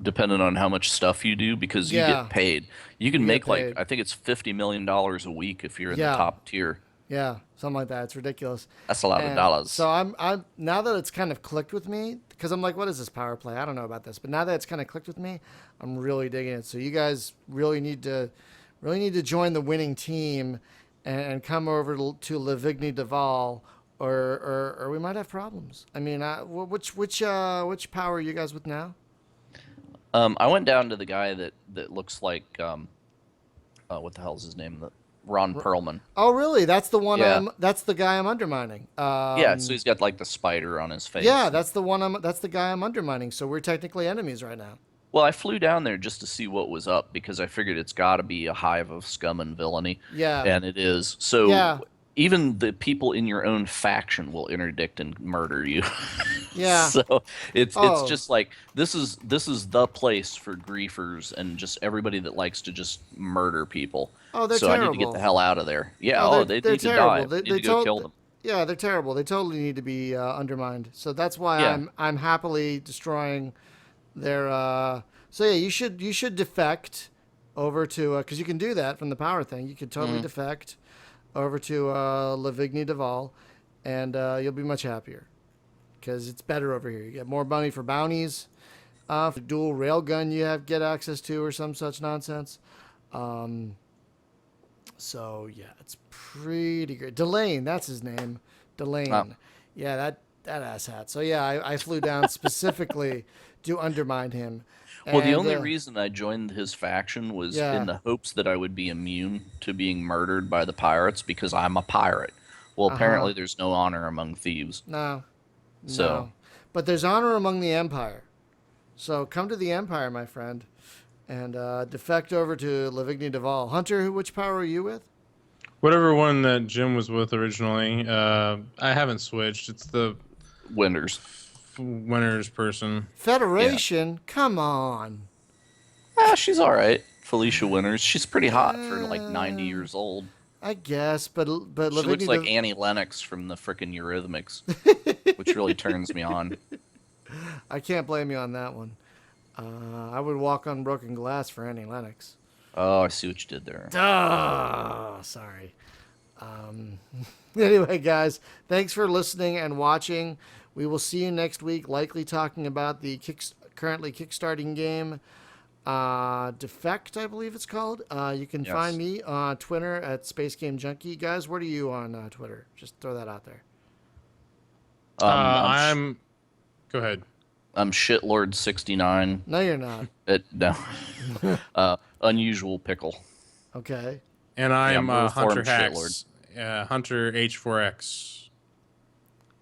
depending on how much stuff you do, because you get paid. You can make like, I think it's $50 million a week if you're in the top tier. Yeah, something like that. It's ridiculous. That's a lot of dollars. So I'm now that it's kind of clicked with me, because I'm like, what is this power play? I don't know about this, but now that it's kind of clicked with me, I'm really digging it. So you guys really need to join the winning team and come over to Lavigny Duval, or we might have problems. I mean, which power are you guys with now? I went down to the guy that looks like what the hell is his name? Ron Perlman. Oh, really? That's the one. Yeah. That's the guy I'm undermining. Yeah, so he's got like the spider on his face. Yeah, that's the one. That's the guy I'm undermining. So we're technically enemies right now. Well, I flew down there just to see what was up because I figured it's got to be a hive of scum and villainy. Yeah, and it is. So even the people in your own faction will interdict and murder you. Yeah. So it's just like this is the place for griefers and just everybody that likes to just murder people. Oh, they're so terrible. I need to get the hell out of there. Yeah. They need terrible. to die. They need to go kill them. Yeah, they're terrible. They totally need to be undermined. So that's why I'm happily destroying their. So yeah, you should defect over to because you can do that from the power thing. You could totally defect over to Lavigny Duval, and you'll be much happier because it's better over here. You get more money for bounties, for dual railgun you get access to or some such nonsense. So yeah, it's pretty good. Delane, that's his name. Delane. Oh. Yeah, That asshat. So yeah, I flew down specifically to undermine him. Well, the And, only reason I joined his faction was in the hopes that I would be immune to being murdered by the pirates because I'm a pirate. Well, apparently there's no honor among thieves. No. So, no. But there's honor among the Empire. So come to the Empire, my friend, and defect over to Lavigny Duval. Hunter, which power are you with? Whatever one that Jim was with originally. I haven't switched. It's the Winters person. Federation? Yeah. Come on. She's all right. Felicia Winters. She's pretty hot for like 90 years old. I guess, but she looks like Annie Lennox from the frickin' Eurythmics, which really turns me on. I can't blame you on that one. I would walk on broken glass for Annie Lennox. Oh, I see what you did there. Oh, sorry. Anyway, guys, thanks for listening and watching. We will see you next week, likely talking about the currently kickstarting game, Defect, I believe it's called. You can find me on Twitter at Space Game Junkie. Guys, what are you on Twitter? Just throw that out there. Go ahead. I'm Shitlord69. No, you're not. No. Unusual Pickle. Okay. And I'm Hunter Hacks. Hunter H4X.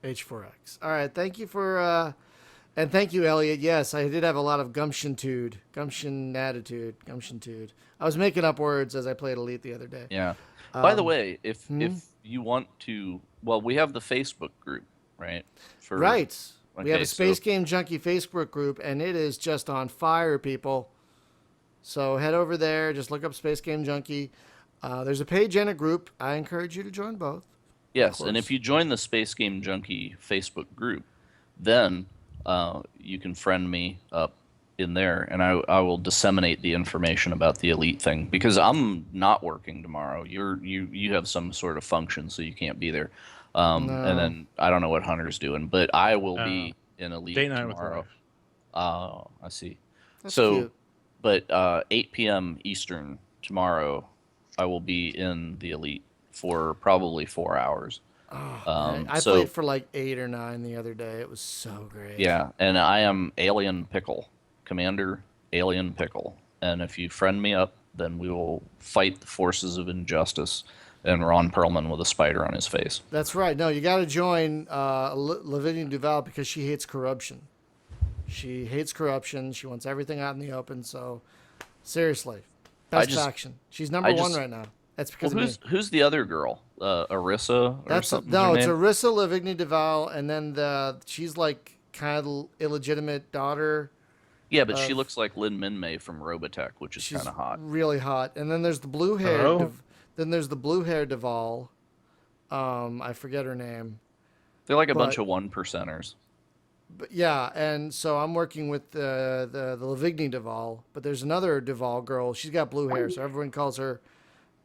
H4X. All right. Thank you for... and thank you, Elliot. Yes, I did have a lot of gumption attitude. I was making up words as I played Elite the other day. Yeah. By the way, if you want to... Well, we have the Facebook group, right? Right. We have a Space Game Junkie Facebook group, and it is just on fire, people. So head over there. Just look up Space Game Junkie. There's a page and a group. I encourage you to join both. Yes, and if you join the Space Game Junkie Facebook group, then you can friend me up in there, and I will disseminate the information about the Elite thing, because I'm not working tomorrow. You have some sort of function, so you can't be there. And then I don't know what Hunter's doing, but I will be in Elite tomorrow. I see. That's cute. But 8 p.m. Eastern tomorrow, I will be in the Elite for probably 4 hours. I played for like 8 or 9 the other day. It was so great. Yeah, and I am Alien Pickle, Commander Alien Pickle. And if you friend me up, then we will fight the forces of injustice and Ron Perlman with a spider on his face. That's right. No, you got to join Lavinia Duval because she hates corruption. She hates corruption. She wants everything out in the open. So, seriously, best faction. She's number 1 right now. That's because who's the other girl? Arissa or something? No, it's Arissa Lavinia Duval, and then she's like kind of illegitimate daughter. Yeah, but she looks like Lin Minmay from Robotech, which is kind of hot. Really hot. And then there's the blue hair. Then there's the blue hair Duval. I forget her name. They're like a bunch of 1%ers. But yeah, and so I'm working with the Lavigny Duval, but there's another Duval girl. She's got blue hair, so everyone calls her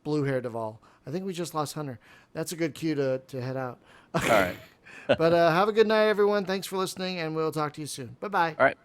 Blue Hair Duval. I think we just lost Hunter. That's a good cue to head out. All right. But have a good night, everyone. Thanks for listening, and we'll talk to you soon. Bye-bye. All right.